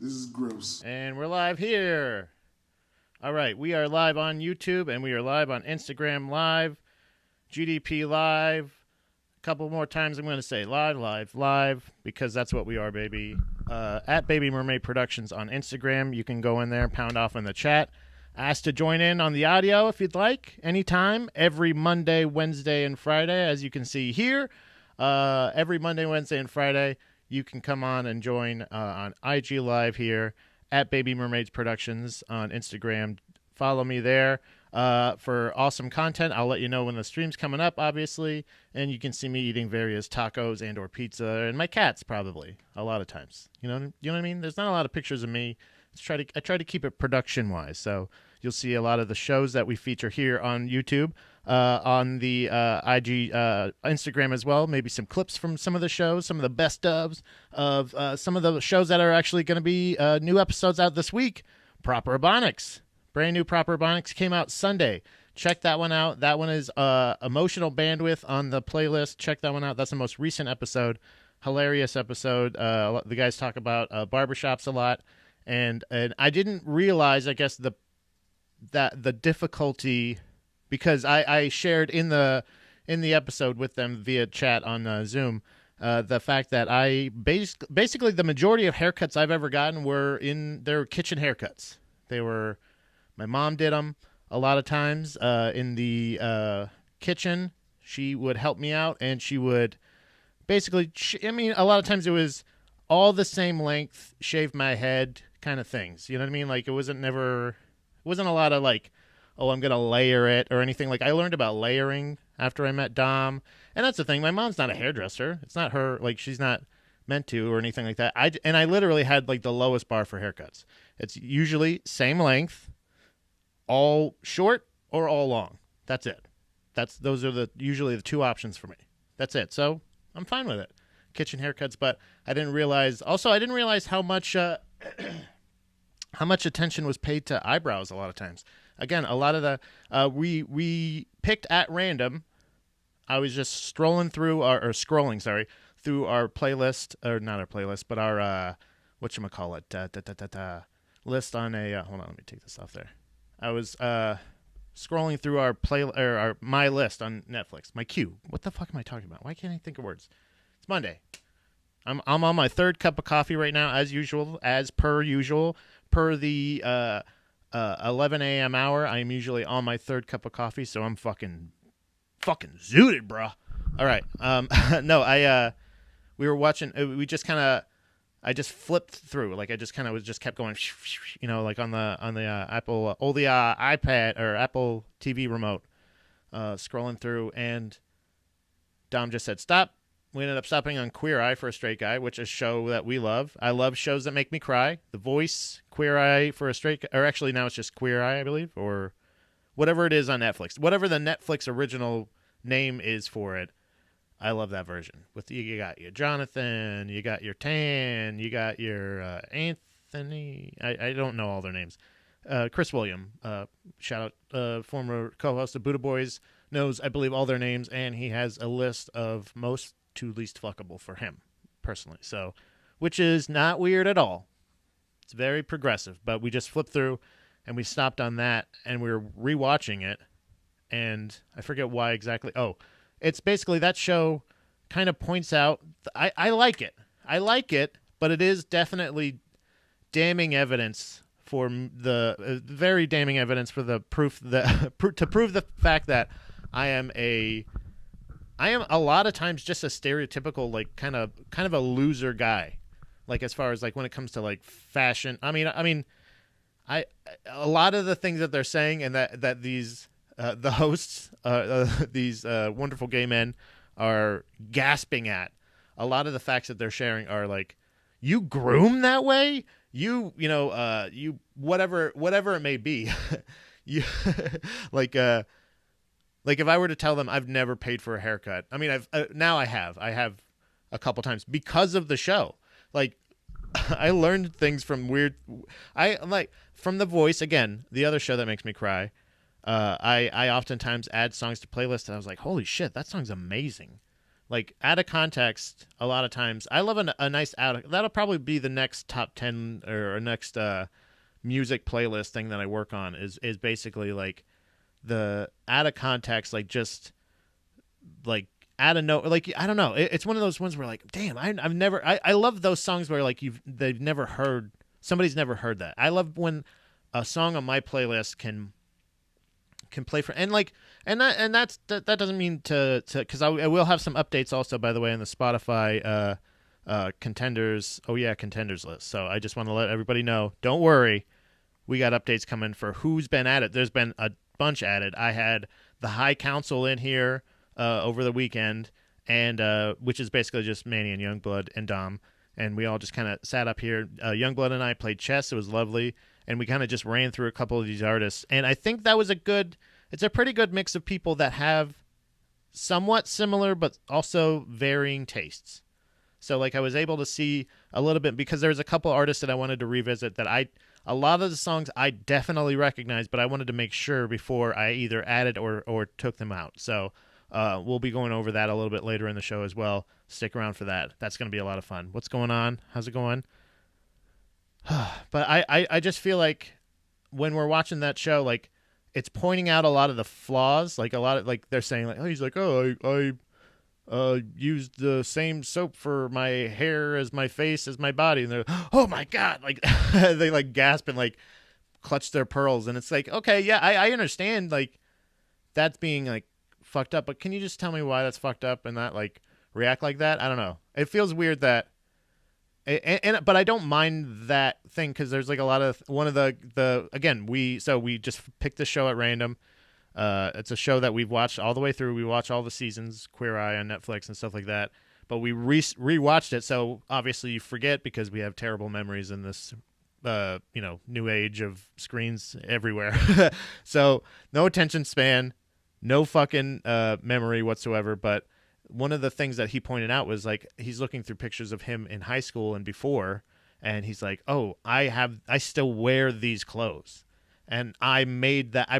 This is gross. And we're live here. All right, we are live on YouTube and we are live on Instagram Live, GDP Live. A couple more times I'm going to say live, because that's what we are, baby. At Baby Mermaid Productions on Instagram. You can go in there, pound off in the chat. Ask to join in on the audio if you'd like, anytime, every Monday, Wednesday, and Friday, as you can see here. Every Monday, Wednesday, and Friday, you can come on and join on IGLive here at Baby Mermaids Productions on Instagram. Follow me there for awesome content. I'll let you know when the stream's coming up, obviously, and you can see me eating various tacos and or pizza, and my cats probably a lot of times. You know what I mean? There's not a lot of pictures of me. I try to keep it production-wise, so you'll see a lot of the shows that we feature here on YouTube, on the IG Instagram as well. Maybe some clips from some of the shows, some of the best ofs of some of the shows that are actually going to be new episodes out this week. Proper Ebonics. Brand new Proper Ebonics came out Sunday. Check that one out. That one is Emotional Bandwidth on the playlist. Check that one out. That's the most recent episode. Hilarious episode. The guys talk about barbershops a lot. And I didn't realize, I guess, the difficulty, because I shared in the episode with them via chat on Zoom, the fact that I basically the majority of haircuts I've ever gotten were in their kitchen haircuts. My mom did them a lot of times in the kitchen. She would help me out, and she would basically, a lot of times it was all the same length, shave my head kind of things. You know what I mean? Like, it wasn't a lot of like, oh, I'm going to layer it or anything. Like, I learned about layering after I met Dom. And that's the thing. My mom's not a hairdresser. It's not her, like, she's not meant to or anything like that. I literally had like the lowest bar for haircuts. It's usually same length, all short or all long. That's it. Those are usually the two options for me. That's it. So I'm fine with it. Kitchen haircuts, but I didn't realize how much how much attention was paid to eyebrows a lot of times. Again, a lot of the we picked at random. I was just scrolling through through our playlist, or not our playlist, but our whatchamacallit, list on a hold on, let me take this off there. I was scrolling through our my list on Netflix. My queue. What the fuck am I talking about? Why can't I think of words? It's Monday. I'm on my third cup of coffee right now, as per usual. Per the 11 a.m. hour, I am usually on my third cup of coffee, so I'm fucking zooted, bro. All right. No, we were watching. I just flipped through. Like, I just kind of kept going, like on the Apple, iPad or Apple TV remote, scrolling through, and Dom just said stop. We ended up stopping on Queer Eye for a Straight Guy, which is a show that we love. I love shows that make me cry. The Voice, Queer Eye for a Straight Guy, or actually now it's just Queer Eye, I believe, or whatever it is on Netflix. Whatever the Netflix original name is for it, I love that version. You got your Jonathan, you got your Tan, you got your Anthony. I don't know all their names. Chris William, shout out, former co-host of Buddha Boys, knows, I believe, all their names, and he has a list of most to least fuckable for him personally, so, which is not weird at all. It's very progressive, but we just flipped through and we stopped on that, and we were rewatching it, and I forget why exactly. Oh, it's basically that show kind of points out I like it, but it is definitely damning evidence for very damning evidence for the proof that to prove the fact that I am a lot of times just a stereotypical, like, kind of a loser guy, like, as far as like when it comes to like fashion. I mean, a lot of the things that they're saying, and that these the hosts, these wonderful gay men, are gasping at. A lot of the facts that they're sharing are like, you groom that way, you whatever it may be, you like if I were to tell them I've never paid for a haircut, I mean, I have a couple times because of the show. Like, I learned things from from The Voice, again, the other show that makes me cry. I oftentimes add songs to playlists, and I was like, holy shit, that song's amazing. like out of context, a lot of times I love a nice that'll probably be the next top 10 or next music playlist thing that I work on is basically like the out of context, like just like out of no, like I don't know, it's one of those ones where like, damn, I've never, I love those songs where like they've never heard, somebody's never heard that. I love when a song on my playlist can play for, and like, that doesn't mean to because I will have some updates also, by the way, on the Spotify contenders, contenders list. So I just want to let everybody know, don't worry, we got updates coming for who's been at it. There's been a bunch added. I had the High Council in here over the weekend, and which is basically just Manny and Youngblood and Dom, and we all just kind of sat up here. Youngblood and I played chess. It was lovely, and we kind of just ran through a couple of these artists, and I think that was it's a pretty good mix of people that have somewhat similar but also varying tastes. So like I was able to see a little bit, because there was a couple artists that I wanted to revisit that a lot of the songs I definitely recognize, but I wanted to make sure before I either added or took them out. So we'll be going over that a little bit later in the show as well. Stick around for that. That's going to be a lot of fun. What's going on? How's it going? But I just feel like when we're watching that show, like it's pointing out a lot of the flaws. Like a lot of, like they're saying like, oh, he's like, oh, I used the same soap for my hair as my face as my body, and they're, oh my god, like they like gasp and like clutch their pearls, and it's like, okay, yeah, I understand like that's being like fucked up, but can you just tell me why that's fucked up and not like react like that? I don't know. It feels weird that, but I don't mind that thing, because there's like a lot of one of the again, we just picked this show at random. It's a show that we've watched all the way through. We watch all the seasons, Queer Eye on Netflix and stuff like that. But we rewatched it, so obviously you forget because we have terrible memories in this, new age of screens everywhere. So no attention span, no fucking memory whatsoever. But one of the things that he pointed out was like he's looking through pictures of him in high school and before, and he's like, oh, I still wear these clothes. And I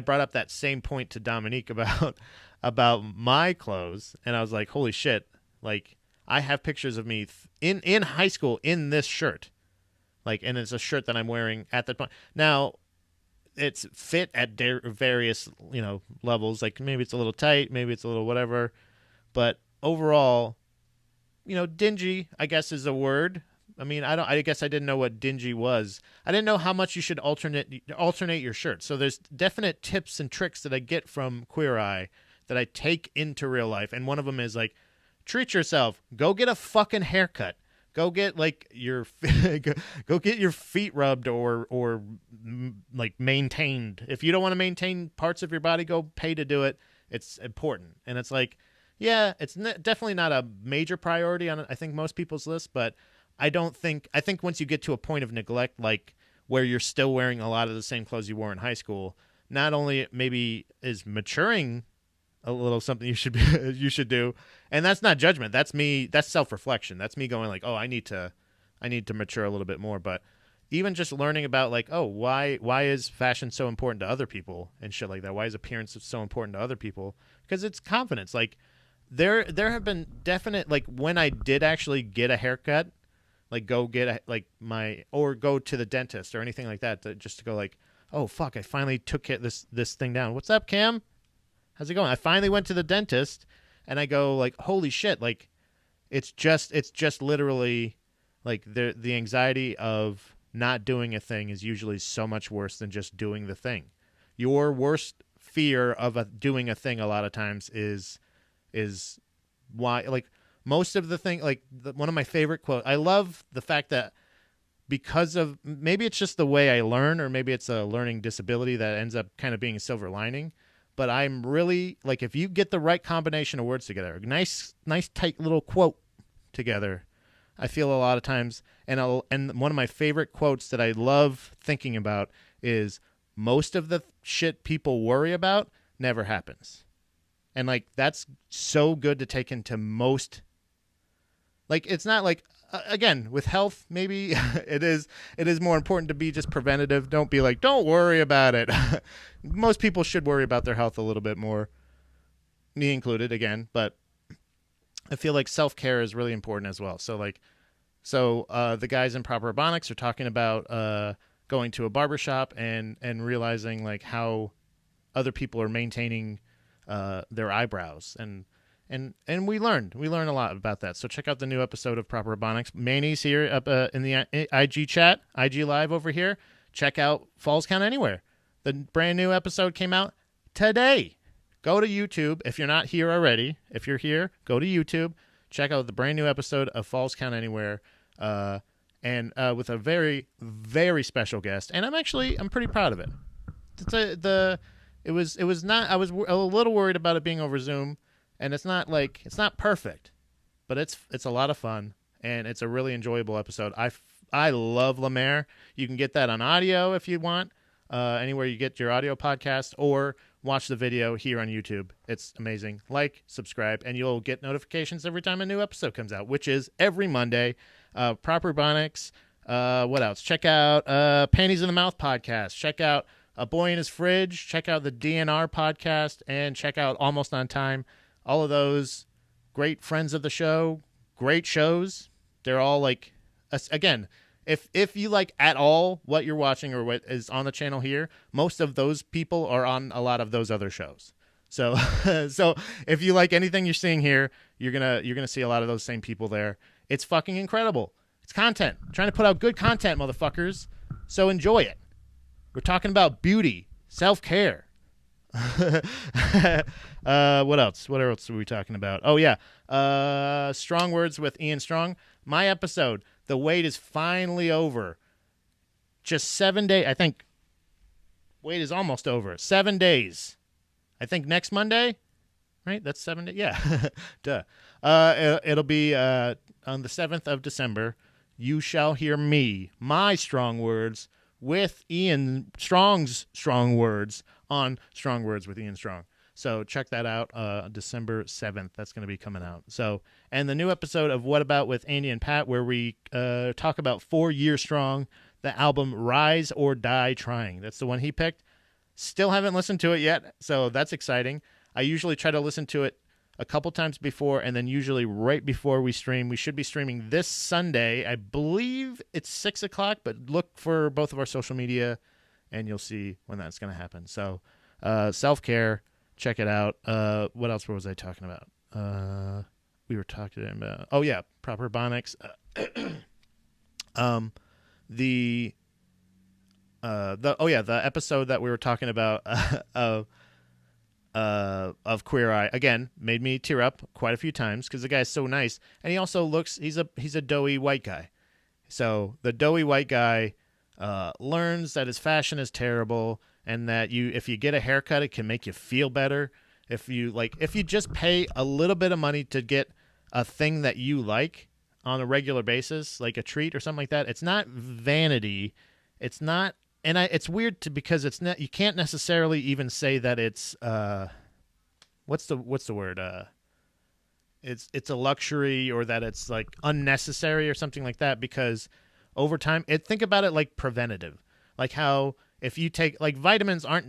brought up that same point to Dominique about my clothes, and I was like, holy shit, like I have pictures of me in high school in this shirt, like, and it's a shirt that I'm wearing at that point. Now, it's fit at various levels, like maybe it's a little tight, maybe it's a little whatever, but overall, dingy, I guess, is a word. I mean, I guess I didn't know what dingy was. I didn't know how much you should alternate your shirt. So there's definite tips and tricks that I get from Queer Eye that I take into real life. And one of them is like, treat yourself. Go get a fucking haircut. Go get like go get your feet rubbed or like maintained. If you don't want to maintain parts of your body, go pay to do it. It's important. And it's like, yeah, it's definitely not a major priority on I think most people's list, but I think once you get to a point of neglect, like where you're still wearing a lot of the same clothes you wore in high school, not only maybe is maturing a little something you should do, and that's not judgment. That's me. That's self-reflection. That's me going like, oh, I need to mature a little bit more. But even just learning about like, oh, why is fashion so important to other people and shit like that? Why is appearance so important to other people? Because it's confidence. Like there have been definite, like when I did actually get a haircut, like go get or go to the dentist or anything like that, just to go like, oh fuck, I finally took this thing down. What's up, Cam? How's it going? I finally went to the dentist, and I go like, holy shit, like it's just literally like the anxiety of not doing a thing is usually so much worse than just doing the thing. Your worst fear of doing a thing a lot of times is why, like, most of the thing, like one of my favorite quotes, I love the fact that because of, maybe it's just the way I learn, or maybe it's a learning disability that ends up kind of being a silver lining, but I'm really, like, if you get the right combination of words together, a nice tight little quote together, I feel a lot of times, and one of my favorite quotes that I love thinking about is, most of the shit people worry about never happens. And like, that's so good to take into most, like, it's not like, again, with health, maybe it is more important to be just preventative. Don't be like, don't worry about it. Most people should worry about their health a little bit more, me included, again. But I feel like self-care is really important as well. So the guys in Proper Ebonics are talking about going to a barbershop and realizing like how other people are maintaining their eyebrows, and we learn a lot about that. So check out the new episode of Proper Ebonics. Manny's here up in the IG chat, IGLive over here. Check out Falls Count Anywhere. The brand new episode came out today. Go to YouTube if you're not here already. If you're here, go to YouTube. Check out the brand new episode of Falls Count Anywhere, and with a very, very special guest. And I'm pretty proud of it. It was not. I was a little worried about it being over Zoom, and it's not perfect, but it's a lot of fun, and it's a really enjoyable episode. I love Lemaire. You can get that on audio if you want, anywhere you get your audio podcast, or watch the video here on YouTube. It's amazing. Like, subscribe, and you'll get notifications every time a new episode comes out, which is every Monday. Proper Ebonics. What else? Check out Panties in the Mouth podcast. Check out A Boy in His Fridge. Check out the DNR podcast, and check out Almost on Time. All of those great friends of the show, great shows. They're all like, again, if you like at all what you're watching or what is on the channel here, most of those people are on a lot of those other shows. So so if you like anything you're seeing here, you're gonna see a lot of those same people there. It's fucking incredible. It's content. I'm trying to put out good content, motherfuckers. So enjoy it. We're talking about beauty, self-care. What else? What else were we talking about? Oh yeah. Strong Words with Ian Strong. My episode. The wait is finally over. Just 7 days. I think wait is almost over. 7 days. I think next Monday. Right? That's 7 days. Yeah. Duh. It'll be on the 7th of December. You shall hear me, my strong words, with Ian Strong's strong words on Strong Words with Ian Strong. So check that out, December 7th. That's going to be coming out. So, and the new episode of What About with Andy and Pat, where we talk about 4 Year Strong, the album Rise or Die Trying. That's the one he picked. Still haven't listened to it yet, so that's exciting. I usually try to listen to it a couple times before, and then usually right before we stream. We should be streaming this Sunday. I believe it's 6 o'clock, but look for both of our social media, and you'll see when that's going to happen. So, self-care. Check it out. What else was I talking about? We were talking about... Oh, yeah. Proper Ebonics. The episode that we were talking about of Queer Eye, again, made me tear up quite a few times because the guy's so nice. And he also looks... He's a doughy white guy. So the doughy white guy learns that his fashion is terrible, and that if you get a haircut, it can make you feel better. If you just pay a little bit of money to get a thing that you like on a regular basis, like a treat or something like that, it's not vanity. It's not, and it's weird because it's not. You can't necessarily even say that it's what's the word? It's a luxury, or that it's like unnecessary or something like that, because over time, think about it like preventative, like how. If you take, like, vitamins aren't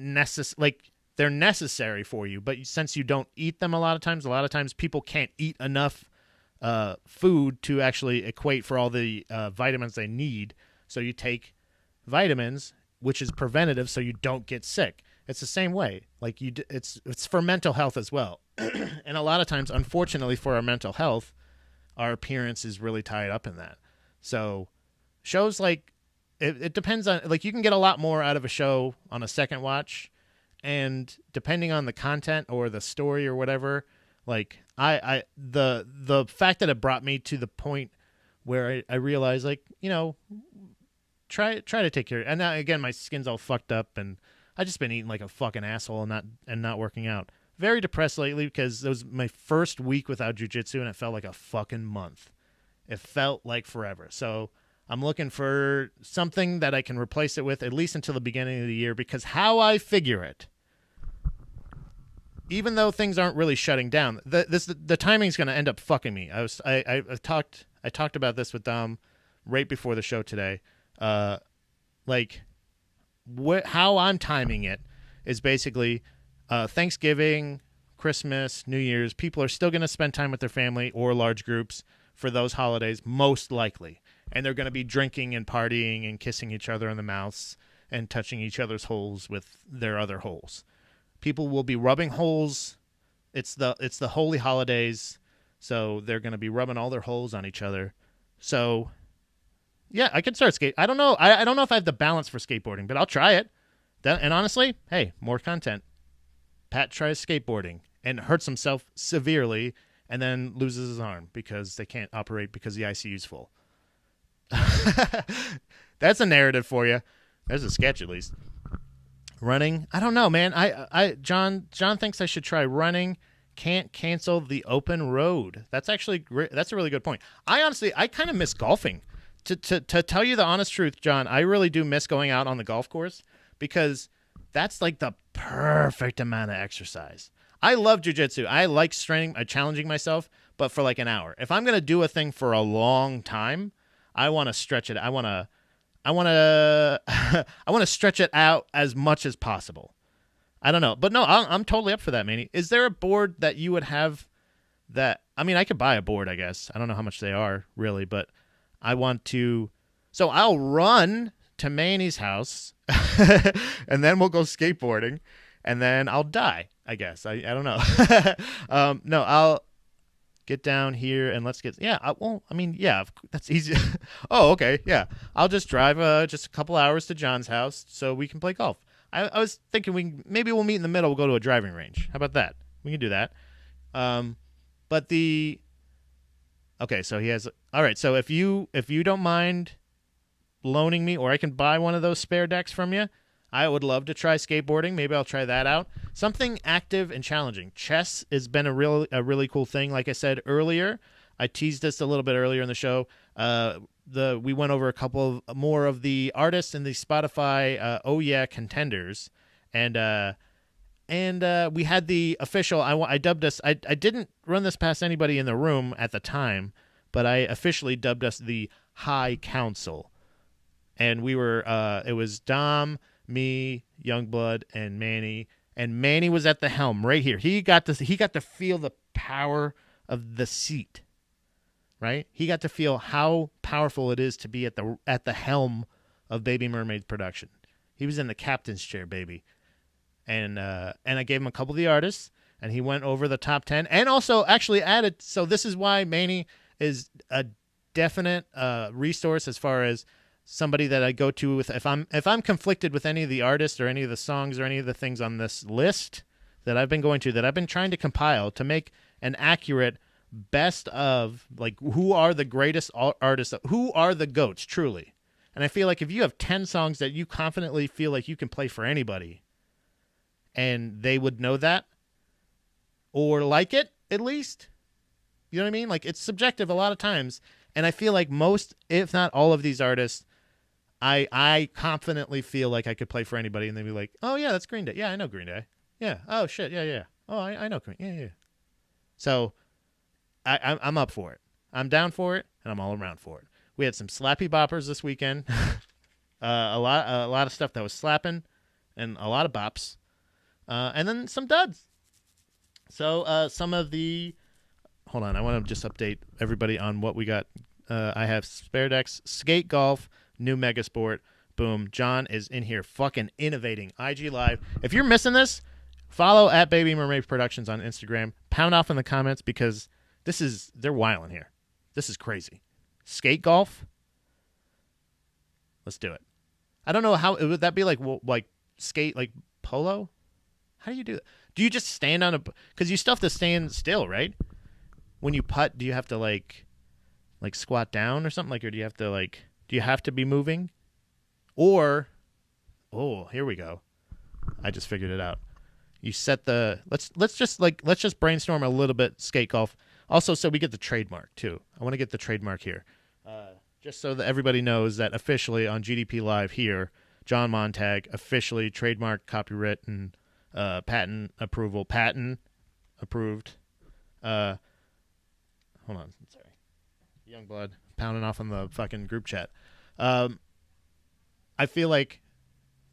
they're necessary for you, but since you don't eat them a lot of times people can't eat enough food to actually equate for all the vitamins they need. So you take vitamins, which is preventative, so you don't get sick. It's the same way. Like it's for mental health as well. And a lot of times, unfortunately, for our mental health, our appearance is really tied up in that. So shows like, it depends on, like, you can get a lot more out of a show on a second watch, and depending on the content or the story or whatever, like the fact that it brought me to the point where I realized, like, you know, try to take care of it. And now, again, my skin's all fucked up, and I just been eating like a fucking asshole and not working out. Very depressed lately because it was my first week without jiu-jitsu, and it felt like a fucking month. It felt like forever. So I'm looking for something that I can replace it with, at least until the beginning of the year, because how I figure it, even though things aren't really shutting down, the timing's going to end up fucking me. I talked about this with Dom right before the show today. Like, how I'm timing it is basically Thanksgiving, Christmas, New Year's, people are still going to spend time with their family or large groups for those holidays, most likely. And they're going to be drinking and partying and kissing each other in the mouths and touching each other's holes with their other holes. People will be rubbing holes. It's the holy holidays, so they're going to be rubbing all their holes on each other. So, yeah, I could start skate. I don't know. I don't know if I have the balance for skateboarding, but I'll try it. And honestly, hey, more content. Pat tries skateboarding and hurts himself severely and then loses his arm because they can't operate because the ICU's full. That's a narrative for you. There's a sketch at least. Running, I don't know, man. John thinks I should try running. Can't cancel the open road. That's actually great. That's a really good point. I kind of miss golfing. To tell you the honest truth, John, I really do miss going out on the golf course because that's like the perfect amount of exercise. I love jiu-jitsu. I like challenging myself, but for like an hour. If I'm going to do a thing for a long time, I want to stretch it. I want to I want to stretch it out as much as possible. I don't know. But no, I'm totally up for that, Manny. Is there a board that you would have that... I mean, I could buy a board, I guess. I don't know how much they are, really, but I want to... So I'll run to Manny's house, and then we'll go skateboarding, and then I'll die, I guess. I don't know. No, I'll get down here, and let's get... Yeah, that's easy. Oh, okay, yeah. I'll just drive just a couple hours to John's house so we can play golf. I was thinking maybe we'll meet in the middle. We'll go to a driving range. How about that? We can do that. But the... Okay, so he has... All right, so if you don't mind loaning me, or I can buy one of those spare decks from you, I would love to try skateboarding. Maybe I'll try that out. Something active and challenging. Chess has been a really cool thing. Like I said earlier, I teased this a little bit earlier in the show. We went over a couple of more of the artists in the Spotify Oh Yeah contenders, and we had the official. I dubbed us. I didn't run this past anybody in the room at the time, but I officially dubbed us the High Council, and we were. It was Dom, me, Youngblood, and Manny. And Manny was at the helm right here. He got to feel the power of the seat. Right? He got to feel how powerful it is to be at the helm of Baby Mermaid's production. He was in the captain's chair, baby. And I gave him a couple of the artists, and he went over the top 10, and also actually added. So this is why Manny is a definite resource as far as somebody that I go to with if I'm conflicted with any of the artists or any of the songs or any of the things on this list that I've been going to, that I've been trying to compile to make an accurate best of, like, who are the greatest artists, who are the GOATs truly. And I feel like if you have 10 songs that you confidently feel like you can play for anybody and they would know that or like it at least, you know what I mean? Like, it's subjective a lot of times, and I feel like most, if not all of these artists, I confidently feel like I could play for anybody, and they'd be like, oh yeah, that's Green Day. Yeah, I know Green Day. Yeah. Oh shit. Yeah. Oh, I know Green. Yeah. So I'm up for it. I'm down for it, and I'm all around for it. We had some slappy boppers this weekend. A lot of stuff that was slapping, and a lot of bops, and then some duds. So some of the... Hold on, I want to just update everybody on what we got. I have spare decks, skate golf, new Megasport. Boom. John is in here fucking innovating. IGLive. If you're missing this, follow at Baby Mermaid Productions on Instagram. Pound off in the comments because they're wilding here. This is crazy. Skate golf? Let's do it. I don't know how, would that be like skate, like polo? How do you do that? Do you just stand on because you still have to stand still, right? When you putt, do you have to like squat down or something, or do you have to be moving? Or, oh, here we go. I just figured it out. You set let's just brainstorm a little bit skate golf. Also, so we get the trademark too. I want to get the trademark here. Just so that everybody knows that officially on GDP Live here, John Montag officially trademark, copyright, and patent approved. Hold on, sorry. Youngblood pounding off on the fucking group chat. I feel like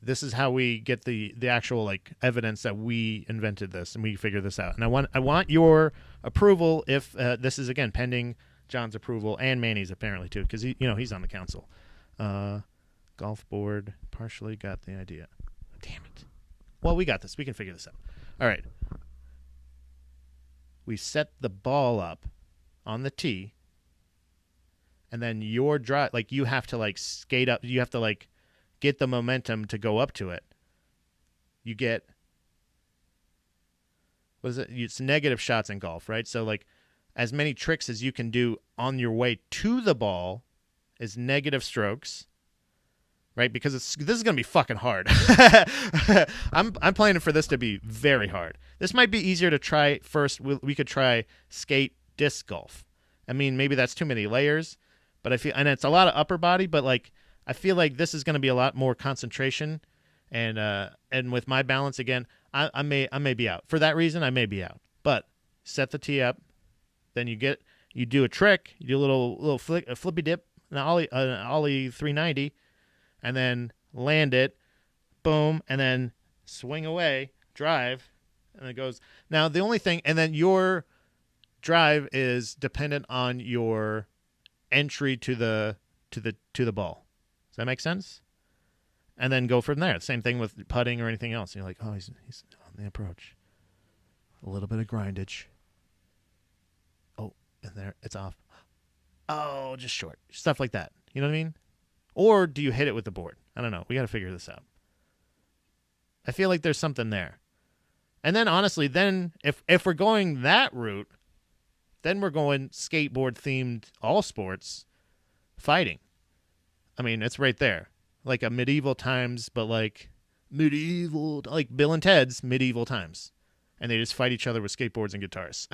this is how we get the actual like evidence that we invented this and we figured this out. And I want your approval if this is again pending John's approval and Manny's apparently too, because he's on the council. Golf board partially got the idea. Damn it. Well, we got this. We can figure this out. All right. We set the ball up on the tee, and then your drive, like you have to like skate up. You have to like get the momentum to go up to it. You get, what is it? It's negative shots in golf, right? So like as many tricks as you can do on your way to the ball is negative strokes, right? Because this is going to be fucking hard. I'm planning for this to be very hard. This might be easier to try first. We could try skate disc golf. I mean, maybe that's too many layers, but I feel, and it's a lot of upper body, but like I feel like this is going to be a lot more concentration, and with my balance again, I may be out. For that reason, I may be out. But set the tee up, then you do a trick, you do a little flippy dip, an ollie 390, and then land it, boom, and then swing away, drive, and it goes. Now the only thing, and then your drive is dependent on your entry to the ball. Does that make sense? And then go from there. Same thing with putting or anything else. You're like, oh, he's on the approach. A little bit of grindage. Oh, and there, it's off. Oh, just short. Stuff like that. You know what I mean? Or do you hit it with the board? I don't know. We got to figure this out. I feel like there's something there. And then, honestly, then if we're going that route, then we're going skateboard-themed all sports fighting. I mean, it's right there. Like a medieval times, but like Bill and Ted's medieval times. And they just fight each other with skateboards and guitars.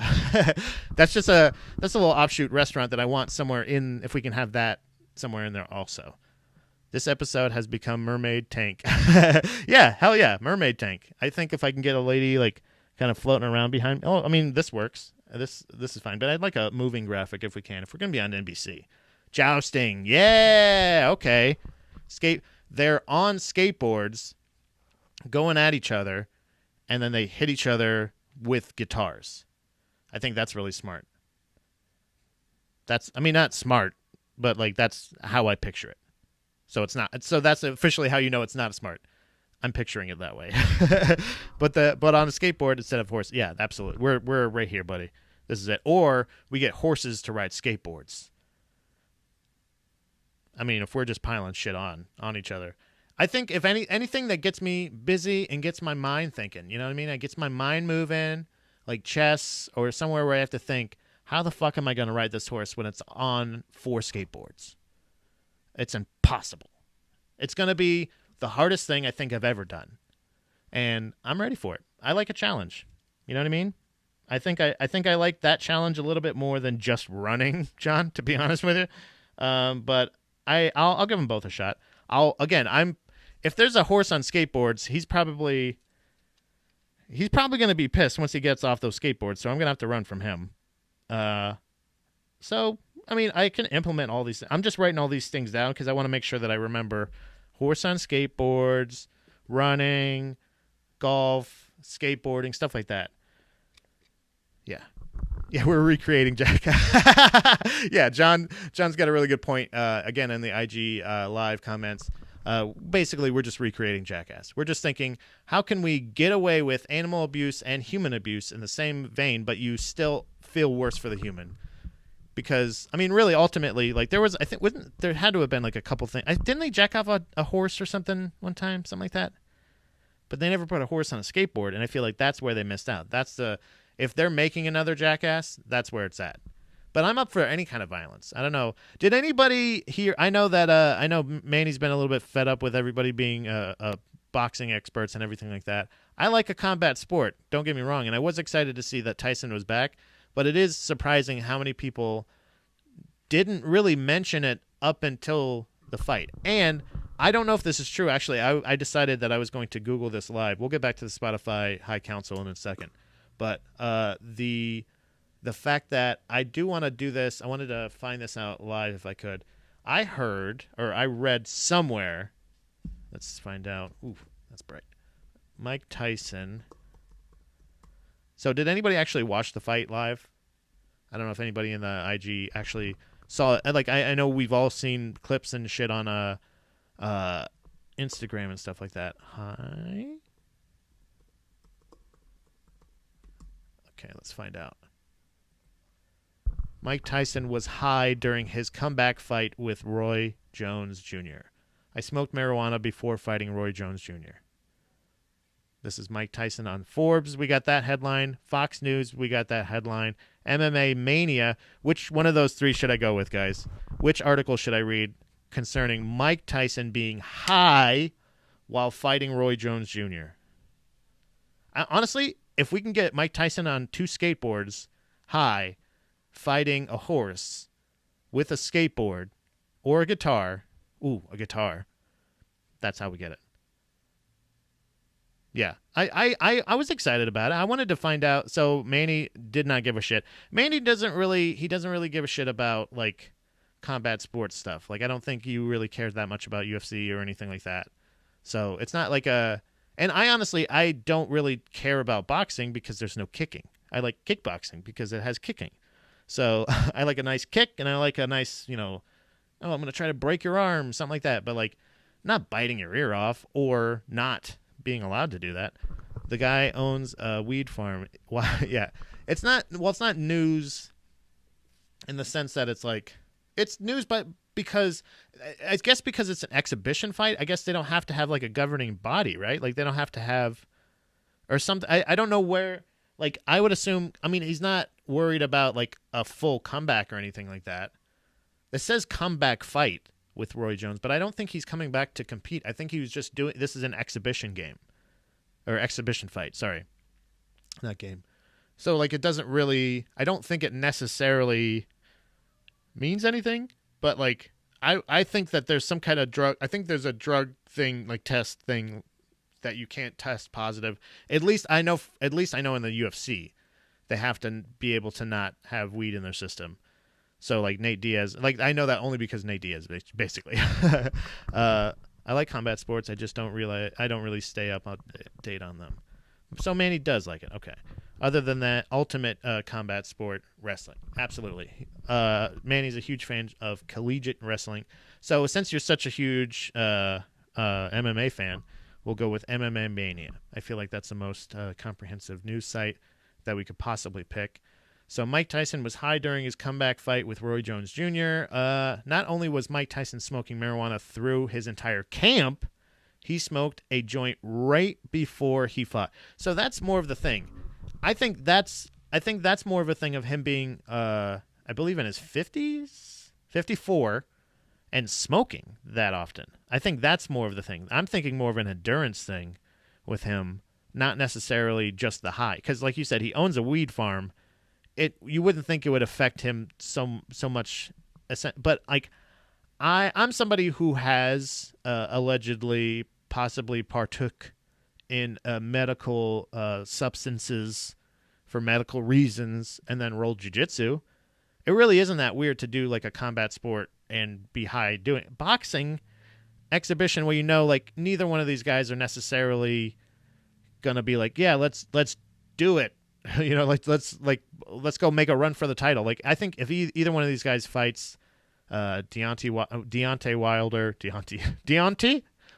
That's a little offshoot restaurant that I want somewhere in, if we can have that somewhere in there also. This episode has become Mermaid Tank. Yeah, hell yeah, Mermaid Tank. I think if I can get a lady like kind of floating around behind me. Oh, I mean, this works. This is fine. But I'd like a moving graphic if we can. If we're going to be on NBC. Jousting. Yeah, okay. They're on skateboards going at each other, and then they hit each other with guitars. I think that's really smart. Not smart, but like that's how I picture it. So it's not. So that's officially how you know it's not smart. I'm picturing it that way. but on a skateboard instead of horse, yeah, absolutely. We're right here, buddy. This is it. Or we get horses to ride skateboards. I mean, if we're just piling shit on each other. I think if anything that gets me busy and gets my mind thinking, you know what I mean? It gets my mind moving, like chess or somewhere where I have to think, how the fuck am I going to ride this horse when it's on 4 skateboards? It's impossible. It's going to be the hardest thing I think I've ever done. And I'm ready for it. I like a challenge. You know what I mean? I think I like that challenge a little bit more than just running, John, to be honest with you. But I'll give them both a shot. If there's a horse on skateboards, he's probably going to be pissed once he gets off those skateboards, so I'm going to have to run from him. So, I mean, I can implement all these. I'm just writing all these things down because I want to make sure that I remember horse on skateboards, running, golf, skateboarding, stuff like that. Yeah, we're recreating Jack. Yeah, John's got a really good point. Again, in the IG live comments, basically we're just recreating Jackass. We're just thinking, how can we get away with animal abuse and human abuse in the same vein, but you still feel worse for the human? Because I mean, really, ultimately, like there had to have been like a couple things. Didn't they jack off a horse or something one time, something like that? But they never put a horse on a skateboard, and I feel like that's where they missed out. If they're making another Jackass, that's where it's at. But I'm up for any kind of violence. I don't know. Did anybody here? I know Manny's been a little bit fed up with everybody being boxing experts and everything like that. I like a combat sport. Don't get me wrong. And I was excited to see that Tyson was back. But it is surprising how many people didn't really mention it up until the fight. And I don't know if this is true. Actually, I decided that I was going to Google this live. We'll get back to the Spotify High Council in a second. But the fact that I do want to do this, I wanted to find this out live if I could. I heard, or I read somewhere, Let's find out. Ooh, that's bright. Mike Tyson. So did anybody actually watch the fight live? I don't know if anybody in the IG actually saw it. Like I know we've all seen clips and shit on Instagram and stuff like that. Hi. Okay, let's find out. Mike Tyson was high during his comeback fight with Roy Jones Jr. I smoked marijuana before fighting Roy Jones Jr. This is Mike Tyson on Forbes. We got that headline. Fox News, we got that headline. MMA Mania. Which one of those three should I go with, guys? Which article should I read concerning Mike Tyson being high while fighting Roy Jones Jr.? Honestly, if we can get Mike Tyson on 2 skateboards, high, fighting a horse with a skateboard or a guitar, a guitar, that's how we get it. Yeah, I was excited about it. I wanted to find out. So Manny did not give a shit. Manny doesn't really give a shit about like combat sports stuff. Like I don't think he really cares that much about UFC or anything like that. So it's not like a. And I don't really care about boxing because there's no kicking. I like kickboxing because it has kicking. So I like a nice kick and I like a nice, I'm going to try to break your arm, something like that. But like not biting your ear off or not being allowed to do that. The guy owns a weed farm. Yeah, it's not news in the sense that it's news, but because I guess because it's an exhibition fight, I guess they don't have to have like a governing body, right? Like they don't have to have or something. I don't know where. Like I would assume. I mean, he's not worried about like a full comeback or anything like that. It says comeback fight with Roy Jones, but I don't think he's coming back to compete. I think he was just doing this is an exhibition game or exhibition fight. Sorry, not game. So like it doesn't really. I don't think it necessarily means anything. But like I think that there's some kind of drug. I think there's a drug thing like test thing that you can't test positive. At least I know in the UFC they have to be able to not have weed in their system. So like Nate Diaz, like I know that only because Nate Diaz, basically. I like combat sports. I just don't really stay up on date on them. So Manny does like it. Okay. Other than that, ultimate combat sport, wrestling. Absolutely. Manny's a huge fan of collegiate wrestling. So since you're such a huge MMA fan, we'll go with MMA Mania. I feel like that's the most comprehensive news site that we could possibly pick. So Mike Tyson was high during his comeback fight with Roy Jones Jr. Not only was Mike Tyson smoking marijuana through his entire camp, he smoked a joint right before he fought. So that's more of the thing. I think that's more of a thing of him being, I believe, in his 50s, 54, and smoking that often. I think that's more of the thing. I'm thinking more of an endurance thing with him, not necessarily just the high. Because like you said, he owns a weed farm. You wouldn't think it would affect him so much. But like, I'm somebody who has allegedly possibly partook in medical substances for medical reasons and then rolled jiu-jitsu. It really isn't that weird to do like a combat sport and be high doing it. Boxing exhibition where like neither one of these guys are necessarily gonna be like, yeah, let's do it. Let's go make a run for the title. Like I think if either one of these guys fights Deontay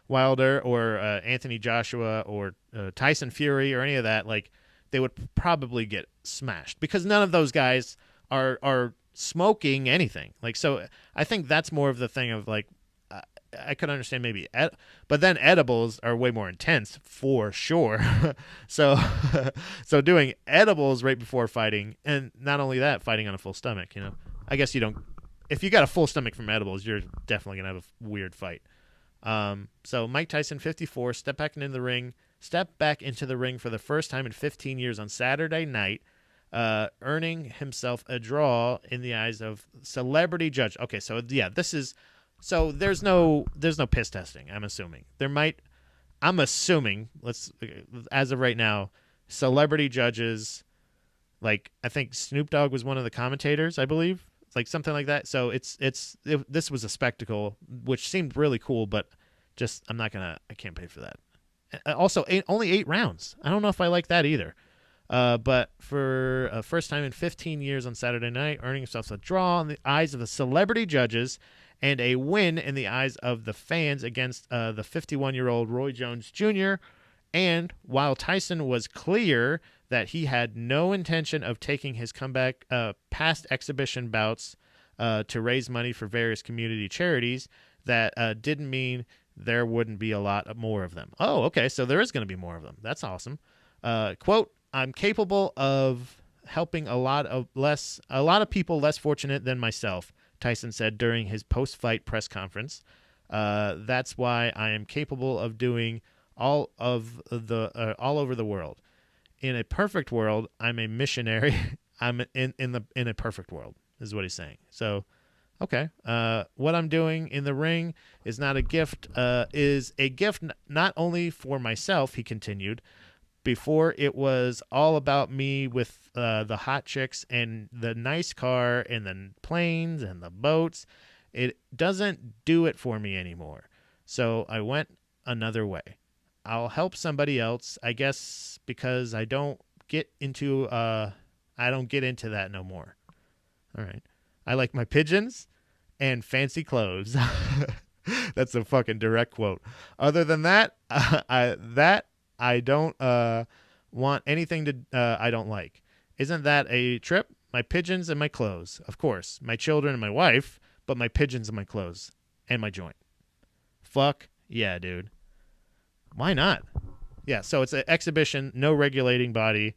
Wilder or Anthony Joshua or Tyson Fury or any of that, like they would probably get smashed because none of those guys are smoking anything. Like so, I think that's more of the thing of like I could understand maybe, but then edibles are way more intense for sure. so doing edibles right before fighting, and not only that, fighting on a full stomach. I guess you don't. If you got a full stomach from edibles, you're definitely gonna have a weird fight. So Mike Tyson, 54, stepped back into the ring for the first time in 15 years on Saturday night, earning himself a draw in the eyes of celebrity judge. Okay, so yeah, there's no piss testing. I'm assuming as of right now, celebrity judges, like I think Snoop Dogg was one of the commentators, I believe. Like something like that. So this was a spectacle, which seemed really cool, but Just I can't pay for that. Also, only 8 rounds. I don't know if I like that either. But for first time in 15 years on Saturday night, earning himself a draw in the eyes of the celebrity judges and a win in the eyes of the fans against the 51-year-old Roy Jones Jr. And while Tyson was clear that he had no intention of taking his comeback past exhibition bouts to raise money for various community charities, that didn't mean there wouldn't be a lot more of them. Oh, okay, so there is going to be more of them. That's awesome. Quote, I'm capable of helping a lot of people less fortunate than myself, Tyson said during his post-fight press conference. That's why I am capable of doing all over the world. In a perfect world, I'm a missionary. I'm in a perfect world, is what he's saying. So, okay. What I'm doing in the ring is not a gift. Is a gift not only for myself, he continued. Before it was all about me with the hot chicks and the nice car and the planes and the boats. It doesn't do it for me anymore. So I went another way. I'll help somebody else, I guess, because I don't get into that no more. All right. I like my pigeons and fancy clothes. That's a fucking direct quote. Other than that, I don't want anything to I don't like. Isn't that a trip? My pigeons and my clothes, of course. My children and my wife, but my pigeons and my clothes and my joint. Fuck yeah, dude. Why not? Yeah, so it's an exhibition, no regulating body.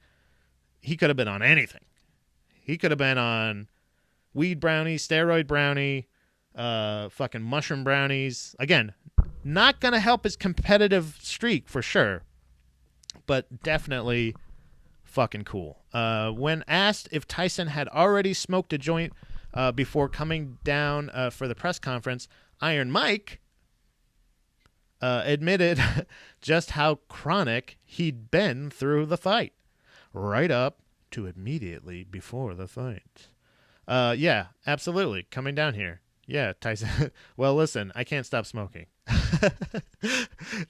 He could have been on anything. He could have been on weed brownie, steroid brownie, fucking mushroom brownies. Again, not going to help his competitive streak for sure, but definitely fucking cool. When asked if Tyson had already smoked a joint before coming down for the press conference, Iron Mike admitted just how chronic he'd been through the fight, right up to immediately before the fight. Yeah, absolutely. Coming down here. Yeah, Tyson. Well, listen, I can't stop smoking.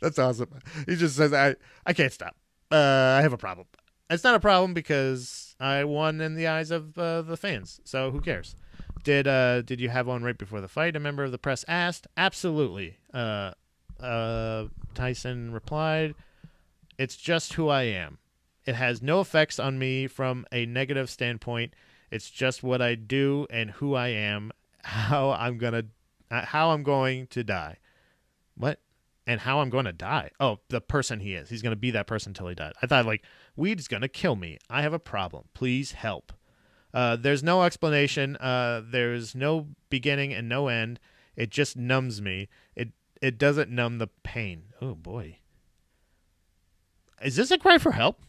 That's awesome. He just says, I can't stop. I have a problem. It's not a problem because I won in the eyes of the fans, so who cares? Did you have one right before the fight? A member of the press asked. Absolutely. Tyson replied, it's just who I am. It has no effects on me from a negative standpoint. It's just what I do and who I am, how I'm going to die. What? And how I'm going to die? Oh, the person he is. He's going to be that person until he dies. I thought, weed's going to kill me. I have a problem. Please help. There's no explanation. There's no beginning and no end. It just numbs me. It doesn't numb the pain. Oh, boy. Is this a cry for help?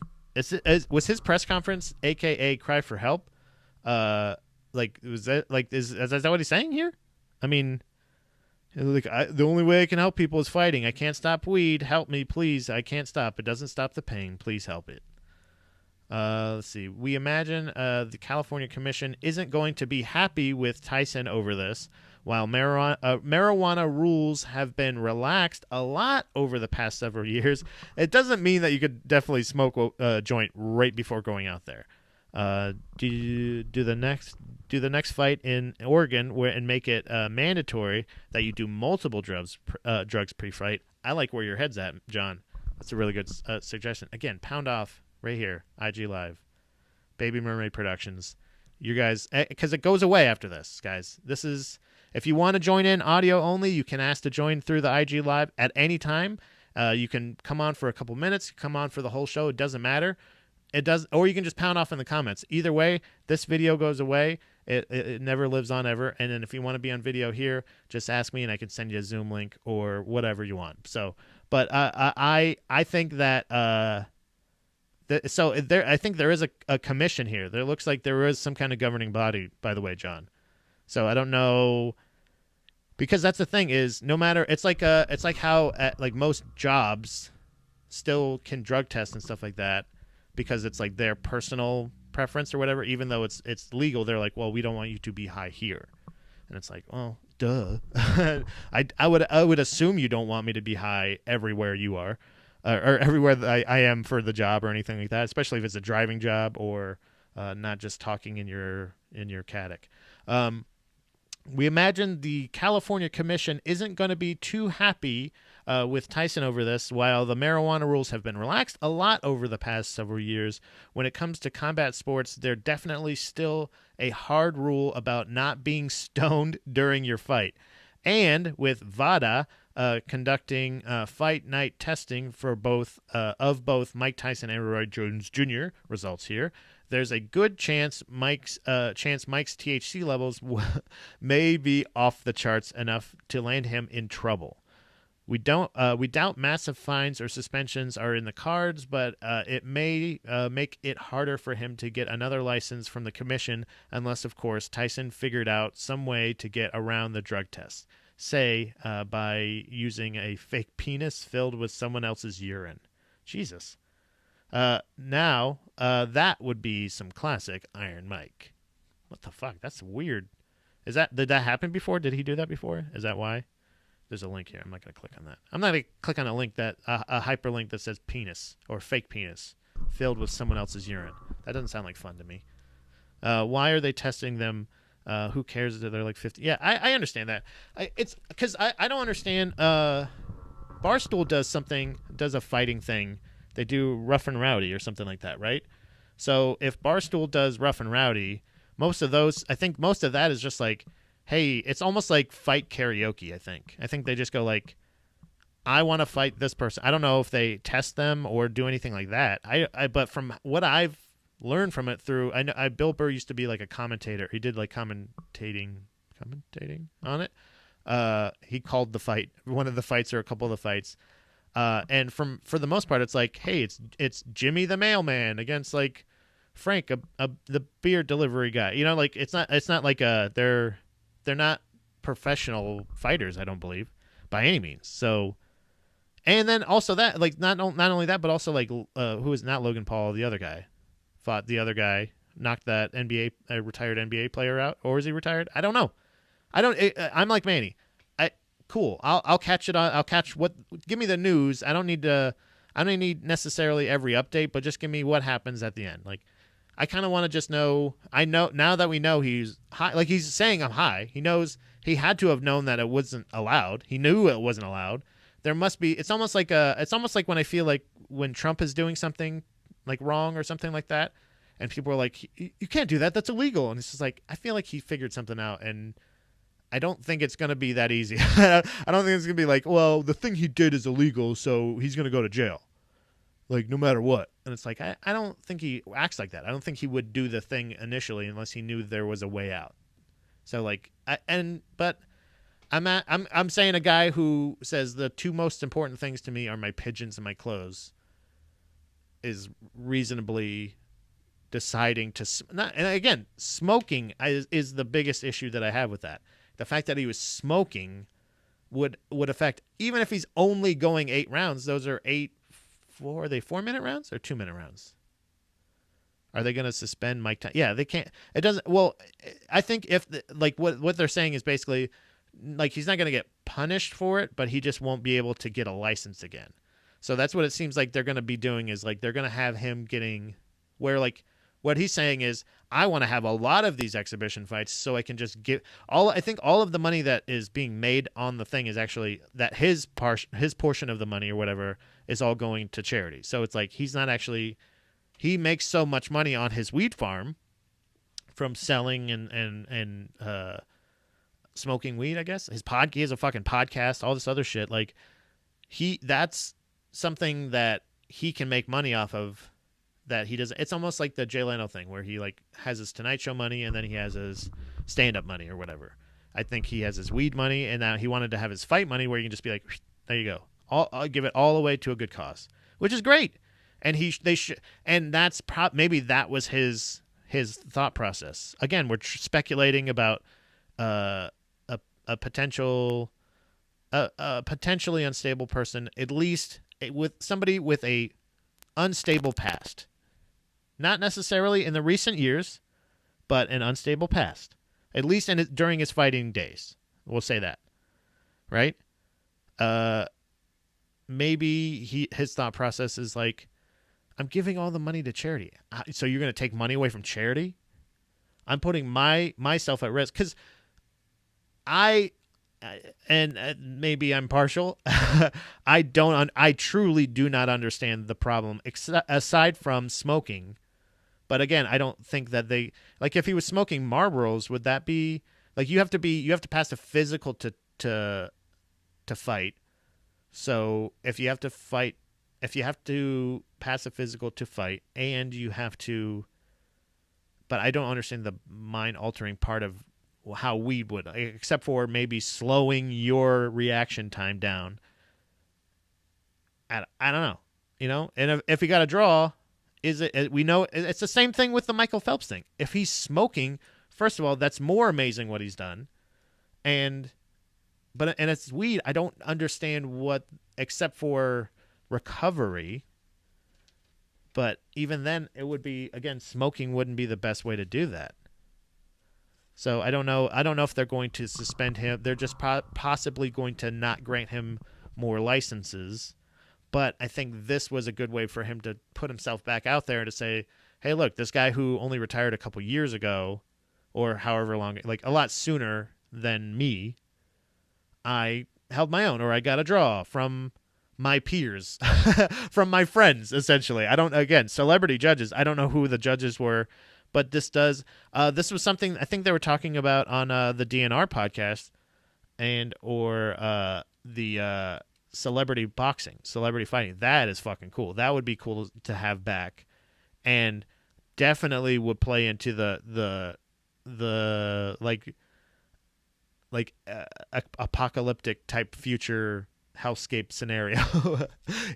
Was his press conference, a.k.a. cry for help? Is that what he's saying here? I mean, the only way I can help people is fighting. I can't stop weed. Help me, please. I can't stop. It doesn't stop the pain. Please help it. Let's see. We imagine the California Commission isn't going to be happy with Tyson over this. While marijuana rules have been relaxed a lot over the past several years, it doesn't mean that you could definitely smoke a joint right before going out there. Do the next fight in Oregon and make it mandatory that you do multiple drugs pre-fight. I like where your head's at, John. That's a really good suggestion. Again, pound off right here, IGLive, Baby Mermaid Productions. You guys, because it goes away after this, guys. This is, if you want to join in audio only, you can ask to join through the IGLive at any time. You can come on for a couple minutes, come on for the whole show. It doesn't matter. It does, or you can just pound off in the comments. Either way, this video goes away. It never lives on ever. And then if you want to be on video here, just ask me and I can send you a Zoom link or whatever you want. So, but I think that I think there is a commission here. There looks like there is some kind of governing body, by the way, John. So I don't know, because that's the thing is, no matter, it's like how most jobs still can drug test and stuff like that, because it's like their personal preference or whatever. Even though it's legal, they're like, well, we don't want you to be high here, and it's like, well, duh. I would assume you don't want me to be high everywhere you are, or everywhere that I am for the job or anything like that. Especially if it's a driving job or not just talking in your caddick. We imagine the California Commission isn't going to be too happy with Tyson over this. While the marijuana rules have been relaxed a lot over the past several years, when it comes to combat sports, they're definitely still a hard rule about not being stoned during your fight. And with VADA conducting fight night testing for both Mike Tyson and Roy Jones Jr. results here, there's a good chance Mike's THC levels may be off the charts enough to land him in trouble. We doubt massive fines or suspensions are in the cards, but it may make it harder for him to get another license from the commission, unless, of course, Tyson figured out some way to get around the drug test, say by using a fake penis filled with someone else's urine. Jesus. Now, that would be some classic Iron Mike. What the fuck? That's weird. Did that happen before? Did he do that before? Is that why? There's a link here. I'm not going to click on that. I'm not going to click on a link a hyperlink that says penis or fake penis filled with someone else's urine. That doesn't sound like fun to me. Why are they testing them? Who cares that they're like 50? Yeah, I understand that. It's because I don't understand. Barstool does a fighting thing. They do Rough and Rowdy or something like that, right? So if Barstool does Rough and Rowdy, most of that is just like, hey, it's almost like fight karaoke, I think they just go like, I want to fight this person. I don't know if they test them or do anything like that. But from what I've learned from it through, Bill Burr used to be like a commentator. He did like commentating on it. He called the fight, one of the fights or a couple of the fights. And for the most part, it's like, hey, it's Jimmy the mailman against like Frank, the beer delivery guy. You know, like it's not like they're not professional fighters, I don't believe, by any means. So, and then also that, like, not only that, but also like who is not Logan Paul, the other guy, fought the other guy, knocked that retired NBA player out, or is he retired? I don't know. I'm like Manny. Cool. I'll catch it on. I'll catch what. Give me the news. I don't need necessarily every update, but just give me what happens at the end. Like, I kind of want to just know. I know now that we know he's high. Like he's saying I'm high. He knows he had to have known that it wasn't allowed. He knew it wasn't allowed. There must be. It's almost like when I feel like when Trump is doing something like wrong or something like that, and people are like, you can't do that. That's illegal. And it's just like I feel like he figured something out and. I don't think it's going to be that easy. I don't think it's going to be like, well, the thing he did is illegal, so he's going to go to jail. Like, no matter what. And it's like, I don't think he acts like that. I don't think he would do the thing initially unless he knew there was a way out. So, like, but I'm saying a guy who says the two most important things to me are my pigeons and my clothes is reasonably deciding to and again, smoking is the biggest issue that I have with that. The fact that he was smoking would affect, even if he's only going 8 rounds, those are are they 4-minute rounds or 2-minute rounds? Are they going to suspend Mike Tyson? Yeah, they can't. It doesn't. Well, I think if what they're saying is basically like he's not going to get punished for it, but he just won't be able to get a license again. So that's what it seems like they're going to be doing is like they're going to have him getting where like what he's saying is I want to have a lot of these exhibition fights so I can just get I think all of the money that is being made on the thing is actually that his portion of the money or whatever is all going to charity. So it's like he's not actually he makes so much money on his weed farm from selling and smoking weed, I guess. He has a fucking podcast, all this other shit. Like that's something that he can make money off of. That he does. It's almost like the Jay Leno thing where he like has his Tonight Show money and then he has his stand-up money or whatever. I think he has his weed money and now he wanted to have his fight money where you can just be like, there you go. I'll give it all away to a good cause, which is great. And and that's maybe that was his thought process. Again, we're speculating about a potentially unstable person, at least with somebody with a unstable past. Not necessarily in the recent years, but an unstable past. At least during his fighting days. We'll say that, right? Maybe his thought process is like, I'm giving all the money to charity. So you're going to take money away from charity? I'm putting myself at risk because and maybe I'm partial. I truly do not understand the problem aside from smoking. But again, I don't think that if he was smoking Marlboros, would that be like you have to pass a physical to fight. So if you have to pass a physical to fight, and you have to, but I don't understand the mind altering part of how weed would, except for maybe slowing your reaction time down. I don't know, and if he got a draw, we know it's the same thing with the Michael Phelps thing. If he's smoking, first of all, that's more amazing what he's done, and it's weed. I don't understand what, except for recovery. But even then, it would be, again, smoking wouldn't be the best way to do that. So I don't know. I don't know if they're going to suspend him. They're just possibly going to not grant him more licenses. But I think this was a good way for him to put himself back out there and to say, hey, look, this guy who only retired a couple years ago, or however long, like a lot sooner than me, I held my own, or I got a draw from my peers, from my friends, essentially. Celebrity judges. I don't know who the judges were, but this was something I think they were talking about on the DNR podcast or the celebrity fighting. That is fucking cool. That would be cool to have back, and definitely would play into the apocalyptic type future hellscape scenario.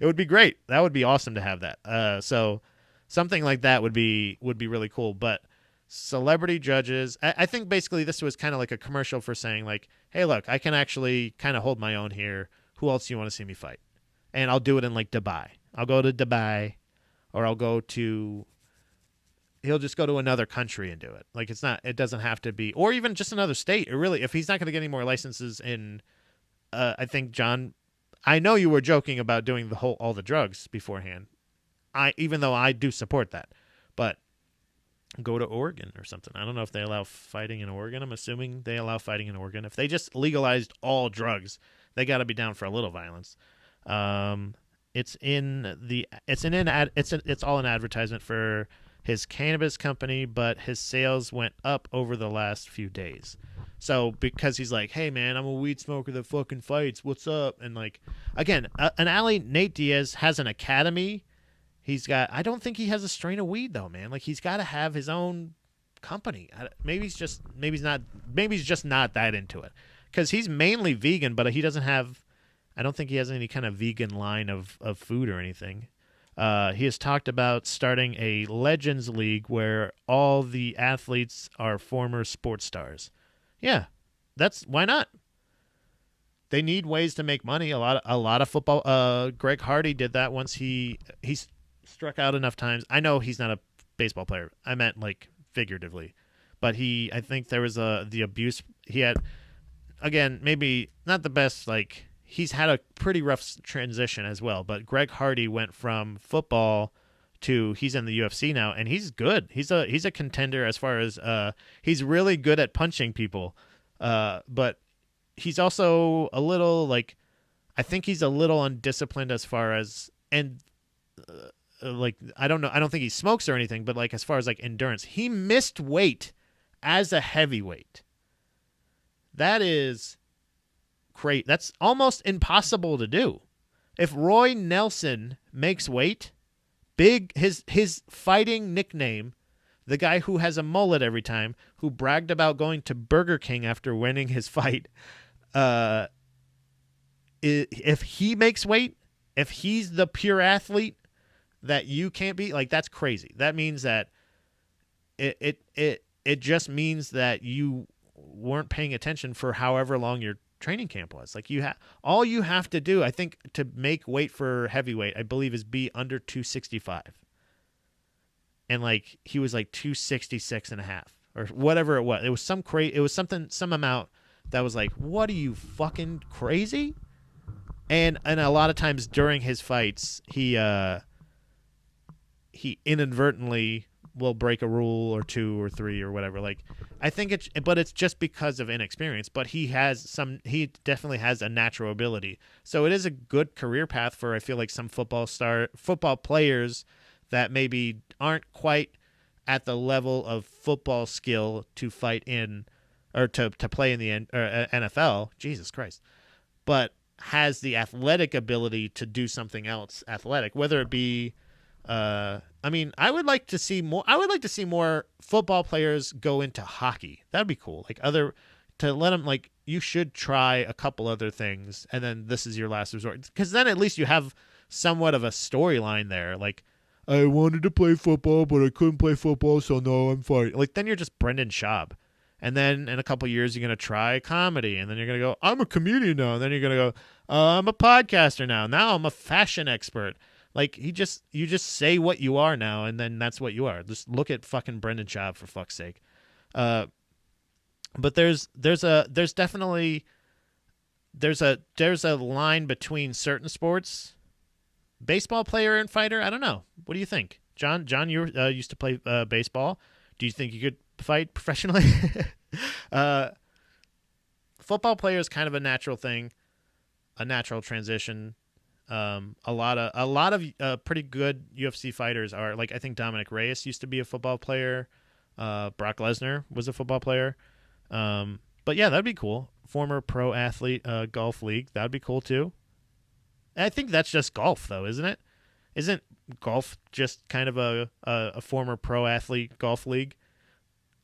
It would be great. That would be awesome to have that. So something like that would be really cool. But celebrity judges, I think basically this was kind of like a commercial for saying like, hey, look, I can actually kind of hold my own here. Who else do you want to see me fight? And I'll do it in like Dubai. I'll go to Dubai, or he'll just go to another country and do it. Like it doesn't have to be, or even just another state. Or really, if he's not going to get any more licenses in, I think John, I know you were joking about doing all the drugs beforehand. Even though I do support that, but go to Oregon or something. I don't know if they allow fighting in Oregon. I'm assuming they allow fighting in Oregon. If they just legalized all drugs, they got to be down for a little violence. It's all an advertisement for his cannabis company, but his sales went up over the last few days. So because he's like, hey man, I'm a weed smoker that fucking fights. What's up? And like, again, an alley, Nate Diaz has an academy. I don't think he has a strain of weed though, man. Like he's got to have his own company. Maybe he's just not that into it, because he's mainly vegan, but he doesn't have, I don't think he has any kind of vegan line of food or anything. He has talked about starting a Legends League where all the athletes are former sports stars. Yeah, why not? They need ways to make money. A lot of football. Greg Hardy did that once he struck out enough times. I know he's not a baseball player. I meant like figuratively, but I think there was the abuse he had. Again, maybe not the best. Like he's had a pretty rough transition as well. But Greg Hardy went from football to he's in the UFC now, and he's good. He's a contender as far as he's really good at punching people, but he's also a little like, I think he's a little undisciplined as far as, and like I don't think he smokes or anything, but like as far as like endurance, he missed weight as a heavyweight. That is great. That's almost impossible to do. If Roy Nelson makes weight, his fighting nickname, the guy who has a mullet every time, who bragged about going to Burger King after winning his fight, if he makes weight, if he's the pure athlete that you can't be, like that's crazy. That means that it just means that you weren't paying attention for however long your training camp was. Like all you have to do, I think, to make weight for heavyweight, I believe, is be under 265. And like he was like 266 and a half or whatever it was. It was some amount that was like, what are you, fucking crazy? And a lot of times during his fights, he inadvertently will break a rule or two or three or whatever. Like, I think it's just because of inexperience. But he definitely has a natural ability. So it is a good career path for, I feel like, some football players that maybe aren't quite at the level of football skill to fight in, or to play in the NFL. Jesus Christ. But has the athletic ability to do something else athletic, whether it be, I would like to see more football players go into hockey. That'd be cool. Like, to let them, like, you should try a couple other things, and then this is your last resort. Because then at least you have somewhat of a storyline there. Like, I wanted to play football, but I couldn't play football, so no, I'm fighting. Like, then you're just Brendan Schaub. And then in a couple years, you're going to try comedy. And then you're going to go, I'm a comedian now. And then you're going to go, I'm a podcaster now. Now I'm a fashion expert. Like, you just say what you are now, and then that's what you are. Just look at fucking Brendan Schaub, for fuck's sake. But there's definitely a line between certain sports. Baseball player and fighter, I don't know. What do you think? John, you used to play baseball. Do you think you could fight professionally? Football player is kind of a natural thing, a natural transition. A lot of pretty good UFC fighters are, like, I think Dominic Reyes used to be a football player. Brock Lesnar was a football player. But yeah, that'd be cool. Former pro athlete, golf league, that'd be cool too. I think that's just golf, though, isn't it? Isn't golf just kind of a former pro athlete golf league?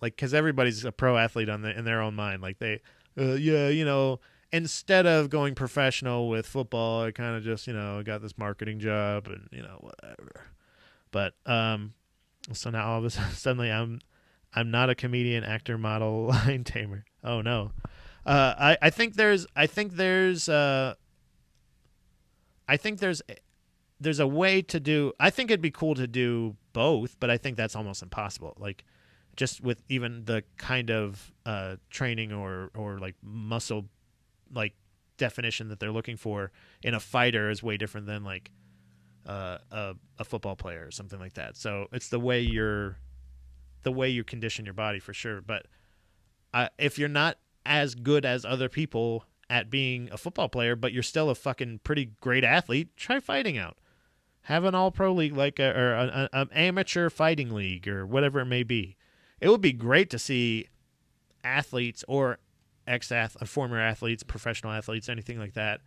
Like, because everybody's a pro athlete in their own mind. Like, they, instead of going professional with football, I kind of just, got this marketing job and, whatever. But so now all of a sudden, suddenly I'm not a comedian, actor, model, line tamer. Oh no. I think there's a way to do. I think it'd be cool to do both, but I think that's almost impossible. Like, just with even the kind of training or like muscle, like, definition that they're looking for in a fighter is way different than, like, a football player or something like that. So it's the way you condition your body, for sure. But if you're not as good as other people at being a football player, but you're still a fucking pretty great athlete, try fighting out. Have an all-pro league, like or an amateur fighting league, or whatever it may be. It would be great to see athletes or former athletes, professional athletes, anything like that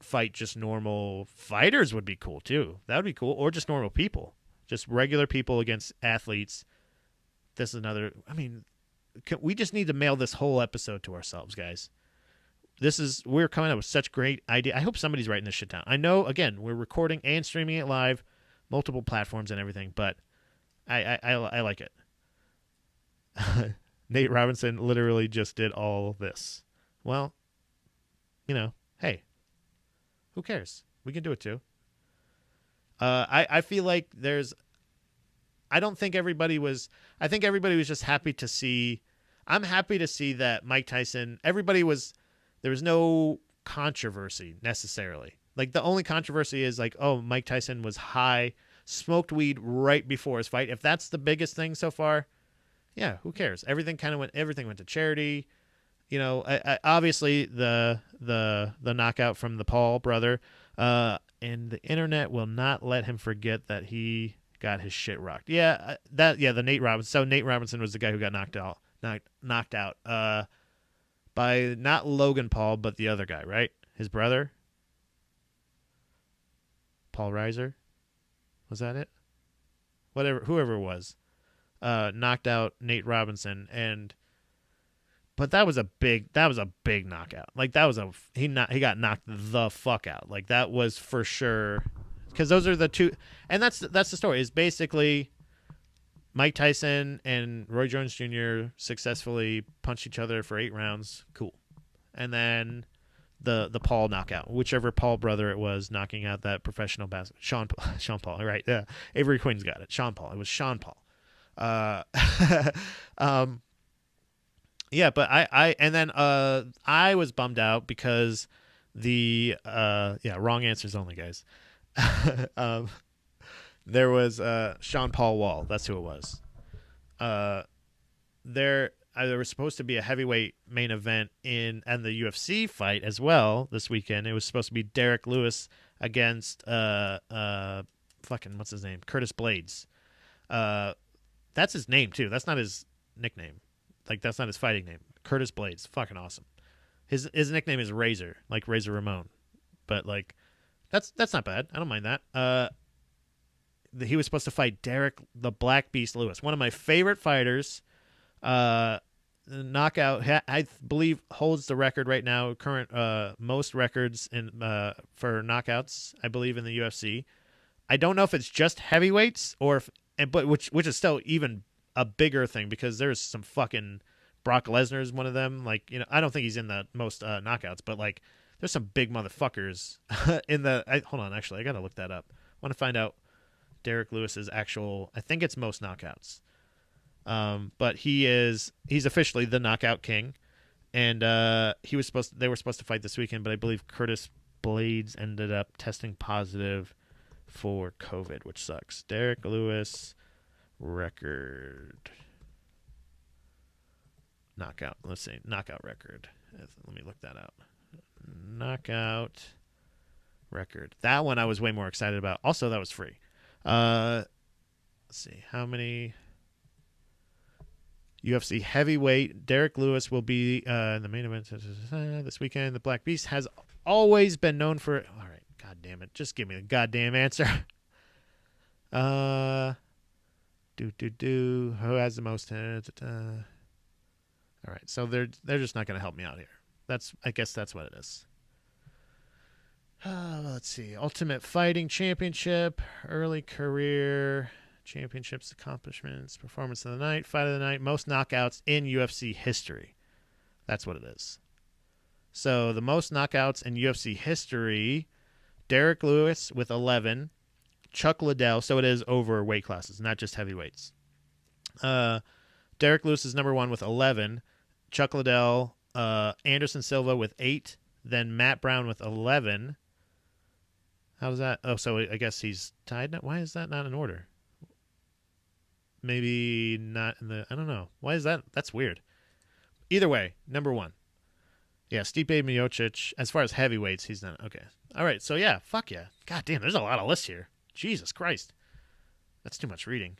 fight just normal fighters. Would be cool too. That would be cool. Or just normal people, just regular people against athletes. This is another. We just need to mail this whole episode to ourselves, guys. We're coming up with such great idea. I hope somebody's writing this shit down. I know, again, we're recording and streaming it live, multiple platforms and everything, but I like it. Nate Robinson literally just did all this. Well, hey, who cares? We can do it too. I feel like I think everybody was just happy to see. I'm happy to see that Mike Tyson, there was no controversy necessarily. Like, the only controversy is, like, oh, Mike Tyson was high, smoked weed right before his fight. If that's the biggest thing so far, yeah, who cares? Everything went to charity. Obviously the knockout from the Paul brother, and the internet will not let him forget that he got his shit rocked. The Nate Robinson. So Nate Robinson was the guy who got knocked out by not Logan Paul, but the other guy, right? His brother, Paul Reiser. Was that it? Whoever it was, knocked out Nate Robinson, but that was a big knockout. Like, he got knocked the fuck out. Like, that was for sure, because those are the two, and that's the story. Is basically Mike Tyson and Roy Jones Jr. successfully punched each other for 8 rounds. Cool. And then the Paul knockout, whichever Paul brother it was, knocking out that professional Sean Paul, right? Yeah. Avery Quinn's got it. Sean Paul. It was Sean Paul. Yeah, but and then I was bummed out because the yeah, wrong answers only, guys. um, there was Sean Paul Wall. That's who it was. Uh, there was supposed to be a heavyweight main event and the UFC fight as well this weekend. It was supposed to be Derek Lewis against fucking what's his name, Curtis Blades. Uh, that's his name too. That's not his nickname. Like that's not his fighting name. Curtis Blades, fucking awesome. His nickname is Razor, like Razor Ramon. But like that's not bad. I don't mind that. He was supposed to fight Derek the Black Beast Lewis, one of my favorite fighters. Knockout, I believe, holds the record right now. Current most records in for knockouts, I believe, in the UFC. I don't know if it's just heavyweights or if, but which is still even a bigger thing because there's some fucking Brock Lesnar is one of them. Like I don't think he's in the most knockouts, but like there's some big motherfuckers in the. Hold on, actually, I gotta look that up. I want to find out Derek Lewis's actual. I think it's most knockouts. But he's officially the knockout king, and they were supposed to fight this weekend, but I believe Curtis Blades ended up testing positive for COVID, which sucks. Derek Lewis record knockout. Let's see, knockout record. Let me look that out. Knockout record. That one I was way more excited about. Also, that was free. Let's see how many. UFC heavyweight Derek Lewis will be in the main event this weekend. The Black Beast has always been known for. All right, god damn it, just give me the goddamn answer. Who has the most? All right, so they're just not going to help me out here. I guess that's what it is. Let's see. Ultimate Fighting Championship, early career championships, accomplishments, performance of the night, fight of the night, most knockouts in UFC history. That's what it is. So the most knockouts in UFC history, Derek Lewis with 11, Chuck Liddell. So it is over weight classes, not just heavyweights. Derek Lewis is number one with 11. Chuck Liddell, Anderson Silva with 8. Then Matt Brown with 11. How's that? Oh, so I guess he's tied now. Why is that not in order? Maybe not in the. I don't know. Why is that? That's weird. Either way, number one. Yeah, Stipe Miocic. As far as heavyweights, he's not. Okay. All right. So yeah, fuck yeah. God damn, there's a lot of lists here. Jesus Christ, that's too much reading.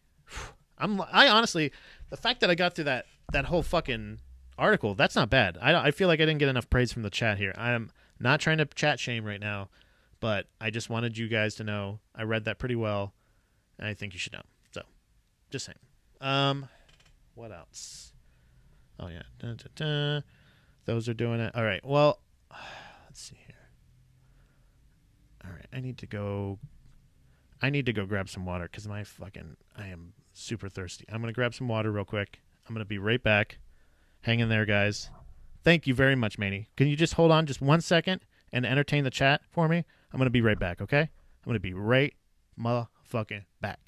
I honestly, the fact that I got through that whole fucking article, that's not bad. I feel like I didn't get enough praise from the chat here. I'm not trying to chat shame right now, but I just wanted you guys to know I read that pretty well, and I think you should know. So, just saying. What else? Oh yeah, those are doing it. All right. Well, let's see here. All right, I need to go grab some water because I am super thirsty. I'm gonna grab some water real quick. I'm gonna be right back. Hang in there, guys. Thank you very much, Manny. Can you just hold on just 1 second and entertain the chat for me? I'm gonna be right back. Okay? I'm gonna be right motherfucking back.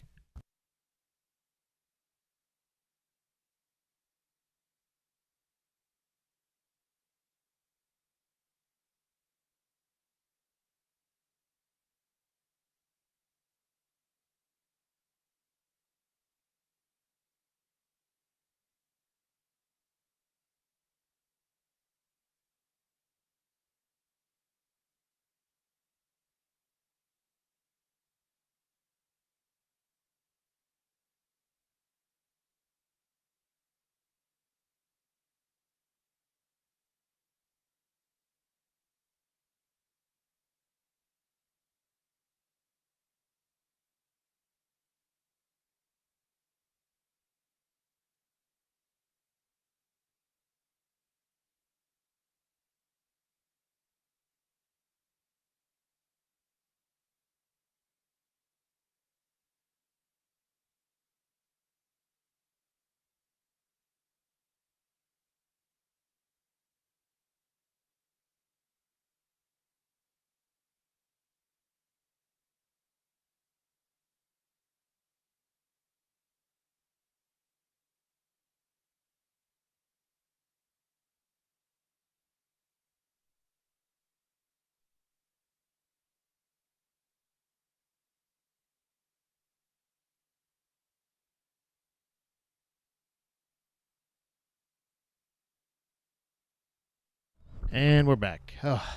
And we're back. Oh,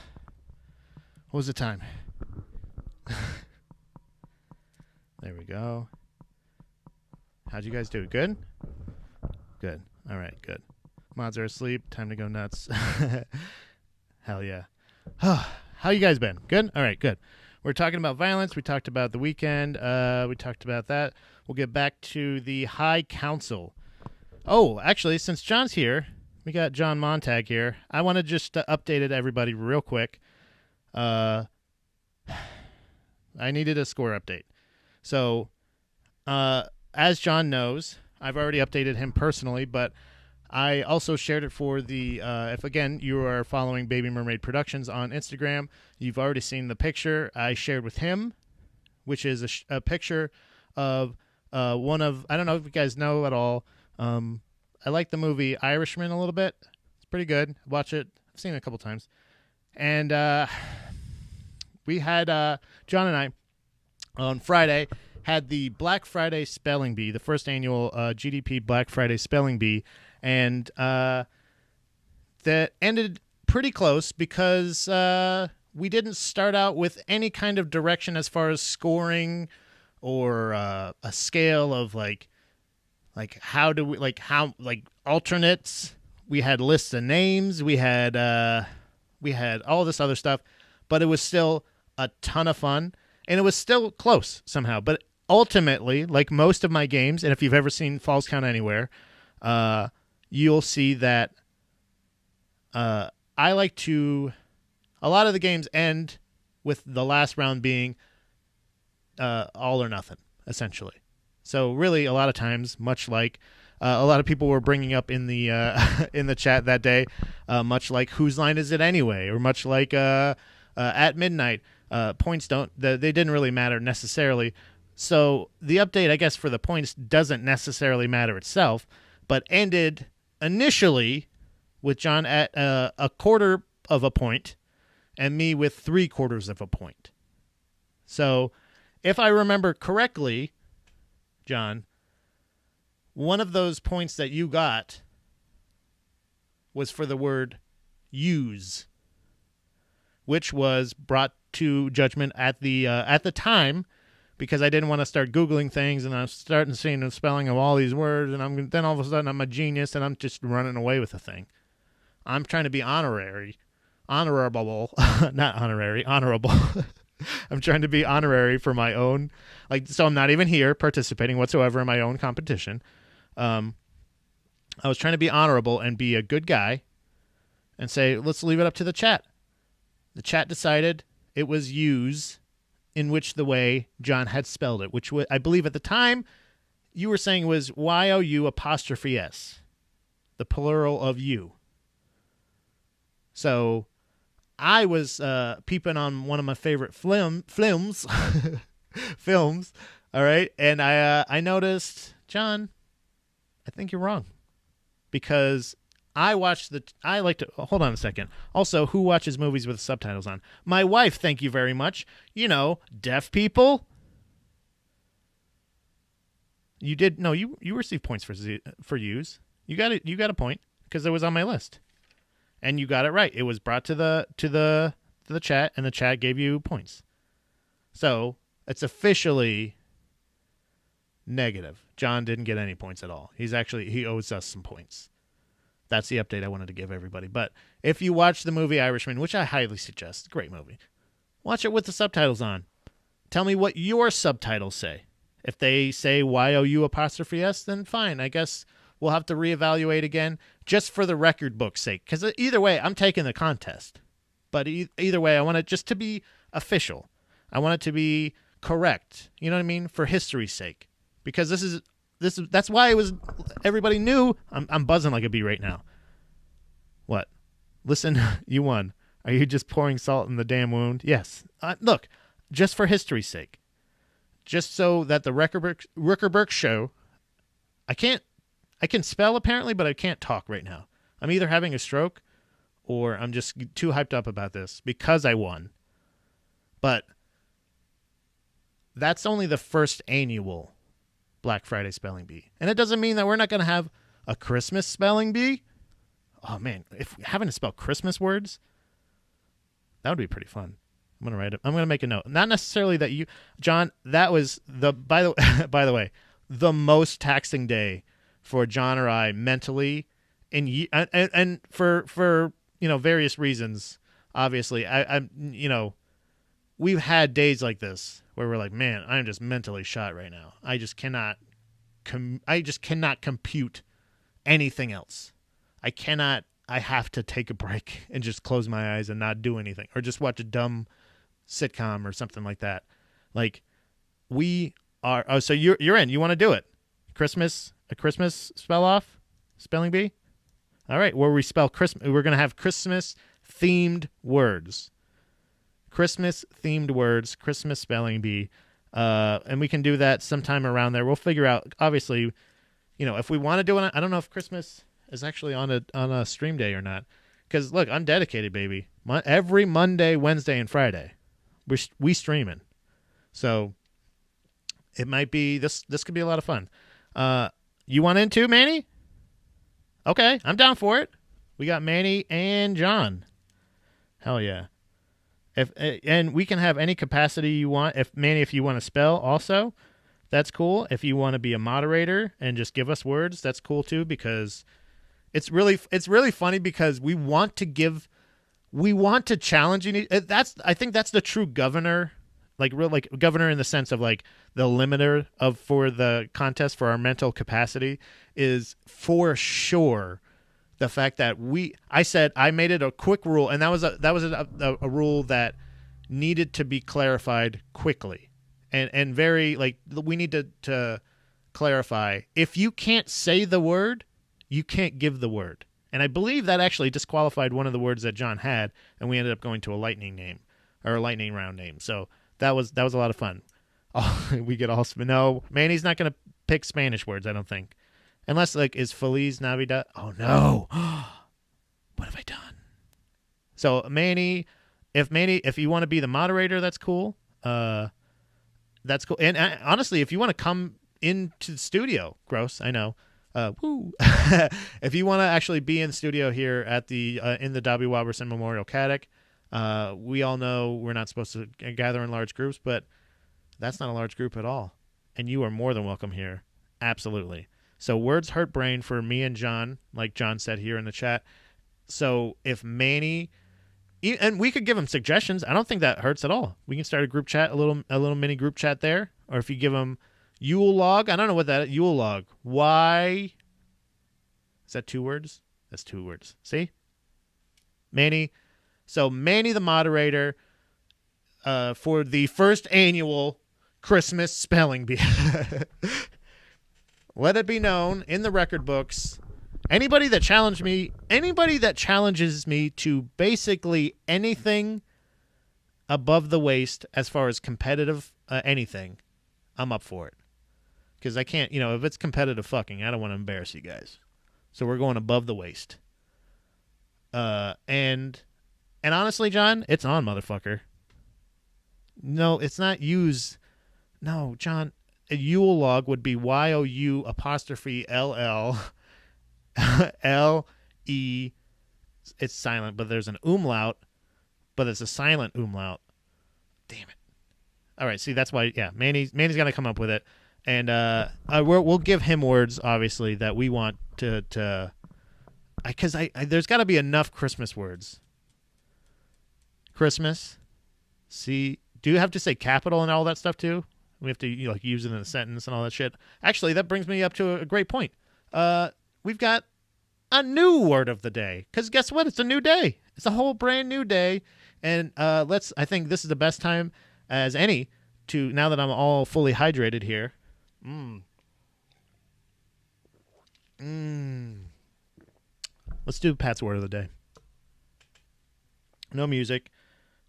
what was the time? There we go. How'd you guys do? Good? Good. All right, good. Mods are asleep. Time to go nuts. Hell yeah. How you guys been? Good? All right, good. We're talking about violence. We talked about the weekend. We talked about that. We'll get back to the High Council. Oh, actually, since John's here, we got John Montag here. I want to just update it everybody real quick. I needed a score update. So, as John knows, I've already updated him personally, but I also shared it for the, if again, you are following Baby Mermaid Productions on Instagram, you've already seen the picture I shared with him, which is a picture of one of, I don't know if you guys know at all, I like the movie Irishman a little bit. It's pretty good. Watch it. I've seen it a couple times. And we had, John and I, on Friday, had the Black Friday Spelling Bee, the first annual GDP Black Friday Spelling Bee. And that ended pretty close because we didn't start out with any kind of direction as far as scoring or a scale of like how do we how alternates. We had lists of names. We had all this other stuff, but it was still a ton of fun, and it was still close somehow. But ultimately, like most of my games, and if you've ever seen Falls Count Anywhere, you'll see that I like to. A lot of the games end with the last round being all or nothing, essentially. So really, a lot of times, much like a lot of people were bringing up in the in the chat that day, much like whose line is it anyway, or much like at midnight, points they didn't really matter necessarily. So the update, I guess, for the points doesn't necessarily matter itself, but ended initially with John at a quarter of a point and me with 3/4 of a point. So if I remember correctly, John, one of those points that you got was for the word use, which was brought to judgment at the time because I didn't want to start Googling things, and I was starting seeing the spelling of all these words, and then all of a sudden I'm a genius and I'm just running away with the thing. I'm trying to be honorable, not honorary, honorable. I'm trying to be honorary for my own, so I'm not even here participating whatsoever in my own competition. I was trying to be honorable and be a good guy and say, let's leave it up to the chat. The chat decided it was use, in which the way John had spelled it, which I believe at the time you were saying was YOU''S, the plural of you. So I was peeping on one of my favorite films, all right, and I noticed, John, I think you're wrong, because I like to, hold on a second. Also, who watches movies with subtitles on? My wife, thank you very much. You know, deaf people. You did, no, you received points for use. You got it. You got a point because it was on my list. And you got it right. It was brought to the chat, and the chat gave you points. So it's officially negative. John didn't get any points at all. He owes us some points. That's the update I wanted to give everybody. But if you watch the movie Irishman, which I highly suggest, great movie, watch it with the subtitles on. Tell me what your subtitles say. If they say YOU''S, then fine. I guess we'll have to reevaluate again, just for the record book's sake. Because either way, I'm taking the contest. But either way, I want it just to be official. I want it to be correct. You know what I mean? For history's sake. Because that's why it was. Everybody knew. I'm buzzing like a bee right now. What? Listen, you won. Are you just pouring salt in the damn wound? Yes. Look, just for history's sake. Just so that the Rickerberg show. I can spell apparently, but I can't talk right now. I'm either having a stroke or I'm just too hyped up about this because I won. But that's only the first annual Black Friday Spelling Bee. And it doesn't mean that we're not going to have a Christmas Spelling Bee. Oh man, if having to spell Christmas words, that would be pretty fun. I'm gonna write it. I'm gonna make a note. Not necessarily that you, John. That was the by the by the way, the most taxing day for John or I mentally, and for various reasons. Obviously, I'm we've had days like this where we're like, man, I'm just mentally shot right now. I just cannot compute anything else. I have to take a break and just close my eyes and not do anything, or just watch a dumb sitcom or something like that. Like, we are. Oh, so you're in. You want to do it? A Christmas spelling bee. All right, where we spell Christmas. We're gonna have Christmas themed words. Christmas themed words. Christmas spelling bee. And we can do that sometime around there. We'll figure out. Obviously, if we want to do it. I don't know if Christmas is actually on a stream day or not. Because look, I'm dedicated, baby. Every Monday, Wednesday, and Friday, we streaming. So it might be this. This could be a lot of fun. You want in too, Manny? Okay, I'm down for it. We got Manny and John. Hell yeah. And we can have any capacity you want. If you want to spell also, that's cool. If you want to be a moderator and just give us words, that's cool too, because it's really funny because we want to challenge you. I think that's the true governor, like governor in the sense of like the limiter for the contest for our mental capacity is for sure the fact that I made it a quick rule, and that was a rule that needed to be clarified quickly, and very like we need to clarify, if you can't say the word, you can't give the word. And I believe that actually disqualified one of the words that John had, and we ended up going to a lightning round name. So that was a lot of fun. Oh, we get all no. Manny's not going to pick Spanish words, I don't think. Unless, like, is Feliz Navidad? Oh, no. What have I done? So, Manny, if you want to be the moderator, that's cool. That's cool. And honestly, if you want to come into the studio, gross, I know. Woo. If you want to actually be in the studio here at the in the Dobby Robertson Memorial Caddick, we all know we're not supposed to gather in large groups, but that's not a large group at all. And you are more than welcome here. Absolutely. So words hurt brain for me and John, like John said here in the chat. So if Manny, and we could give him suggestions. I don't think that hurts at all. We can start a group chat, a little mini group chat there. Or if you give him Yule log, I don't know what that is. Yule log. Why? Is that 2 words? That's 2 words. See? Manny. So Manny the moderator for the first annual Christmas spelling bee. Let it be known in the record books, anybody that challenges me to basically anything above the waist as far as competitive anything, I'm up for it. Because I can't, if it's competitive fucking, I don't want to embarrass you guys. So we're going above the waist. And honestly, John, it's on, motherfucker. No, it's not use. No, John. A Yule log would be YOU''LL LE. It's silent, but there's an umlaut, but it's a silent umlaut. Damn it. All right, see, that's why, yeah, Manny's got to come up with it. And we'll give him words, obviously, that we want to because there's got to be enough Christmas words. Christmas. See, do you have to say capital and all that stuff, too? We have to use it in a sentence and all that shit. Actually, that brings me up to a great point. We've got a new word of the day. Because guess what? It's a new day. It's a whole brand new day. And I think this is the best time as any to, now that I'm all fully hydrated here. Let's do Pat's word of the day. No music,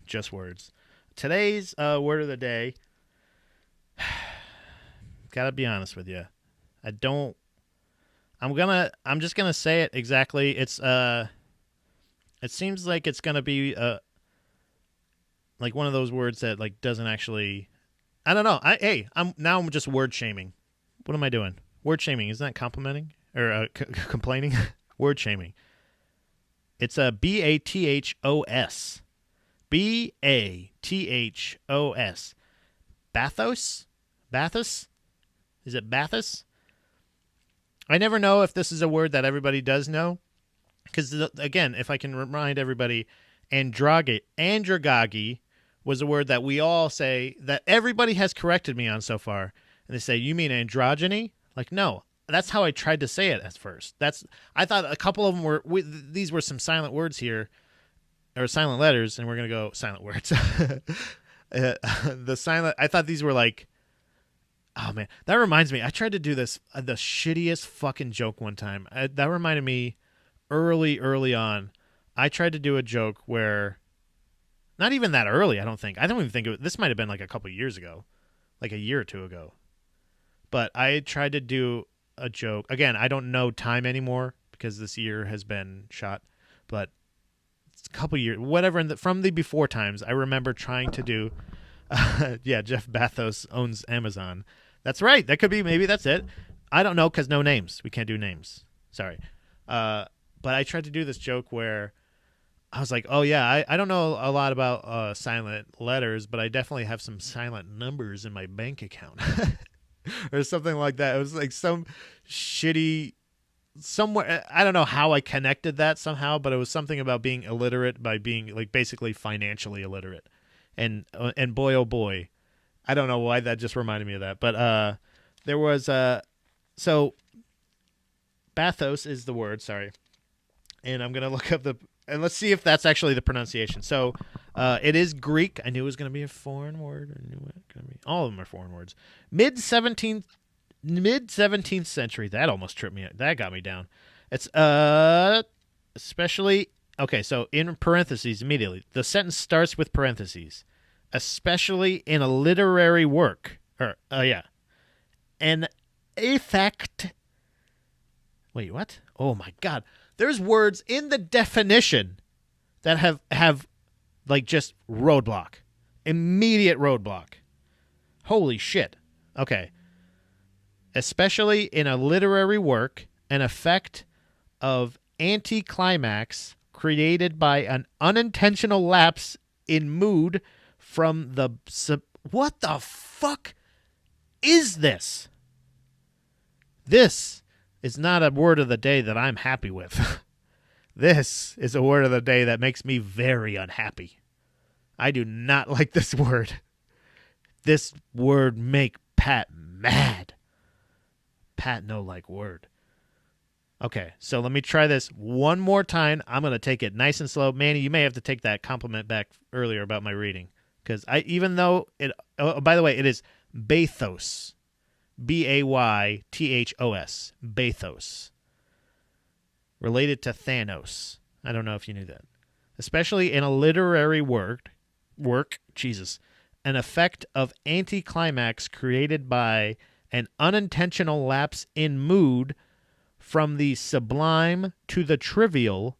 just words. Today's word of the day. Gotta be honest with you. I'm just gonna say it exactly. It's it seems like it's gonna be like one of those words that like doesn't actually. I don't know. I'm just word shaming. What am I doing? Word shaming, isn't that complimenting or complaining? Word shaming. It's a Bathos. Bathos. Bathos? Bathos? Is it Bathos? I never know if this is a word that everybody does know. Because, again, if I can remind everybody, andragogy was a word that we all say that everybody has corrected me on so far. And they say, you mean androgyny? Like, no. That's how I tried to say it at first. I thought a couple of them these were some silent words here, or silent letters, and we're going to go silent words. I thought these were like, oh man, that reminds me. I tried to do this, the shittiest fucking joke one time. That reminded me early on. I tried to do a joke where, not even that early, I don't even think this might have been like a couple years ago, like a year or two ago. But I tried to do a joke. Again, I don't know time anymore because this year has been shot, but it's a couple years, whatever. From the before times, I remember trying to do, yeah, Jeff Bezos owns Amazon. That's right. That could be, maybe that's it. I don't know because no names. We can't do names. Sorry. But I tried to do this joke where I was like, oh yeah, I don't know a lot about silent letters, but I definitely have some silent numbers in my bank account. Or something like that. It was like some shitty somewhere. I don't know how I connected that somehow, but it was something about being illiterate by being like basically financially illiterate. And boy, oh boy, I don't know why that just reminded me of that. But there was so Bathos is the word. Sorry, and I'm gonna look up and let's see if that's actually the pronunciation. So it is Greek. I knew it was going to be a foreign word. I knew it was going to be. All of them are foreign words. Mid 17th century. That almost tripped me up. That got me down. It's especially okay. So in parentheses immediately, the sentence starts with parentheses. Especially in a literary work, or an effect. Wait, what? Oh my God. There's words in the definition that have like just roadblock. Immediate roadblock. Holy shit. Okay. Especially in a literary work, an effect of anticlimax created by an unintentional lapse in mood from the what the fuck is this? This is not a word of the day that I'm happy with. This is a word of the day that makes me very unhappy. I do not like this word. This word make Pat mad. Pat no like word. Okay, so let me try this one more time. I'm going to take it nice and slow. Manny, you may have to take that compliment back earlier about my reading. Because even though it, oh, by the way, it is Bathos. Baythos. Bathos. Related to Thanos. I don't know if you knew that. Especially in a literary work, Jesus, an effect of anticlimax created by an unintentional lapse in mood from the sublime to the trivial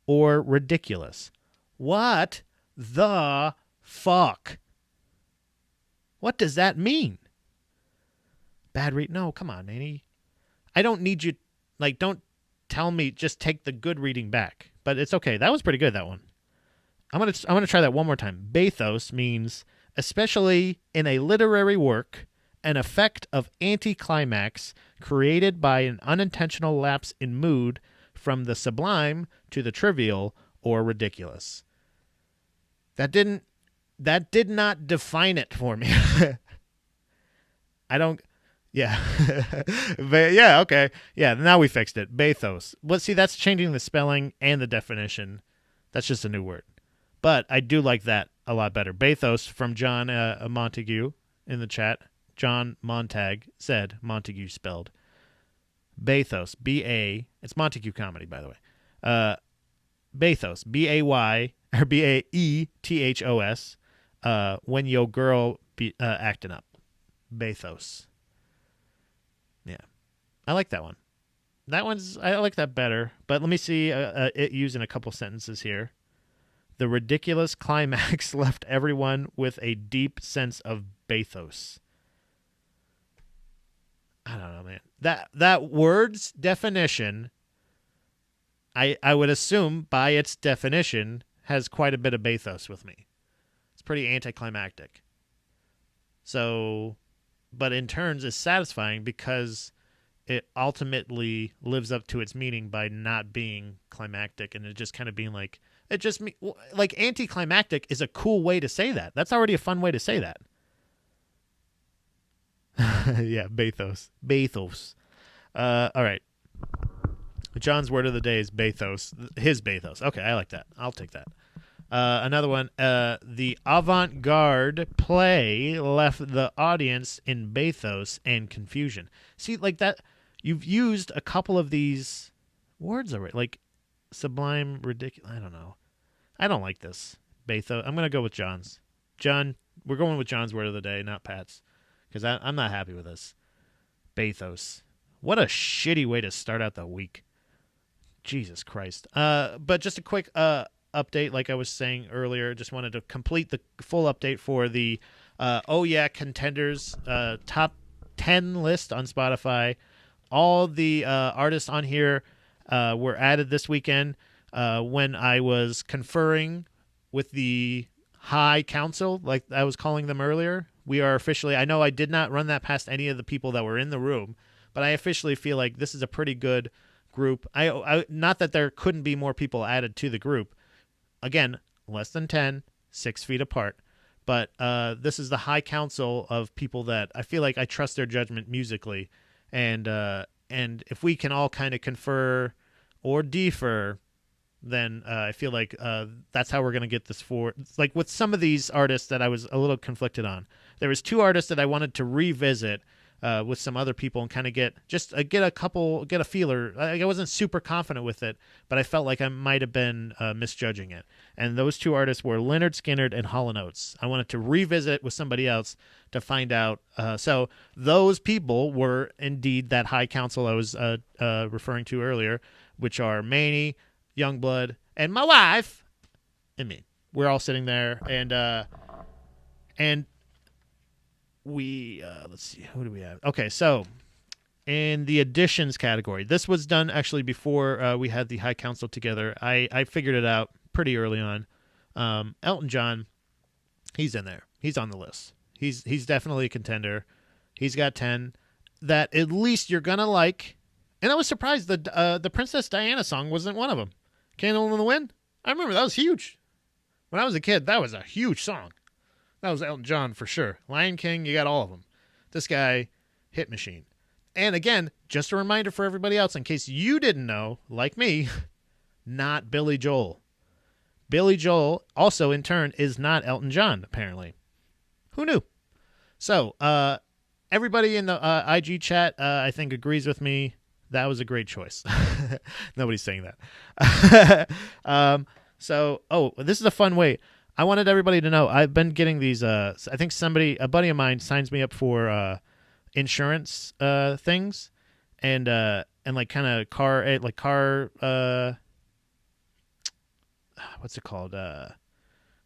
or ridiculous. What the fuck? What does that mean? Bad read. No, come on, Nanny. I don't need you. Like, don't tell me. Just take the good reading back. But it's okay. That was pretty good. That one. I'm gonna try that one more time. Bathos means especially in a literary work, an effect of anticlimax created by an unintentional lapse in mood from the sublime to the trivial or ridiculous. That did not define it for me. I don't. Yeah. Yeah, okay. Yeah, now we fixed it. Bathos. Well, see, that's changing the spelling and the definition. That's just a new word. But I do like that a lot better. Bathos from John Montague in the chat. John Montag said, Montague spelled. Bathos. B-A. It's Montague comedy, by the way. Bathos. B-A-Y or B-A-E-T-H-O-S. When your girl be acting up. Bathos. Yeah. I like that one. I like that better. But let me see it used in a couple sentences here. The ridiculous climax left everyone with a deep sense of bathos. I don't know, man. That word's definition, I would assume by its definition has quite a bit of bathos with me. It's pretty anticlimactic. So, but in turns is satisfying because it ultimately lives up to its meaning by not being climactic and it just kind of being like, it just like anticlimactic is a cool way to say that. That's already a fun way to say that. Yeah, bathos. Bathos. All right. John's word of the day is bathos. His bathos. Okay, I like that. I'll take that. Another one. The avant-garde play left the audience in bathos and confusion. See, like that, you've used a couple of these words already. Like sublime, ridiculous. I don't know. I don't like this. Bathos. I'm going to go with John's. John, we're going with John's word of the day, not Pat's. Because I'm not happy with this. Bathos. What a shitty way to start out the week. Jesus Christ. But just a quick update, like I was saying earlier. Just wanted to complete the full update for the Oh Yeah Contenders top 10 list on Spotify. All the artists on here were added this weekend when I was conferring with the High Council, like I was calling them earlier. We are officially, I know I did not run that past any of the people that were in the room, but I officially feel like this is a pretty good group. I not that there couldn't be more people added to the group. Again, less than 10, 6 feet apart. But this is the High Council of people that I feel like I trust their judgment musically. And if we can all kind of confer or defer, then I feel like that's how we're going to get this forward. Like with some of these artists that I was a little conflicted on. There was 2 artists that I wanted to revisit with some other people and kind of get a feeler. I wasn't super confident with it, but I felt like I might have been misjudging it. And those 2 artists were Leonard Skinner and Hall & Oates. I wanted to revisit with somebody else to find out. So those people were indeed that High Council I was referring to earlier, which are Manny, Youngblood, and my wife, and me. We're all sitting there, and we let's see, who do we have? Okay, so in the additions category, this was done actually before we had the High Council together. I figured it out pretty early on. Elton John, he's in there. He's on the list. He's definitely a contender. He's got 10 that at least you're gonna like. And I was surprised that the Princess Diana song wasn't one of them. Candle in the Wind? I remember that was huge. When I was a kid, that was a huge song. That was Elton John for sure. Lion King, you got all of them. This guy, hit machine. And again, just a reminder for everybody else, in case you didn't know, like me, not Billy Joel. Billy Joel also, in turn, is not Elton John, apparently. Who knew? So, everybody in the IG chat, I think, agrees with me. That was a great choice. Nobody's saying that. This is a fun way. I wanted everybody to know I've been getting these. I think a buddy of mine, signs me up for insurance things, and like kind of car, what's it called?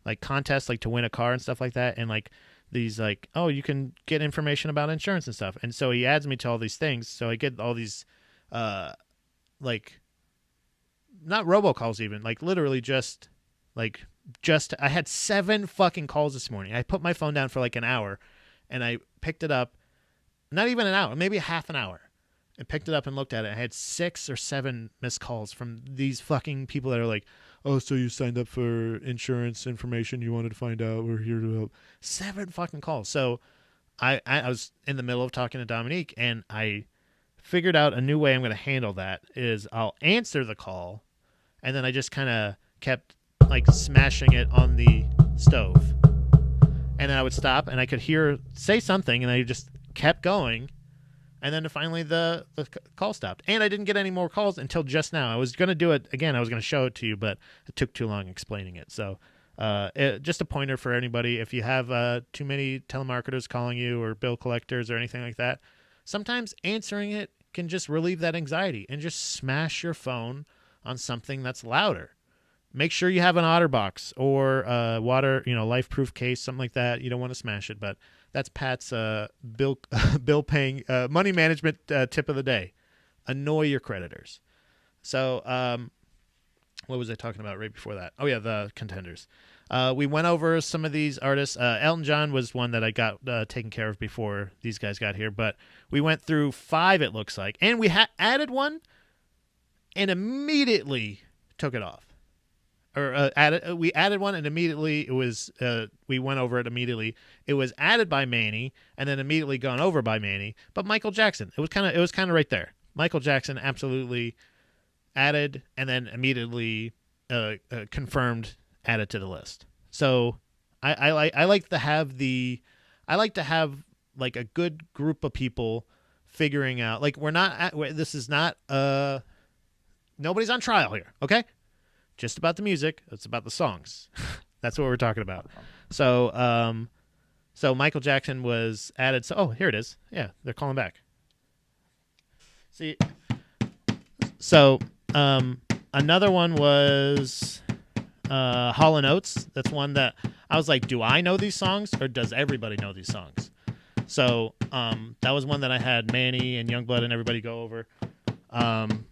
Like contests, like to win a car and stuff like that, and like these like, oh, you can get information about insurance and stuff. And so he adds me to all these things, so I get all these like not robocalls, even like literally just I had 7 fucking calls this morning. I put my phone down for like an hour and I picked it up, not even an hour, maybe half an hour, and picked it up and looked at it. I had 6 or 7 missed calls from these fucking people that are like, oh, so you signed up for insurance information you wanted to find out, we're here to help. 7 fucking calls. So I was in the middle of talking to Dominique, and I figured out a new way I'm going to handle that is I'll answer the call, and then I just kind of kept like smashing it on the stove. And then I would stop, and I could hear say something, and I just kept going. And then finally the call stopped. And I didn't get any more calls until just now. I was going to do it again. I was going to show it to you, but it took too long explaining it. So just a pointer for anybody. If you have too many telemarketers calling you or bill collectors or anything like that, sometimes answering it can just relieve that anxiety, and just smash your phone on something that's louder. Make sure you have an OtterBox or water, life-proof case, something like that. You don't want to smash it, but that's Pat's bill paying money management tip of the day. Annoy your creditors. So What was I talking about right before that? Oh, yeah, the contenders. We went over some of these artists. Elton John was one that I got taken care of before these guys got here, but we went through 5, it looks like, and we added one and immediately took it off. Or we added one and immediately it was we went over it immediately. It was added by Manny and then immediately gone over by Manny. But Michael Jackson, it was kind of right there. Michael Jackson absolutely added and then immediately confirmed added to the list. So I like to have like a good group of people figuring out, like, this is not nobody's on trial here, okay? Just about the music. It's about the songs. That's what we're talking about. So, so Michael Jackson was added. So, here it is. Yeah, they're calling back. See, so another one was Hall & Oates. That's one that I was like, do I know these songs or does everybody know these songs? So that was one that I had Manny and Youngblood and everybody go over. And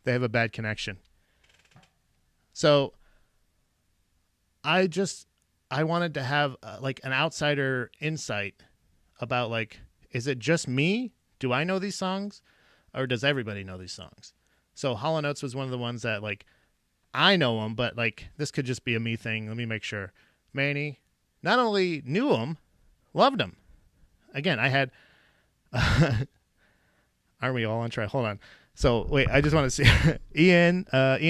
they have a bad connection. So I wanted to have like an outsider insight about, like, is it just me? Do I know these songs or does everybody know these songs? So Hall & Oates was one of the ones that, like, I know them, but like this could just be a me thing. Let me make sure. Manny not only knew them, loved them. Again, I had aren't we all on trial? Hold on. So wait, I just want to see Ian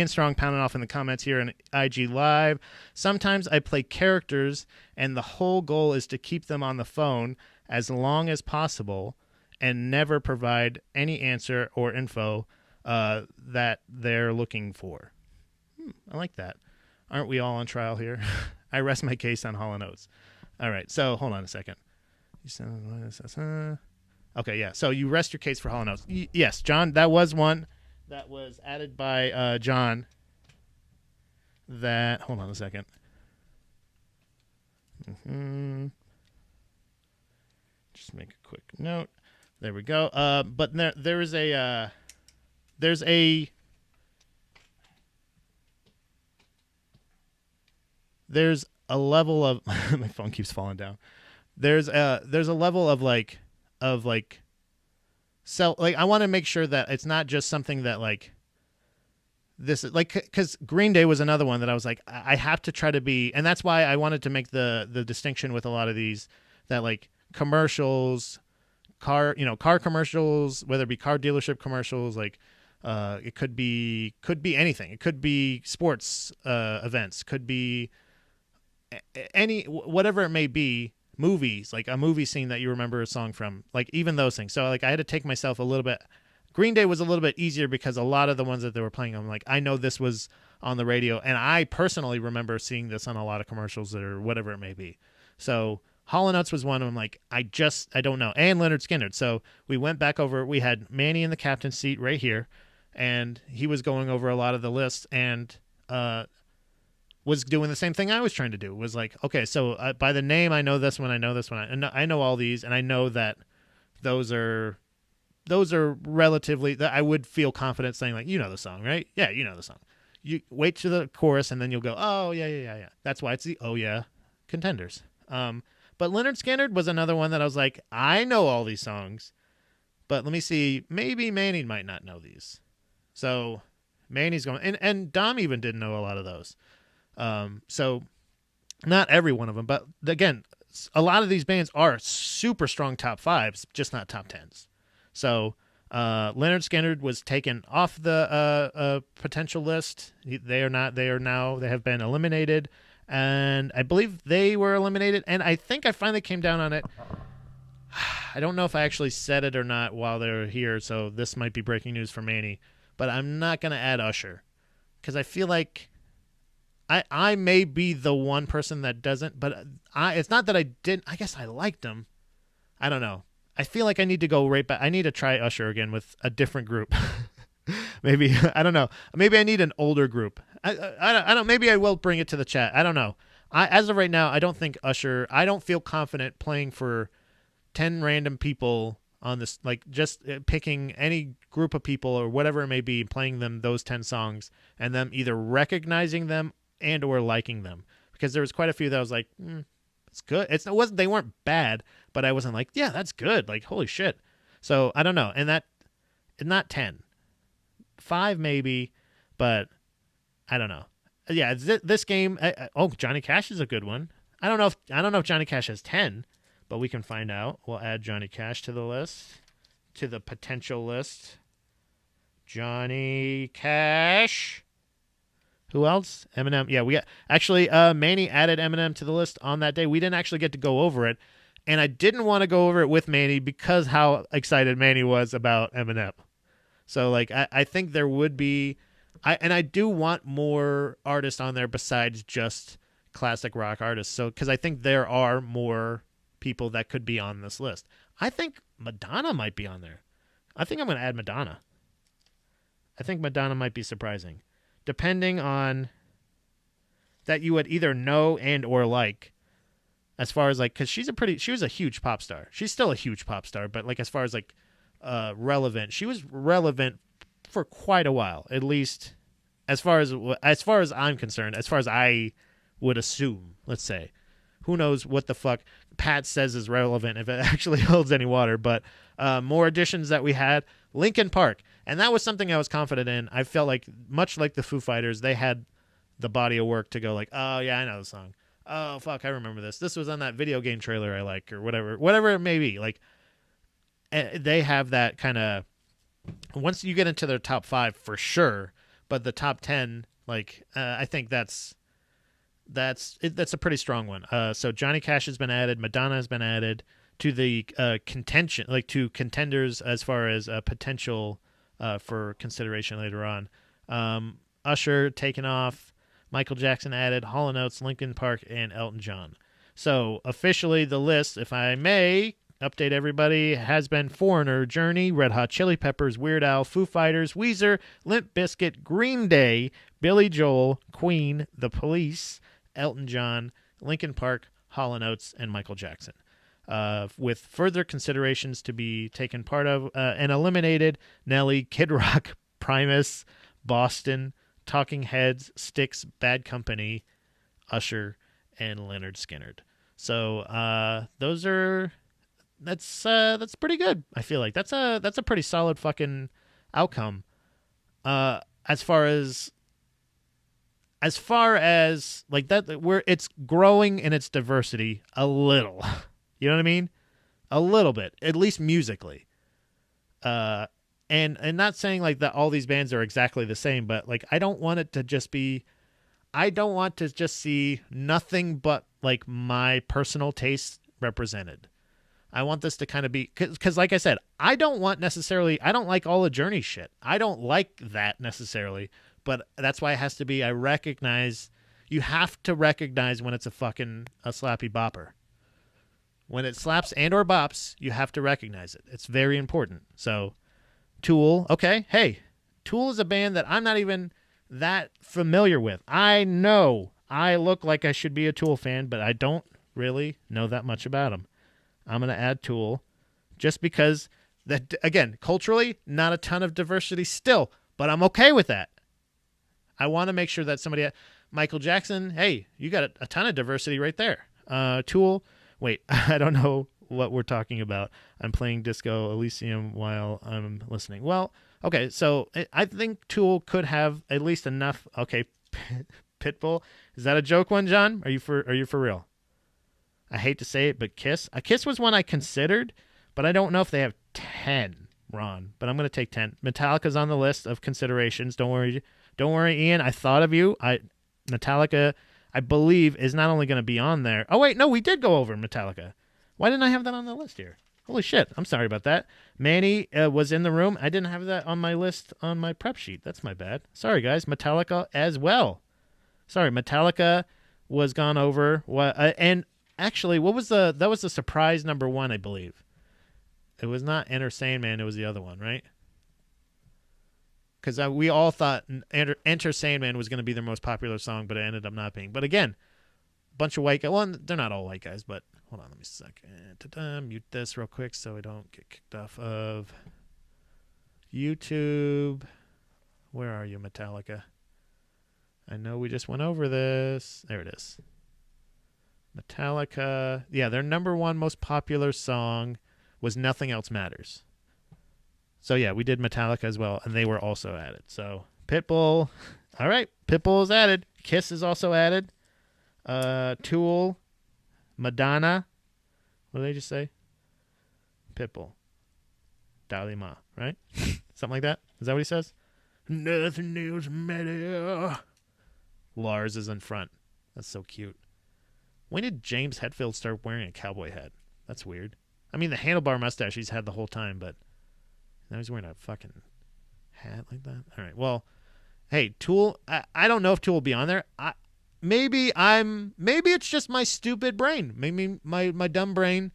Strong pounding off in the comments here in IGLive. Sometimes I play characters and the whole goal is to keep them on the phone as long as possible and never provide any answer or info that they're looking for. I like that. Aren't we all on trial here? I rest my case on Hall & Oates. All right, so hold on a second. Okay, yeah. So you rest your case for Hall & Oates. Yes, John, that was one that was added by John. That, hold on a second. Just make a quick note. There we go. But there's a level of my phone keeps falling down. There's a level of like so, like, I want to make sure that it's not just something that, like, this, like, because Green Day was another one that I was like, I have to try to be, and that's why I wanted to make the distinction with a lot of these, that, like, commercials, car commercials, whether it be car dealership commercials, like, it could be anything. It could be sports events, could be whatever it may be. Movies, like a movie scene that you remember a song from, like, even those things. So, like, I had to take myself a little bit. Green Day was a little bit easier because a lot of the ones that they were playing, I'm like, I know this was on the radio, and I personally remember seeing this on a lot of commercials or whatever it may be. So Hall & Oates was one of them. Like, I don't know. And Leonard Skinner. So we went back over. We had Manny in the captain's seat right here, and he was going over a lot of the lists and was doing the same thing I was trying to do. Was like, okay, so by the name, I know this one, I know this one, and I know all these, and I know that those are relatively, that I would feel confident saying, like, you know the song, right? Yeah, you know the song. You wait to the chorus, and then you'll go, oh, yeah. That's why it's the oh, yeah contenders. But Leonard Skinner was another one that I was like, I know all these songs, but let me see, maybe Manny might not know these. So Manny's going, and Dom even didn't know a lot of those. So not every one of them, but again, a lot of these bands are super strong top fives, just not top tens. So Leonard Skinner was taken off the potential list. They have been eliminated, and I believe they were eliminated, and I think I finally came down on it. I don't know if I actually said it or not while they were here, so this might be breaking news for Manny, but I'm not going to add Usher because I feel like I may be the one person that doesn't, but it's not that I didn't. I guess I liked him. I don't know. I feel like I need to go right back. I need to try Usher again with a different group. Maybe, I don't know. Maybe I need an older group. I don't. Maybe I will bring it to the chat. I don't know. as of right now, I don't think Usher. I don't feel confident playing for 10 random people on this, like just picking any group of people or whatever it may be, playing them those 10 songs and them either recognizing them and or liking them, because there was quite a few that I was like, it's good. It wasn't, they weren't bad, but I wasn't like, yeah, that's good. Like, holy shit. So I don't know. And that, not 10, 5 maybe, but I don't know. Yeah. This game. Johnny Cash is a good one. I don't know if Johnny Cash has 10, but we can find out. We'll add Johnny Cash to the list, to the potential list. Johnny Cash. Who else? Eminem. Yeah, we got, actually, Manny added Eminem to the list on that day. We didn't actually get to go over it, and I didn't want to go over it with Manny because how excited Manny was about Eminem. So, like, I think there would be, I do want more artists on there besides just classic rock artists. So, because I think there are more people that could be on this list. I think Madonna might be on there. I think I'm going to add Madonna. I think Madonna might be surprising, depending on that you would either know and or like, as far as like, because she was a huge pop star. She's still a huge pop star, but like as far as like relevant, she was relevant for quite a while, at least as far as I'm concerned, as far as I would assume. Let's say, who knows what the fuck Pat says is relevant, if it actually holds any water. But more additions that we had, Linkin Park. And that was something I was confident in. I felt like, much like the Foo Fighters, they had the body of work to go like, oh, yeah, I know the song. Oh, fuck, I remember this. This was on that video game trailer I like, or whatever it may be. Like, they have that kind of, once you get into their top 5, for sure, but the top 10, like, I think that's a pretty strong one. So Johnny Cash has been added. Madonna has been added to the contention, like to contenders as far as potential for consideration later on. Usher taken off. Michael Jackson added. Hall & Oates, Linkin Park, and Elton John. So officially the list, if I may update everybody, has been Foreigner, Journey, Red Hot Chili Peppers, Weird Al, Foo Fighters, Weezer, Limp Bizkit, Green Day, Billy Joel, Queen, The Police, Elton John, Linkin Park, Hall & Oates, and Michael Jackson. With further considerations to be taken part of and eliminated: Nelly, Kid Rock, Primus, Boston, Talking Heads, Styx, Bad Company, Usher, and Lynyrd Skynyrd. So that's pretty good. I feel like that's a pretty solid fucking outcome. As far as like that, where it's growing in its diversity a little. You know what I mean? A little bit, at least musically. And not saying like that all these bands are exactly the same, but like I don't want to just see nothing but like my personal taste represented. I want this to kind of be, because like I said, I don't like all the Journey shit. I don't like that necessarily, but that's why it has to be, you have to recognize when it's a slappy bopper. When it slaps and or bops, you have to recognize it. It's very important. So Tool, okay, hey, Tool is a band that I'm not even that familiar with. I know I look like I should be a Tool fan, but I don't really know that much about them. I'm going to add Tool just because, that again, culturally, not a ton of diversity still, but I'm okay with that. I want to make sure that Michael Jackson, hey, you got a ton of diversity right there. Tool, wait, I don't know what we're talking about. I'm playing Disco Elysium while I'm listening. Well, okay, so I think Tool could have at least enough. Okay, Pitbull, is that a joke one, John? Are you for real? I hate to say it, but Kiss. Kiss was one I considered, but I don't know if they have 10, Ron. But I'm going to take 10. Metallica's on the list of considerations. Don't worry, Ian. I thought of you. Metallica, I believe, is not only going to be on there. Oh, wait, no, we did go over Metallica. Why didn't I have that on the list here? Holy shit, I'm sorry about that. Manny was in the room. I didn't have that on my list on my prep sheet. That's my bad. Sorry, guys. Metallica as well. Sorry, Metallica was gone over. And actually, that was the surprise number 1, I believe. It was not Enter Sandman. It was the other one, right? Because we all thought Enter Sandman was going to be their most popular song, but it ended up not being. But again, bunch of white guys. Well, they're not all white guys, but hold on, let me a second. Ta-da, mute this real quick so I don't get kicked off of YouTube. Where are you, Metallica? I know we just went over this. There it is. Metallica. Yeah, their number one most popular song was Nothing Else Matters. So, yeah, we did Metallica as well, and they were also added. So, Pitbull. All right, Pitbull is added. Kiss is also added. Tool. Madonna. What did they just say? Pitbull. Dali Ma, right? Something like that? Is that what he says? Nothing else matters. Lars is in front. That's so cute. When did James Hetfield start wearing a cowboy hat? That's weird. I mean, the handlebar mustache he's had the whole time, but now he's wearing a fucking hat like that. All right. Well, hey, Tool. I don't know if Tool will be on there. Maybe it's just my stupid brain. Maybe my dumb brain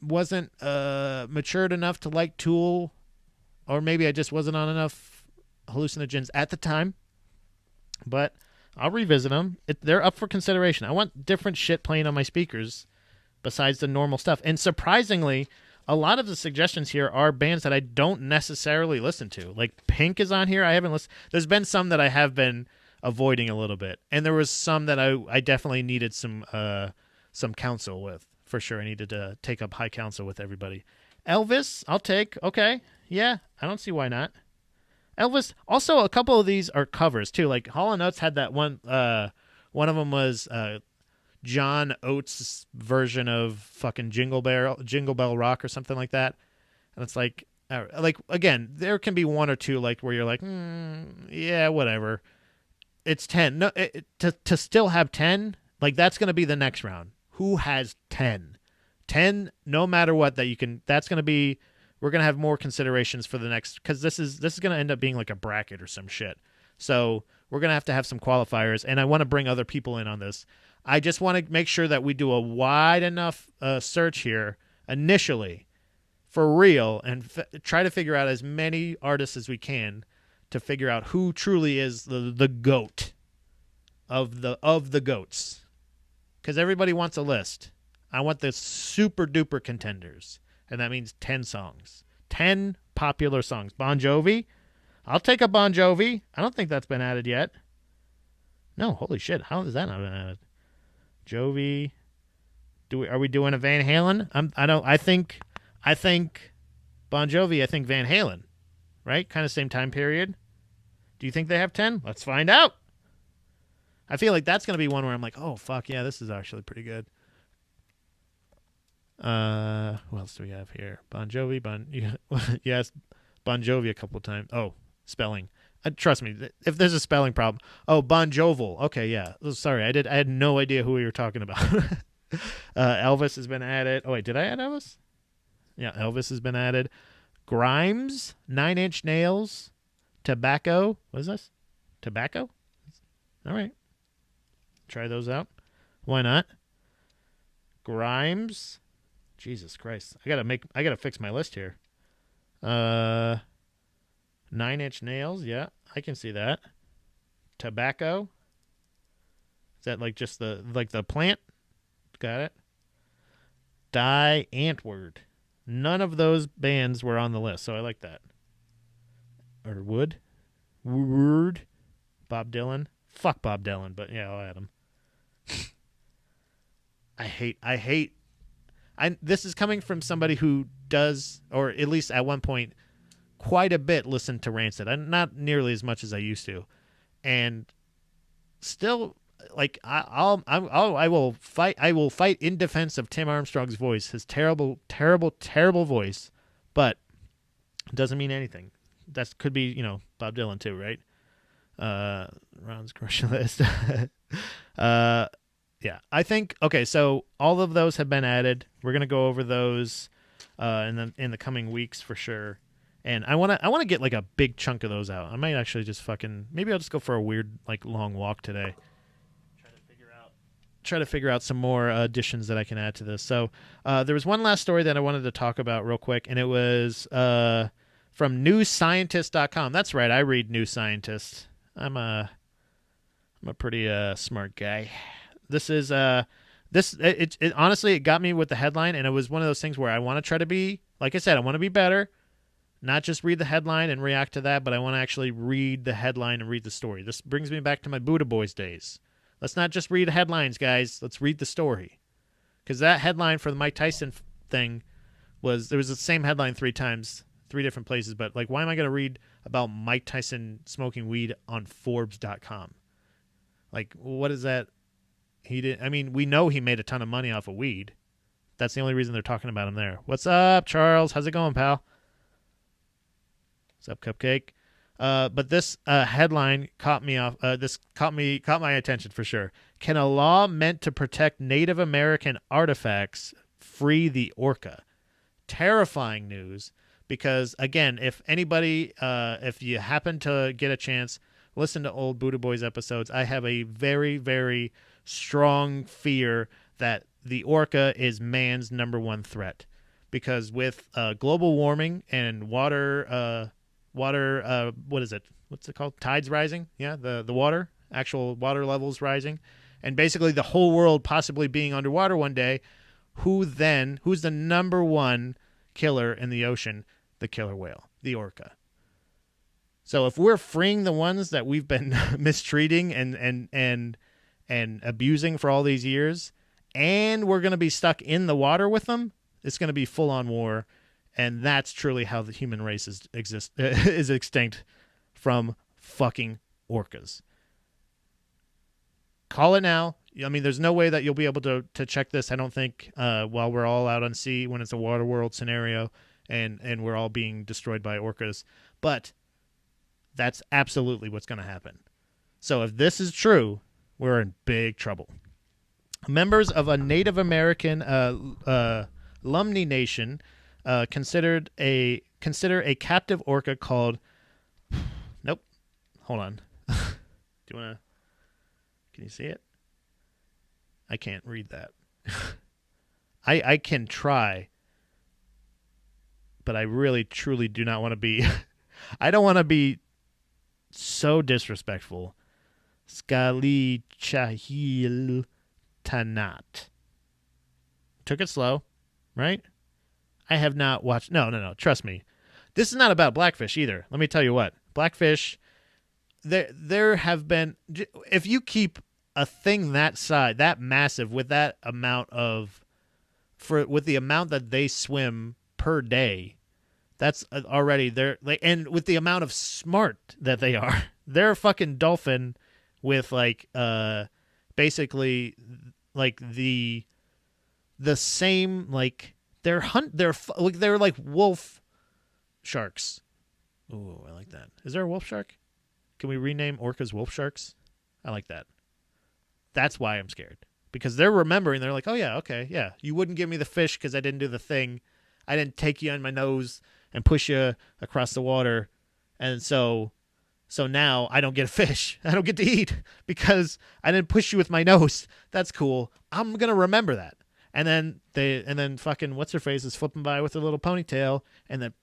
wasn't matured enough to like Tool, or maybe I just wasn't on enough hallucinogens at the time. But I'll revisit them. They're up for consideration. I want different shit playing on my speakers besides the normal stuff. And surprisingly, a lot of the suggestions here are bands that I don't necessarily listen to. Like Pink is on here. I haven't listened. There's been some that I have been avoiding a little bit, and there was some that I definitely needed some counsel with. For sure, I needed to take up high counsel with everybody. Elvis, I'll take. Okay, yeah, I don't see why not. Elvis. Also, a couple of these are covers too. Like Hall & Oates had that one. One of them was John Oates' version of fucking Jingle Bell Rock or something like that. And it's like again, there can be one or two like where you're like, yeah, whatever. It's 10. No, to still have 10, like that's going to be the next round. Who has 10? 10, no matter what that you can. That's going to be. We're going to have more considerations for the next, because this is going to end up being like a bracket or some shit. So we're going to have some qualifiers, and I want to bring other people in on this. I just want to make sure that we do a wide enough search here initially for real and try to figure out as many artists as we can to figure out who truly is the GOAT of the GOATs. Because everybody wants a list. I want the super duper contenders. And that means 10 songs. 10 popular songs. Bon Jovi. I'll take a Bon Jovi. I don't think that's been added yet. No, holy shit. How is that not been added? Jovi. Are we doing a Van Halen? I think Bon Jovi, I think Van Halen. Right? Kind of same time period. Do you think they have 10? Let's find out. I feel like that's going to be one where I'm like, oh, fuck, yeah, this is actually pretty good. Who else do we have here? Bon Jovi. Yes, Bon Jovi a couple of times. Oh, spelling. Trust me, if there's a spelling problem. Oh, Bon Jovel. Okay, yeah. Sorry, I had no idea who we were talking about. Elvis has been added. Oh, wait, did I add Elvis? Yeah, Elvis has been added. Grimes, 9 Inch Nails, Tobacco. What is this? Tobacco? All right. Try those out. Why not? Grimes. Jesus Christ. I gotta fix my list here. 9 Inch Nails, yeah, I can see that. Tobacco. Is that like just the plant? Got it. Die Antwoord. None of those bands were on the list, so I like that. Or Wood. Bob Dylan. Fuck Bob Dylan, but yeah, I'll add him. This is coming from somebody who does, or at least at one point, quite a bit listened to Rancid. Not nearly as much as I used to, and still, like I will fight. I will fight in defense of Tim Armstrong's voice, his terrible, terrible, terrible voice, but it doesn't mean anything. That could be, Bob Dylan too, right? Ron's crushing list. Yeah, I think, okay, so all of those have been added. We're going to go over those in the coming weeks for sure. And I want to get like a big chunk of those out. I might actually just maybe I'll just go for a weird like long walk today. Try to figure out some more additions that I can add to this. So there was one last story that I wanted to talk about real quick, and it was from newscientist.com. That's right, I read New Scientist. I'm a pretty smart guy. This is it honestly, it got me with the headline, and it was one of those things where I want to try to be, like I said, I want to be better, not just read the headline and react to that, but I want to actually read the headline and read the story. This brings me back to my Buddha Boys days. Let's not just read headlines, guys. Let's read the story. Because that headline for the Mike Tyson thing there was the same headline 3 times, 3 different places, but like, why am I going to read about Mike Tyson smoking weed on Forbes.com? Like, what is that? We know he made a ton of money off of weed. That's the only reason they're talking about him there. What's up, Charles? How's it going, pal? What's up, Cupcake? But this headline caught me off. This caught my attention for sure. Can a law meant to protect Native American artifacts free the orca? Terrifying news, because again, if anybody, if you happen to get a chance, listen to old Buddha Boys episodes. I have a very, very strong fear that the orca is man's number one threat, because with global warming and water, what is it? What's it called? Tides rising. Yeah, the actual water levels rising, and basically the whole world possibly being underwater one day. Who's the number one killer in the ocean? The killer whale, the orca. So if we're freeing the ones that we've been mistreating and abusing for all these years, and we're going to be stuck in the water with them, it's going to be full-on war, and that's truly how the human race is extinct, from fucking orcas. Call it now. I mean, there's no way that you'll be able to check this, I don't think, while we're all out on sea when it's a water world scenario and we're all being destroyed by orcas. But that's absolutely what's going to happen. So if this is true, we're in big trouble. Members of a Native American Lumni Nation consider a captive orca called... Nope. Hold on. Do you want to... Can you see it? I can't read that. I can try, but I really, truly do not want to be... I don't want to be so disrespectful. Skali Chahil Tanat. Took it slow, right? I have not watched... No. Trust me. This is not about Blackfish either. Let me tell you what. Blackfish, there have been... If you keep a thing that size, that massive, with that amount of... with the amount that they swim per day, that's already... and with the amount of smart that they are, they're a fucking dolphin with, like, basically, like, the same, like... They're like wolf sharks. Ooh, I like that. Is there a wolf shark? Can we rename orcas wolf sharks? I like that. That's why I'm scared. Because they're remembering. They're like, oh, yeah, okay, yeah. You wouldn't give me the fish because I didn't do the thing. I didn't take you on my nose and push you across the water. And so now I don't get a fish. I don't get to eat because I didn't push you with my nose. That's cool. I'm going to remember that. And then fucking what's her face is flipping by with her little ponytail and then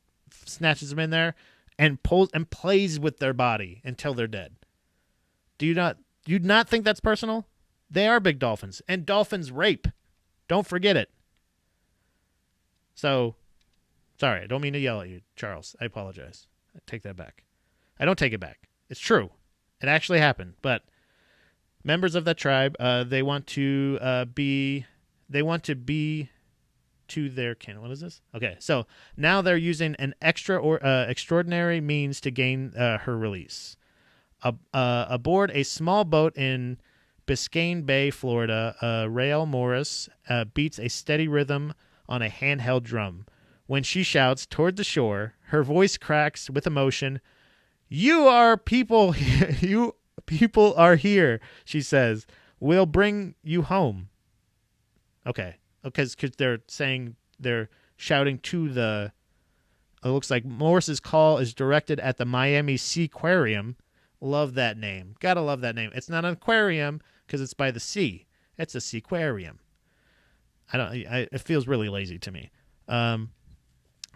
snatches them in there and pulls and plays with their body until they're dead. Do you not think that's personal? They are big dolphins, and dolphins rape. Don't forget it. So, sorry, I don't mean to yell at you, Charles. I apologize. I take that back. I don't take it back. It's true. It actually happened. But members of that tribe, they want to be to their kin. What is this? Okay, so now they're using an extraordinary means to gain her release. Aboard a small boat in Biscayne Bay, Florida, Rael Morris beats a steady rhythm on a handheld drum. When she shouts toward the shore, her voice cracks with emotion. "You are people. You people are here," she says. "We'll bring you home." Okay, because they're shouting to the... It looks like Morris's call is directed at the Miami Seaquarium. Love that name. Gotta love that name. It's not an aquarium because it's by the sea. It's a seaquarium. It feels really lazy to me.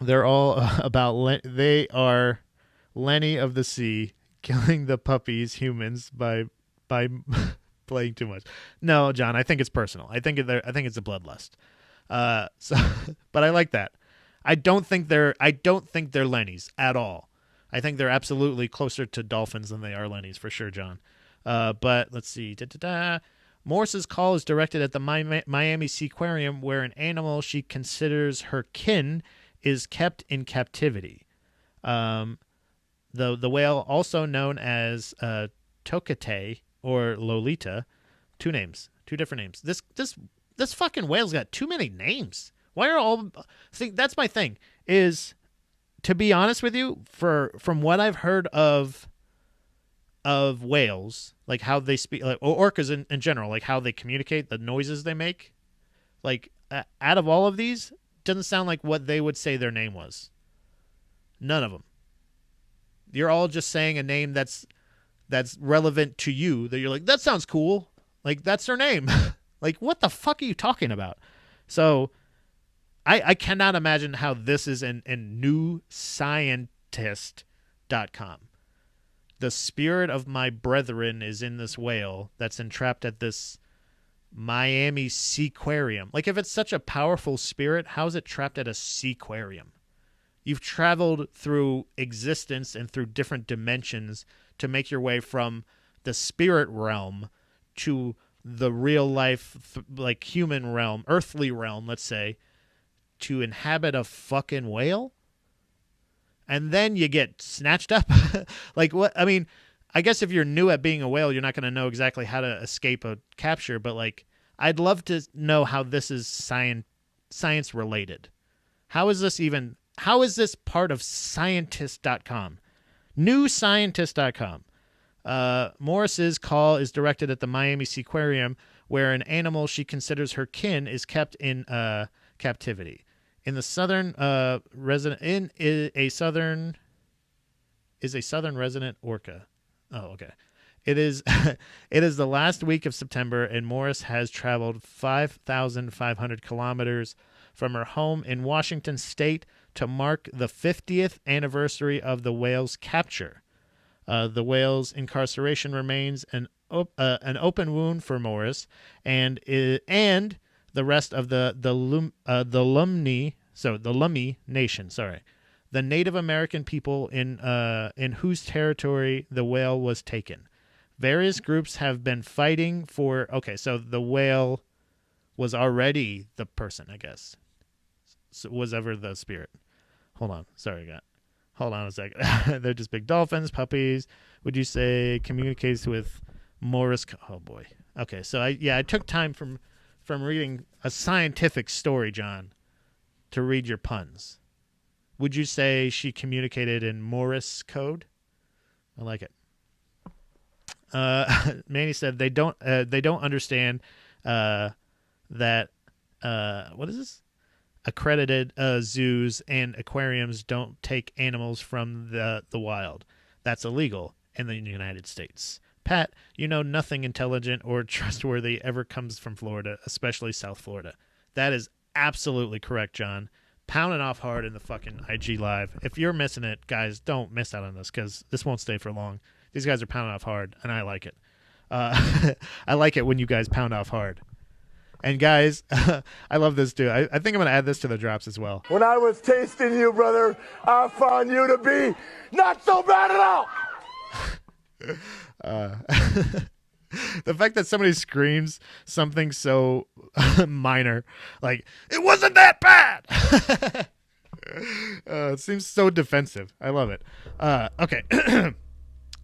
They're all about... They are Lenny of the sea, killing the puppies, humans, by playing too much. No, John, I think it's personal. I think it's a bloodlust. So, but I like that. I don't think they're Lennies at all. I think they're absolutely closer to dolphins than they are Lennies for sure, John. But let's see. Morris's call is directed at the Miami Seaquarium, where an animal she considers her kin is kept in captivity. The whale, also known as Tokate or Lolita, two different names. This fucking whale's got too many names. Why are all? See, that's my thing. Is, to be honest with you, from what I've heard of whales, like how they speak, like, or orcas in general, like how they communicate, the noises they make, like out of all of these, doesn't sound like what they would say their name was. None of them. You're all just saying a name that's relevant to you, that you're like, that sounds cool. Like, that's their name. Like, what the fuck are you talking about? So I cannot imagine how this is in newscientist.com. The spirit of my brethren is in this whale that's entrapped at this Miami Seaquarium. Like, if it's such a powerful spirit, how is it trapped at a seaquarium? You've traveled through existence and through different dimensions to make your way from the spirit realm to the real life, like human realm, earthly realm, let's say, to inhabit a fucking whale? And then you get snatched up? Like, what? I mean, I guess if you're new at being a whale, you're not going to know exactly how to escape a capture, but like, I'd love to know how this is science related. How is this part of scientist.com? Newscientist.com. Morris's call is directed at the Miami Seaquarium, where an animal she considers her kin is kept in captivity. In the southern resident resident orca. Oh, okay. It is the last week of September, and Morris has traveled 5,500 kilometers from her home in Washington State to mark the 50th anniversary of the whale's capture. The whale's incarceration remains an open wound for Morris and the rest of the Lummi Nation. Sorry, the Native American people in whose territory the whale was taken. Various groups have been fighting for. Okay, so the whale was already the person, I guess. So was ever the spirit. Hold on, sorry, hold on a second. They're just big dolphins, puppies. Would you say communicates with Morris? Oh boy. Okay, so I took time from reading a scientific story, John, to read your puns. Would you say she communicated in Morse code? I like it. Manny said they don't understand that what is this? Accredited zoos and aquariums don't take animals from the wild. That's illegal in the United States. Pat, you know nothing intelligent or trustworthy ever comes from Florida, especially South Florida. That is absolutely correct, John. Pounding off hard in the fucking IGLive. If you're missing it, guys, don't miss out on this, because this won't stay for long. These guys are pounding off hard, and I like it. I like it when you guys pound off hard. And guys, I love this too. I think I'm going to add this to the drops as well. When I was tasting you, brother, I found you to be not so bad at all. The fact that somebody screams something so minor, like, it wasn't that bad. It seems so defensive. I love it. Okay.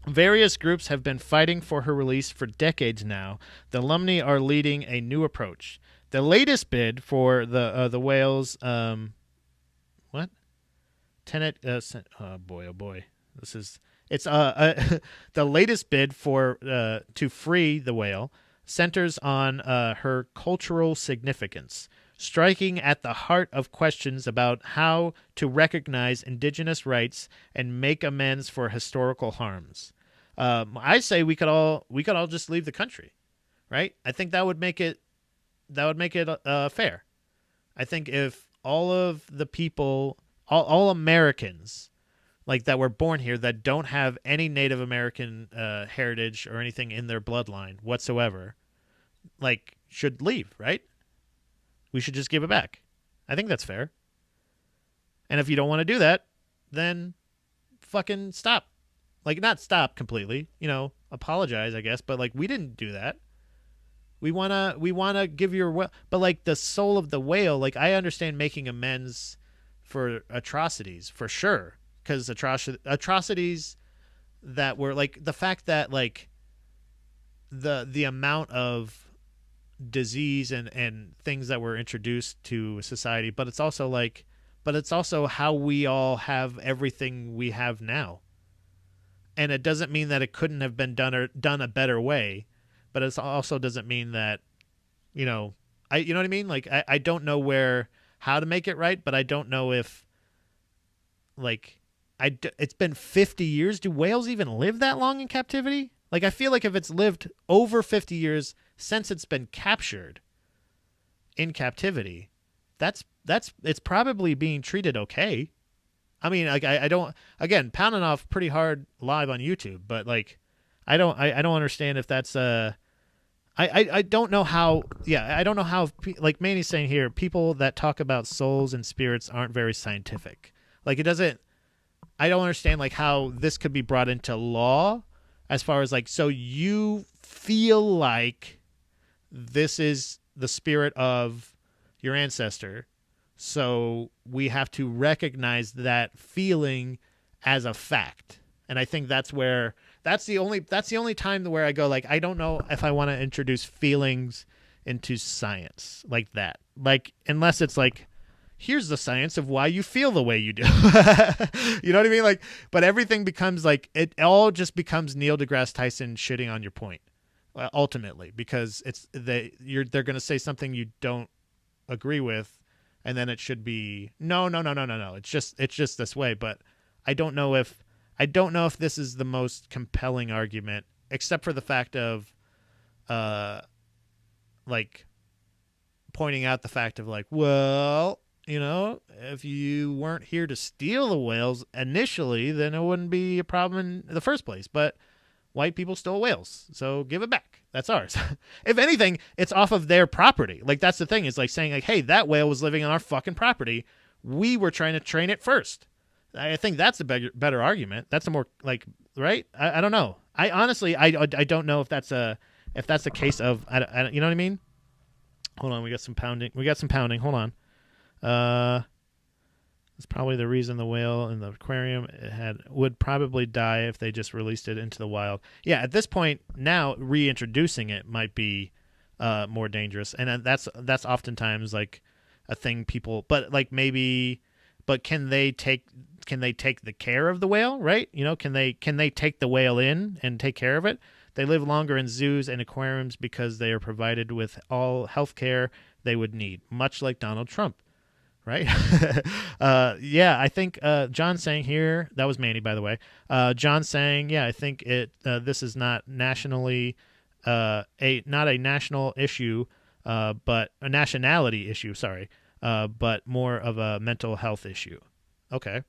Various groups have been fighting for her release for decades now. The Lummi are leading a new approach. The latest bid for the whales, what? Tenet. Oh boy. The latest bid for to free the whale centers on her cultural significance, striking at the heart of questions about how to recognize indigenous rights and make amends for historical harms. I say we could all just leave the country, right? I think that would make it fair. I think if all of the people, all Americans, like that were born here that don't have any Native American heritage or anything in their bloodline whatsoever, like should leave, right? We should just give it back. I think that's fair. And if you don't want to do that, then fucking stop. Like, not stop completely, apologize, I guess, but like we didn't do that. We wanna give your whale, but like the soul of the whale, like I understand making amends for atrocities for sure, because atrocities that were like the fact that like the amount of disease and things that were introduced to society, but it's also how we all have everything we have now. And it doesn't mean that it couldn't have been done a better way, but it also doesn't mean that, you know what I mean? Like I don't know how to make it right, but I don't know if like it's been 50 years. Do whales even live that long in captivity? Like I feel like if it's lived over 50 years since it's been captured in captivity, it's probably being treated okay. I mean, like I don't, again, pounding off pretty hard live on YouTube, but like I don't understand if that's I don't know how. Yeah, I don't know how. Like Manny's saying here, people that talk about souls and spirits aren't very scientific. Like it doesn't. I don't understand like how this could be brought into law, as far as like, so you feel like this is the spirit of your ancestor, so we have to recognize that feeling as a fact. And I think that's the only time where I go like, I don't know if I want to introduce feelings into science like that. Like unless it's like, here's the science of why you feel the way you do. You know what I mean? Like, but everything becomes like, it all just becomes Neil deGrasse Tyson shitting on your point, ultimately, because they're going to say something you don't agree with, and then it should be no. It's just this way. But I don't know if this is the most compelling argument, except for the fact of, like, pointing out the fact of like, well, if you weren't here to steal the whales initially, then it wouldn't be a problem in the first place. But white people stole whales, so give it back. That's ours. If anything, it's off of their property. Like, that's the thing. It's like saying, like, hey, that whale was living on our fucking property. We were trying to train it first. I think that's a better argument. That's a more, like, right? I don't know. I honestly, I don't know if that's a case of, you know what I mean? Hold on, we got some pounding. Hold on. That's probably the reason the whale in the aquarium would probably die if they just released it into the wild. Yeah, at this point now, reintroducing it might be more dangerous, and that's oftentimes like a thing people. But like maybe, but can they take the care of the whale? Right? Can they take the whale in and take care of it? They live longer in zoos and aquariums because they are provided with all health care they would need, much like Donald Trump. Right? Yeah, I think John's saying here, that was Manny, by the way. John's saying, yeah, I think this is not nationally not a national issue, but a nationality issue. Sorry, but more of a mental health issue. Okay.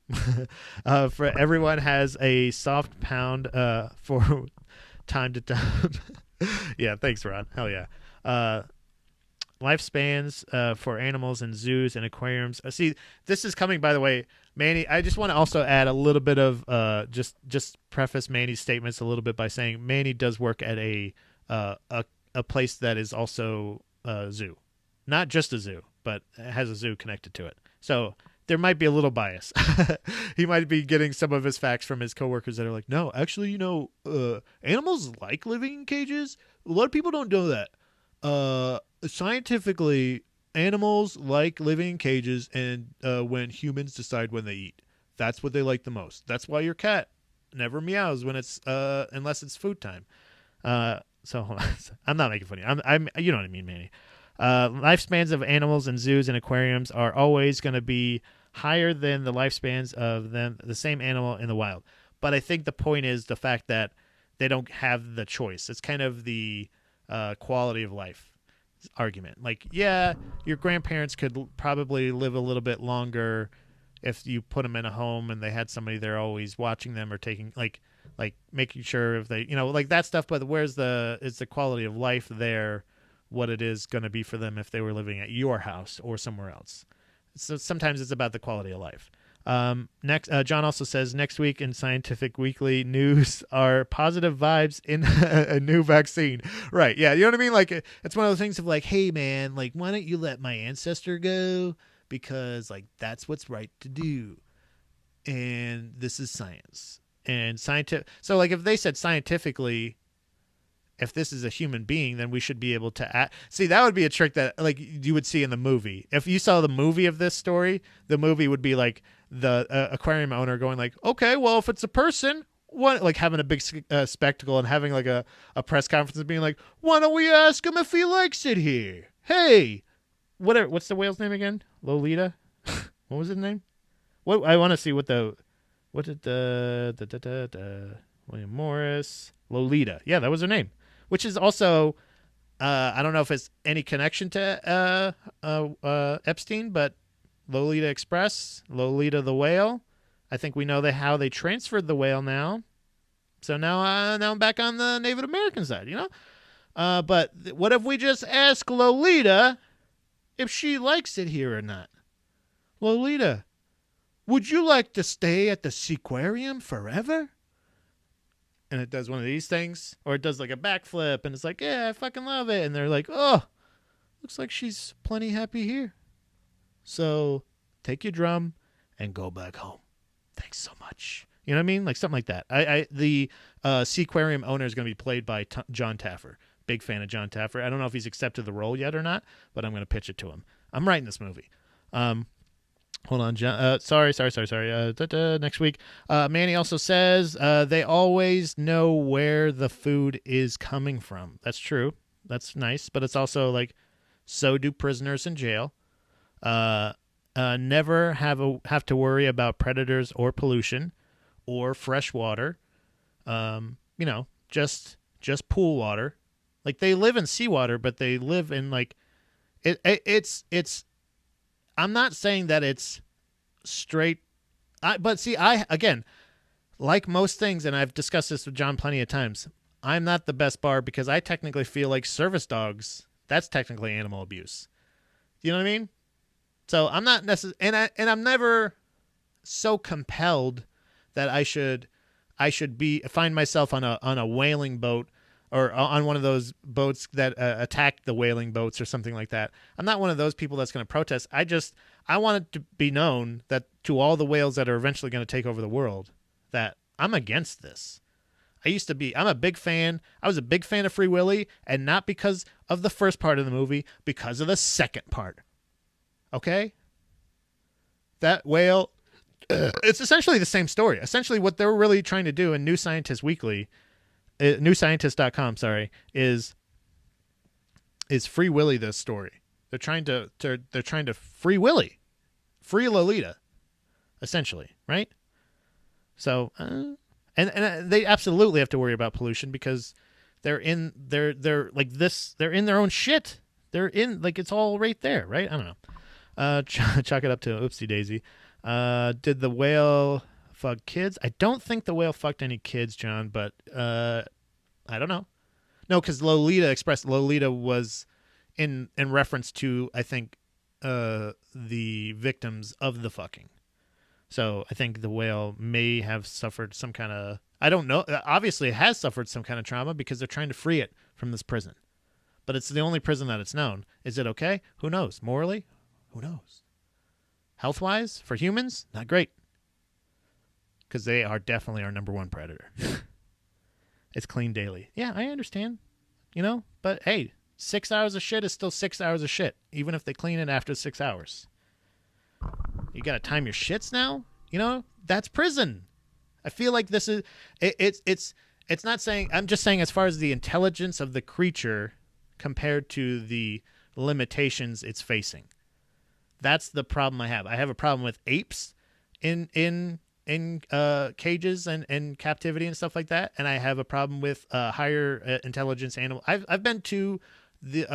For everyone has a soft pound for time to time. Yeah, thanks, Ron. Hell yeah. Lifespans for animals in zoos and aquariums. See, this is coming, by the way, Manny. I just want to also add a little bit of just preface Manny's statements a little bit by saying Manny does work at a place that is also a zoo, not just a zoo, but has a zoo connected to it. So there might be a little bias. He might be getting some of his facts from his coworkers that are like, no, actually, animals like living in cages. A lot of people don't know that. Scientifically, animals like living in cages, and when humans decide when they eat, that's what they like the most. That's why your cat never meows when it's unless it's food time. So hold on. I'm not making funny. I'm you know what I mean, Manny. Lifespans of animals in zoos and aquariums are always going to be higher than the lifespans of the same animal in the wild. But I think the point is the fact that they don't have the choice. It's kind of the quality of life argument. Like, yeah, your grandparents could probably live a little bit longer if you put them in a home and they had somebody there always watching them or taking like making sure if they, like that stuff. But is the quality of life there what it is going to be for them if they were living at your house or somewhere else? So sometimes it's about the quality of life. Next, John also says next week in Scientific Weekly news are positive vibes in a new vaccine. Right. Yeah. You know what I mean? Like, it's one of those things of like, hey man, like, why don't you let my ancestor go? Because like, that's what's right to do. And this is science and scientific. So like, if they said scientifically, if this is a human being, then we should be able to see, that would be a trick that like you would see in the movie. If you saw the movie of this story, the movie would be like the aquarium owner going like, okay, well, if it's a person, what, like having a big spectacle and having like a press conference and being like, why don't we ask him if he likes it here? Hey, what's the whale's name again? Lolita? What was his name? What I want to see what did William Morris, Lolita. Yeah, that was her name. Which is also, I don't know if it's any connection to Epstein, but Lolita Express, Lolita the whale. I think we know how they transferred the whale now. So now I'm back on the Native American side, But what if we just ask Lolita if she likes it here or not? Lolita, would you like to stay at the Seaquarium forever? And it does one of these things, or it does like a backflip, and it's like, yeah, I fucking love it. And they're like, oh, looks like she's plenty happy here. So take your drum and go back home. Thanks so much. You know what I mean? Like something like that. The Seaquarium owner is going to be played by John Taffer. Big fan of John Taffer. I don't know if he's accepted the role yet or not, but I'm going to pitch it to him. I'm writing this movie. Hold on, John. Sorry. Next week. Manny also says they always know where the food is coming from. That's true. That's nice, but it's also like, so do prisoners in jail. Never have to worry about predators or pollution or fresh water. Just pool water. Like they live in seawater, but they live in like it's. I'm not saying that it's straight, but see, again, like most things, and I've discussed this with John plenty of times, I'm not the best bar because I technically feel like service dogs, that's technically animal abuse. You know what I mean? So I'm not necessarily, and I'm never so compelled that I should find myself on a whaling boat or on one of those boats that attack the whaling boats or something like that. I'm not one of those people that's going to protest. I want it to be known that to all the whales that are eventually going to take over the world, that I'm against this. I'm a big fan. I was a big fan of Free Willy, and not because of the first part of the movie, because of the second part. Okay? That whale, it's essentially the same story. Essentially what they're really trying to do in New Scientist Weekly, newscientist.com, is Free Willy this story. They're trying to free Willy, free Lolita, essentially, right? So, and they absolutely have to worry about pollution because they're in like this. They're in their own shit. They're in like it's all right there, right? I don't know. Chalk it up to oopsie daisy. Did the whale fuck kids? I don't think the whale fucked any kids, John, but I don't know. No, because Lolita was in reference to, I think, the victims of the fucking. So I think the whale may have suffered some kind of, I don't know. Obviously it has suffered some kind of trauma because they're trying to free it from this prison. But it's the only prison that it's known. Is it okay? Who knows? Morally? Who knows? Health-wise, for humans, not great. Because they are definitely our number one predator. It's clean daily. Yeah, I understand. But hey, 6 hours of shit is still 6 hours of shit, even if they clean it after 6 hours. You got to time your shits now? That's prison. I feel like this is it's not saying, I'm just saying as far as the intelligence of the creature compared to the limitations it's facing. That's the problem I have. I have a problem with apes in cages and captivity and stuff like that, and I have a problem with higher intelligence animal. I've been to the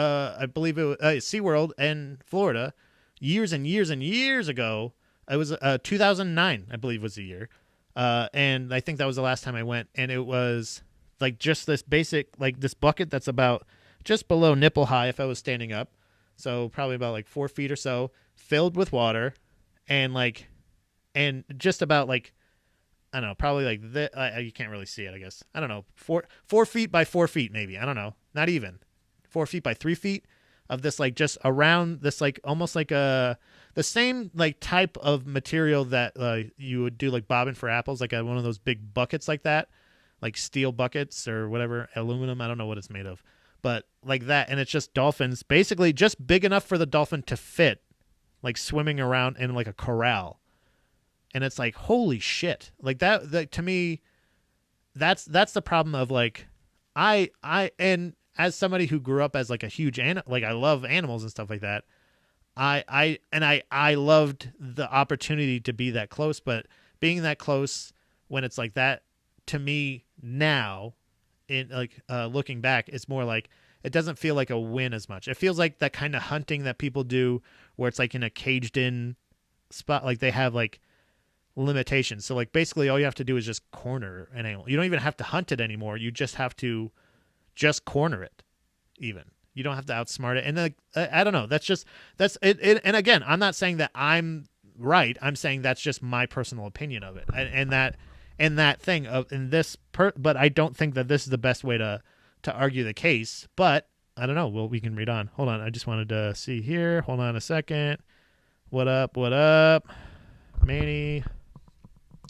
I believe it was SeaWorld in Florida years and years and years ago It was 2009, I believe, was the year, and I think that was the last time I went. And it was like just this basic, like this bucket that's about just below nipple high if I was standing up, so probably about like 4 feet or so, filled with water, and just about like, I don't know, probably like this. You can't really see it, I guess. I don't know, 4 feet by 4 feet, maybe. I don't know, not even 4 feet by 3 feet of this, like just around this, like almost like the same like type of material that you would do like bobbing for apples, like one of those big buckets like that, like steel buckets or whatever, aluminum. I don't know what it's made of, but like that, and it's just dolphins, basically just big enough for the dolphin to fit, like swimming around in like a corral. And it's like, holy shit. Like that to me, that's the problem of like, and as somebody who grew up as like a huge like I love animals and stuff like that. I loved the opportunity to be that close, but being that close when it's like that, to me now, in like looking back, it's more like it doesn't feel like a win as much. It feels like that kind of hunting that people do where it's like in a caged in spot, like they have like limitations. So like basically all you have to do is just corner an animal. You don't even have to hunt it anymore. You just have to just corner it. Even you don't have to outsmart it. And like, I don't know. That's it. And again, I'm not saying that I'm right. I'm saying that's just my personal opinion of it. And that thing of but I don't think that this is the best way to argue the case. But I don't know. Well, we can read on. Hold on. I just wanted to see here. Hold on a second. What up? What up, Manny?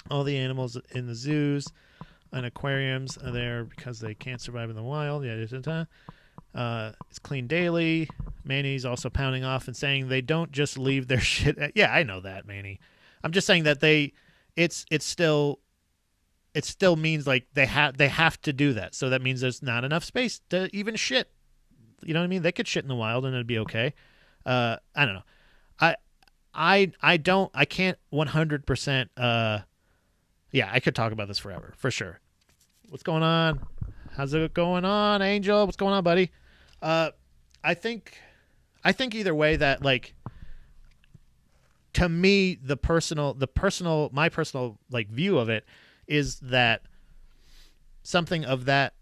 All the animals in the zoos and aquariums are there because they can't survive in the wild. It's cleaned daily. Manny's also pounding off and saying they don't just leave their shit. Yeah, I know that, Manny. I'm just saying that it still means like they have to do that. So that means there's not enough space to even shit. You know what I mean? They could shit in the wild and it'd be okay. I don't know. I can't 100%. Yeah, I could talk about this forever, for sure. What's going on? How's it going on, Angel? What's going on, buddy? I think either way that, like, to me, my personal like view of it is that something of that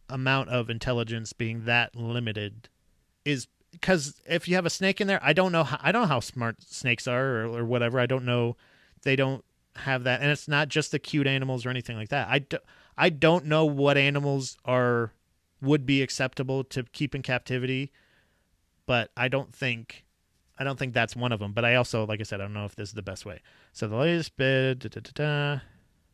amount of intelligence being that limited is because if you have a snake in there, I don't know how smart snakes are or whatever. I don't know. They don't have that, and it's not just the cute animals or anything like that. I don't know what animals would be acceptable to keep in captivity, but I don't think that's one of them. But I also, like I said, I don't know if this is the best way. So the latest bid,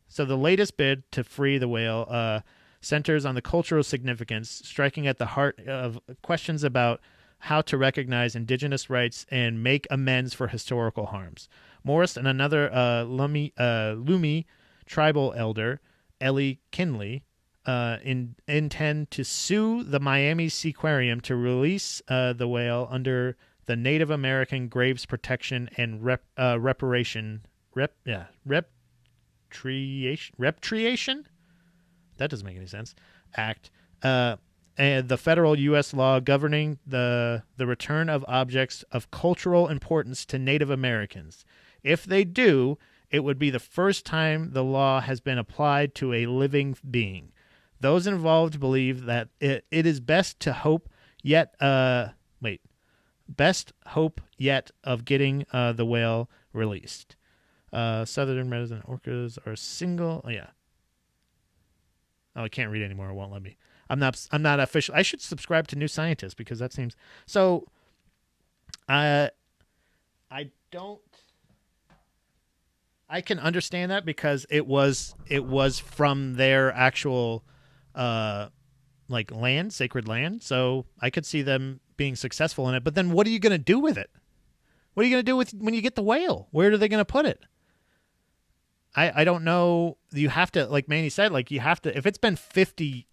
So the latest bid to free the whale centers on the cultural significance, striking at the heart of questions about how to recognize indigenous rights and make amends for historical harms. Morris and another Lumi tribal elder, Ellie Kinley, intend to sue the Miami Seaquarium to release the whale under the Native American Graves Protection and Repatriation? That doesn't make any sense. Act. And the federal U.S. law governing the return of objects of cultural importance to Native Americans. If they do, it would be the first time the law has been applied to a living being. Those involved believe that it is best hope yet of getting the whale released. Southern resident orcas are single. Oh, yeah. Oh, I can't read anymore. It won't let me. I'm not official. I should subscribe to New Scientist because that seems so. I don't. I can understand that because it was from their actual like land, sacred land. So I could see them being successful in it. But then what are you going to do with it? What are you going to do with when you get the whale? Where are they going to put it? I don't know. You have to, like Manny said, like you have to, if it's been 50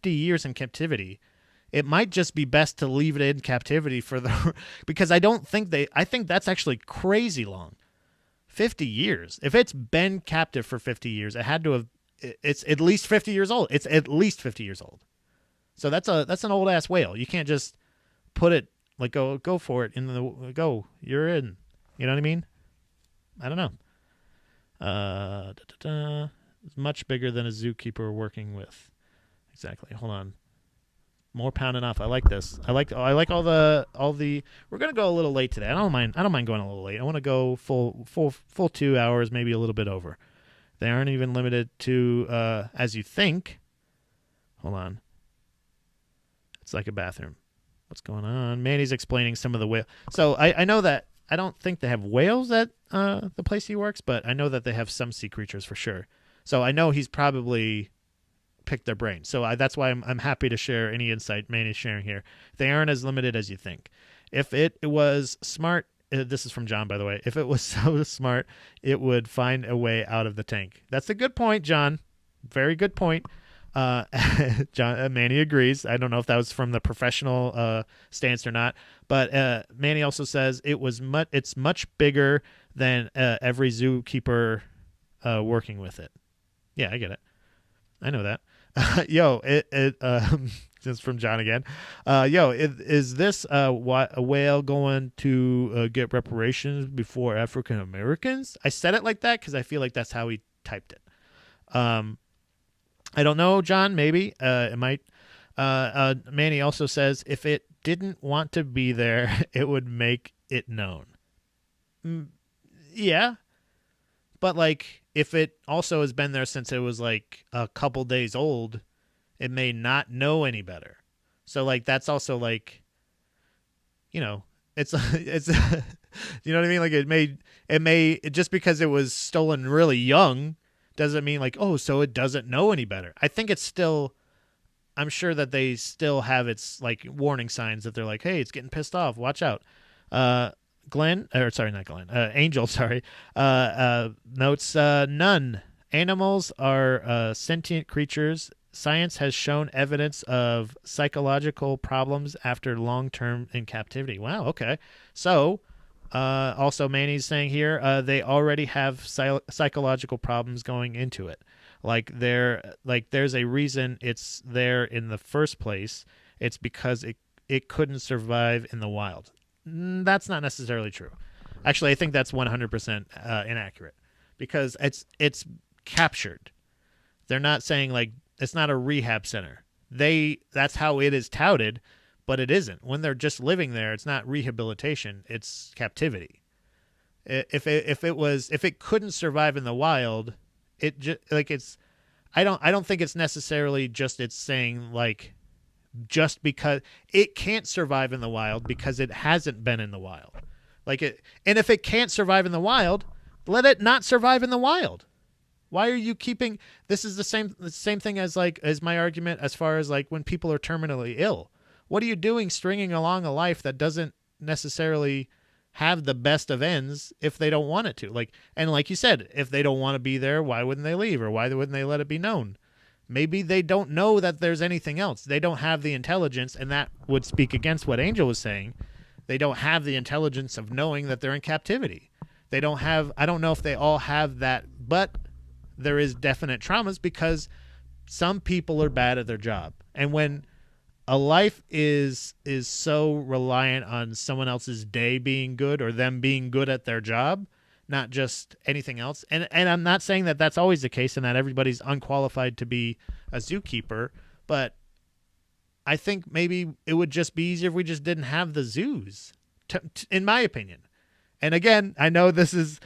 years in captivity, it might just be best to leave it in captivity because I think that's actually crazy long. 50 years. If it's been captive for 50 years, it's at least 50 years old. It's at least 50 years old. So that's an old ass whale. You can't just put it like go for it go. You're in. You know what I mean? I don't know. It's much bigger than a zookeeper working with. Exactly. Hold on. More pounding off. I like this. I like all the. We're gonna go a little late today. I don't mind going a little late. I want to go full 2 hours, maybe a little bit over. They aren't even limited to as you think. Hold on. It's like a bathroom. What's going on? Manny's explaining some of the whale. So I know that I don't think they have whales at the place he works, but I know that they have some sea creatures for sure. So I know he's probably picked their brain. So that's why I'm happy to share any insight Manny's sharing here. They aren't as limited as you think. If it was smart, this is from John, by the way. If it was so smart, it would find a way out of the tank. That's a good point, John. Very good point. Manny agrees. I don't know if that was from the professional stance or not, but Manny also says it's much bigger than every zookeeper working with it. Yeah, I get it. I know that. This is from John again. Is this a whale going to get reparations before African Americans? I said it like that because I feel like that's how he typed it. I don't know, John. Maybe it might. Manny also says if it didn't want to be there, it would make it known. Yeah, but like if it also has been there since it was like a couple days old, it may not know any better. So like that's also like, it's you know what I mean? Like it may just because it was stolen really young doesn't mean like, oh, so it doesn't know any better. I think it's still, I'm sure that they still have its like warning signs that they're like, hey, it's getting pissed off. Watch out. Angel, notes, none. Animals are sentient creatures. Science has shown evidence of psychological problems after long-term in captivity. Wow, okay. So, also Manny's saying here, they already have psychological problems going into it. There's a reason it's there in the first place. It's because it couldn't survive in the wild. That's not necessarily true. Actually, I think that's 100% inaccurate because it's captured. They're not saying like it's not a rehab center. That's how it is touted, but it isn't. When they're just living there, it's not rehabilitation, it's captivity. If it couldn't survive in the wild, I don't think it's necessarily just it's saying like just because it can't survive in the wild because it hasn't been in the wild. And if it can't survive in the wild, let it not survive in the wild. Why are you keeping this is the same thing as my argument as far as like when people are terminally ill. What are you doing stringing along a life that doesn't necessarily have the best of ends if they don't want it to? Like you said, if they don't want to be there, why wouldn't they leave or why wouldn't they let it be known? Maybe they don't know that there's anything else. They don't have the intelligence, and that would speak against what Angel was saying. They don't have the intelligence of knowing that they're in captivity. I don't know if they all have that, but there is definite traumas because some people are bad at their job. And when a life is so reliant on someone else's day being good or them being good at their job, not just anything else. And I'm not saying that that's always the case and that everybody's unqualified to be a zookeeper, but I think maybe it would just be easier if we just didn't have the zoos, in my opinion. And again, I know this is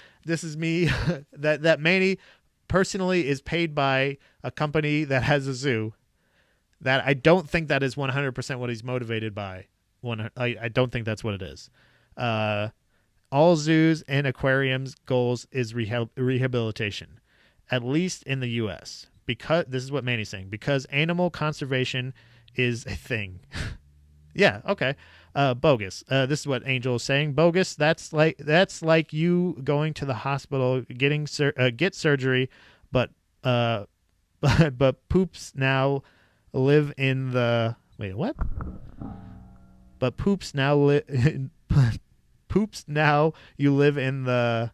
me that Manny personally is paid by a company that has a zoo. That I don't think that is 100% what he's motivated by. I don't think that's what it is. All zoos and aquariums' goals is rehabilitation, at least in the U.S. Because this is what Manny's saying. Because animal conservation is a thing. Yeah. Okay. Bogus. This is what Angel is saying. Bogus. That's like you going to the hospital get surgery, but poops now live in the what? But poops now you live in the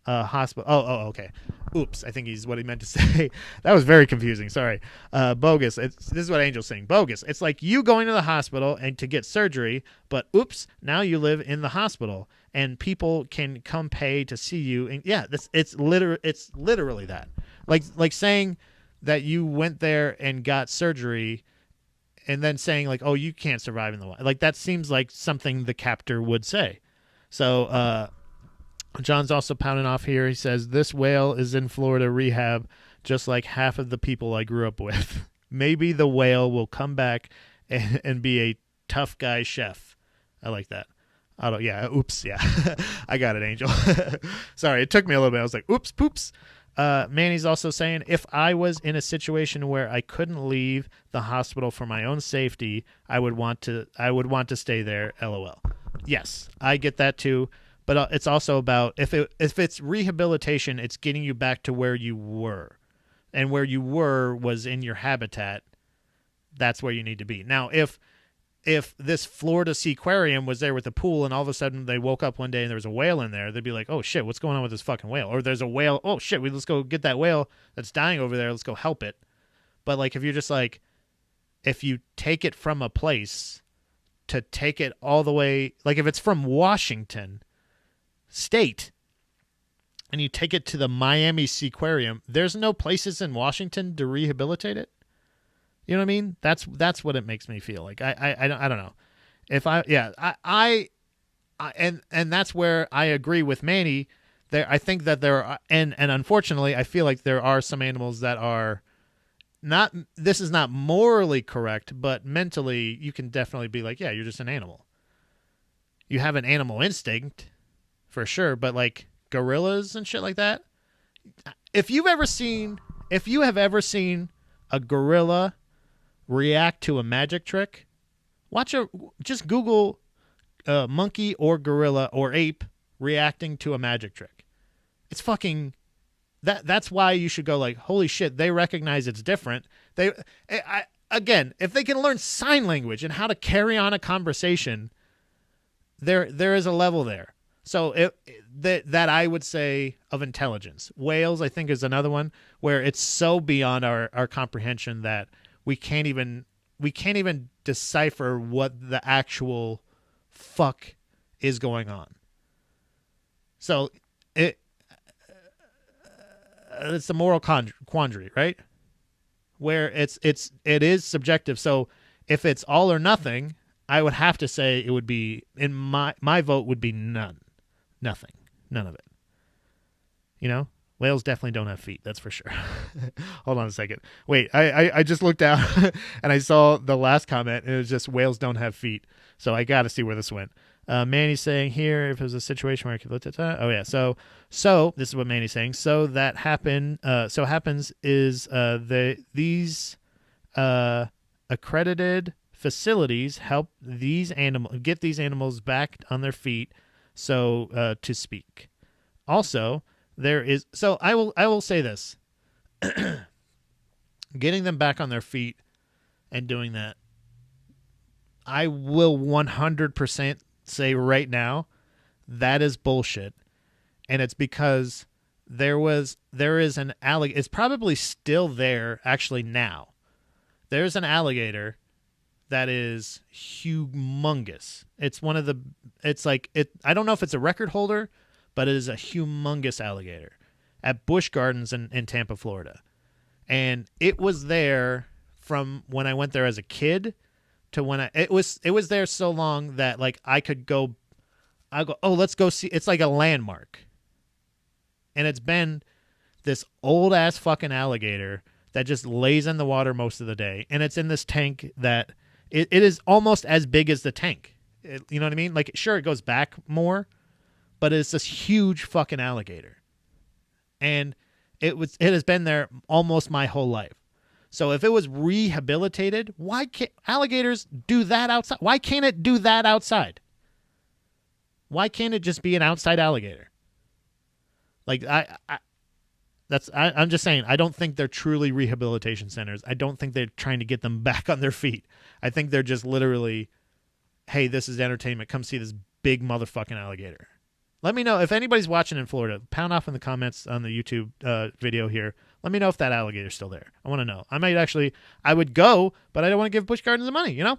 hospital. Okay. Oops, I think he's what he meant to say. That was very confusing. Sorry. Bogus. This is what Angel's saying. Bogus. It's like you going to the hospital and to get surgery, but oops, now you live in the hospital and people can come pay to see you. And yeah, it's literally that. Like saying that you went there and got surgery and then saying like, oh, you can't survive in the wild. Like that seems like something the captor would say. So, John's also pounding off here. He says, this whale is in Florida rehab, just like half of the people I grew up with. Maybe the whale will come back and be a tough guy chef. I like that. Oops, yeah. I got it, Angel. Sorry, it took me a little bit. I was like, oops, poops. Manny's also saying, if I was in a situation where I couldn't leave the hospital for my own safety, I would want to stay there, LOL. Yes, I get that too. But it's also about if it's rehabilitation, it's getting you back to where you were. And where you were was in your habitat. That's where you need to be. Now, if this Florida Seaquarium was there with a pool and all of a sudden they woke up one day and there was a whale in there, they'd be like, oh, shit, what's going on with this fucking whale? Or there's a whale. Oh, shit, let's go get that whale that's dying over there. Let's go help it. But, like, if you're just like, if you take it from a place to take it all the way, like if it's from Washington State and you take it to the Miami Seaquarium, there's no places in Washington to rehabilitate it. You know what I mean? That's what it makes me feel like. I don't know. And that's where I agree with Manny. I think that there are, and unfortunately, I feel like there are some animals that are not. This is not morally correct, but mentally, you can definitely be like, yeah, you're just an animal. You have an animal instinct. For sure, but like gorillas and shit like that. If you have ever seen a gorilla react to a magic trick, just Google monkey or gorilla or ape reacting to a magic trick. It's fucking that's why you should go like, holy shit, they recognize it's different. Again, if they can learn sign language and how to carry on a conversation, there is a level there. So that I would say of intelligence. Whales, I think, is another one where it's so beyond our comprehension that we can't even decipher what the actual fuck is going on. So it's a moral quandary, right? Where it is subjective. So if it's all or nothing, I would have to say it would be, in my vote would be none. Nothing. None of it. You know? Whales definitely don't have feet. That's for sure. Hold on a second. Wait, I just looked out and I saw the last comment and it was just whales don't have feet. So I got to see where this went. Manny's saying here, if it was a situation where I could look at that. Oh, yeah. So this is what Manny's saying. So that happens is these accredited facilities help get these animals back on their feet, so to speak. Also, I will say this. Getting them back on their feet and doing that, I will 100% say right now that is bullshit. And it's because there is an alligator. It's probably still there actually now. There's an alligator that is humongous. I don't know if it's a record holder, but it is a humongous alligator at Busch Gardens in Tampa, Florida. And it was there from when I went there as a kid to when it was there so long that like I'll go, oh, let's go see. It's like a landmark. And it's been this old ass fucking alligator that just lays in the water most of the day. And it's in this tank that it is almost as big as the tank. You know what I mean? Like, sure, it goes back more, but it's this huge fucking alligator. And it has been there almost my whole life. So if it was rehabilitated, why can't alligators do that outside? Why can't it do that outside? Why can't it just be an outside alligator? Like I'm just saying, I don't think they're truly rehabilitation centers. I don't think they're trying to get them back on their feet. I think they're just literally, hey, this is entertainment. Come see this big motherfucking alligator. Let me know if anybody's watching in Florida. Pound off in the comments on the YouTube video here. Let me know if that alligator's still there. I want to know. I would go, but I don't want to give Busch Gardens the money, you know?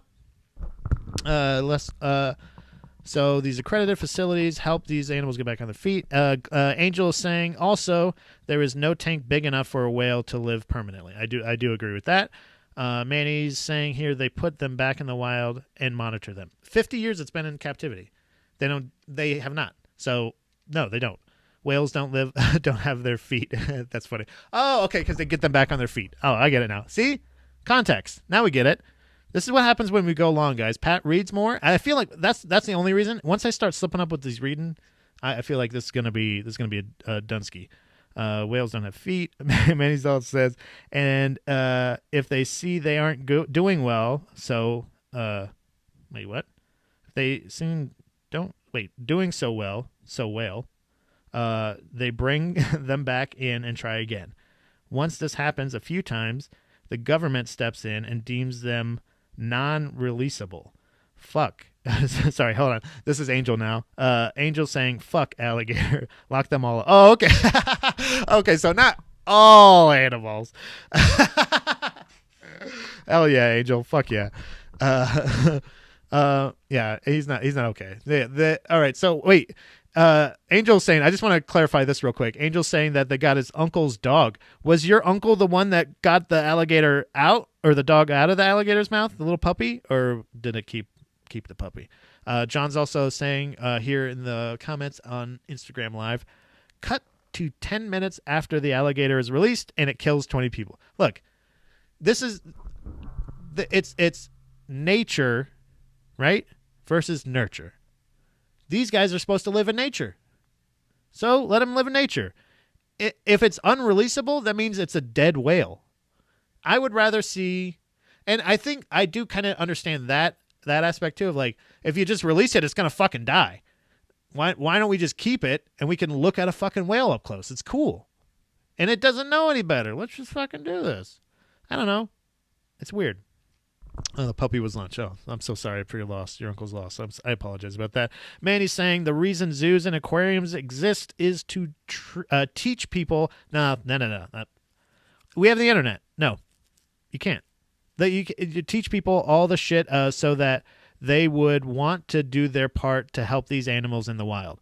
So these accredited facilities help these animals get back on their feet. Angel is saying also there is no tank big enough for a whale to live permanently. I do agree with that. Manny's saying here they put them back in the wild and monitor them. 50 years it's been in captivity. They have not. So no, they don't. Whales don't have their feet. That's funny. Oh, okay, because they get them back on their feet. Oh, I get it now. See? Context. Now we get it. This is what happens when we go long, guys. Pat reads more. I feel like that's the only reason. Once I start slipping up with these reading, I feel like this is gonna be a Dunsky. Whales don't have feet. Manny Zalt says, and if they see they aren't doing well, so wait, what? If they seem doing so well, they bring them back in and try again. Once this happens a few times, the government steps in and deems them non-releasable. Fuck. Sorry, hold on. This is Angel now. Angel saying, fuck alligator. Lock them all up. Oh, okay. Okay, so not all animals. Hell yeah, Angel. Fuck yeah. Yeah, he's not okay. All right, so wait. Angel's saying, I just want to clarify this real quick. Angel's saying that they got his uncle's dog. Was your uncle the one that got the alligator out, or the dog out of the alligator's mouth, the little puppy, or did it keep the puppy? John's also saying here in the comments on Instagram Live, cut to 10 minutes after the alligator is released and it kills 20 people. Look, this is it's nature, right, versus nurture. These guys are supposed to live in nature. So let them live in nature. If it's unreleasable, that means it's a dead whale. I would rather see, and I think I do kind of understand that aspect too, of like, if you just release it, it's going to fucking die. Why don't we just keep it and we can look at a fucking whale up close? It's cool. And it doesn't know any better. Let's just fucking do this. I don't know. It's weird. Oh, the puppy was lunch. Oh, I'm so sorry for your loss. Your uncle's loss. I apologize about that. Manny's saying the reason zoos and aquariums exist is to teach people. No. We have the internet. No, you can't. You teach people all the shit so that they would want to do their part to help these animals in the wild.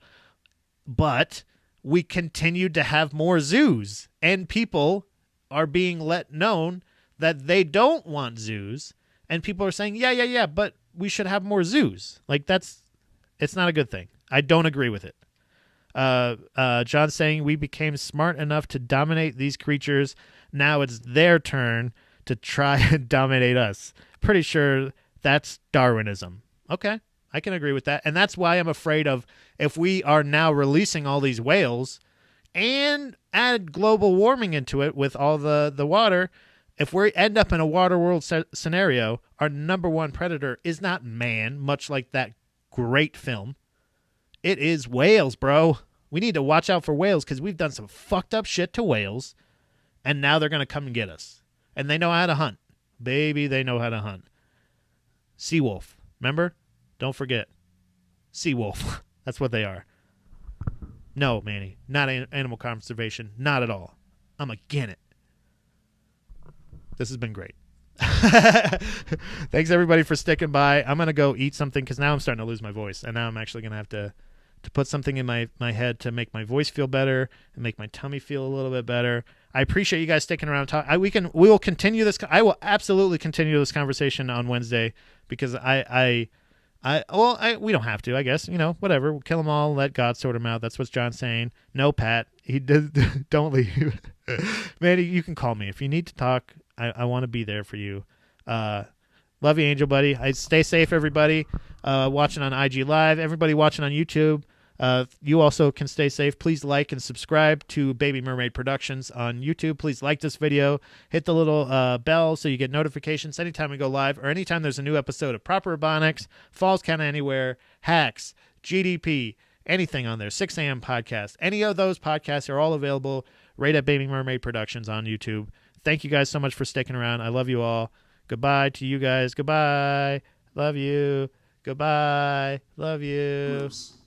But we continue to have more zoos, and people are being let known that they don't want zoos. And people are saying, yeah, but we should have more zoos. Like, it's not a good thing. I don't agree with it. John's saying we became smart enough to dominate these creatures. Now it's their turn to try and dominate us. Pretty sure that's Darwinism. Okay, I can agree with that. And that's why I'm afraid of, if we are now releasing all these whales and add global warming into it with all the water, if we end up in a water world scenario, our number one predator is not man, much like that great film. It is whales, bro. We need to watch out for whales because we've done some fucked up shit to whales, and now they're going to come and get us. And they know how to hunt. Baby, they know how to hunt. Seawolf. Remember? Don't forget. Seawolf. That's what they are. No, Manny. Not animal conservation. Not at all. I'm against it. This has been great. Thanks, everybody, for sticking by. I'm going to go eat something because now I'm starting to lose my voice. And now I'm actually going to have to put something in my head to make my voice feel better and make my tummy feel a little bit better. I appreciate you guys sticking around. We will continue this. I will absolutely continue this conversation on Wednesday because we don't have to, I guess, whatever. We'll kill them all. Let God sort them out. That's what John's saying. No, Pat, don't leave. Manny, you can call me if you need to talk. I want to be there for you. Love you, Angel buddy. Stay safe, everybody. Watching on IGLive, everybody watching on YouTube. You also can stay safe. Please like and subscribe to Baby Mermaid Productions on YouTube. Please like this video. Hit the little bell so you get notifications anytime we go live or anytime there's a new episode of Proper Ebonics, Falls Count Anywhere, Hacks, GDP, anything on there, 6 a.m. podcast. Any of those podcasts are all available right at Baby Mermaid Productions on YouTube. Thank you guys so much for sticking around. I love you all. Goodbye to you guys. Goodbye. Love you. Goodbye. Love you. Oops.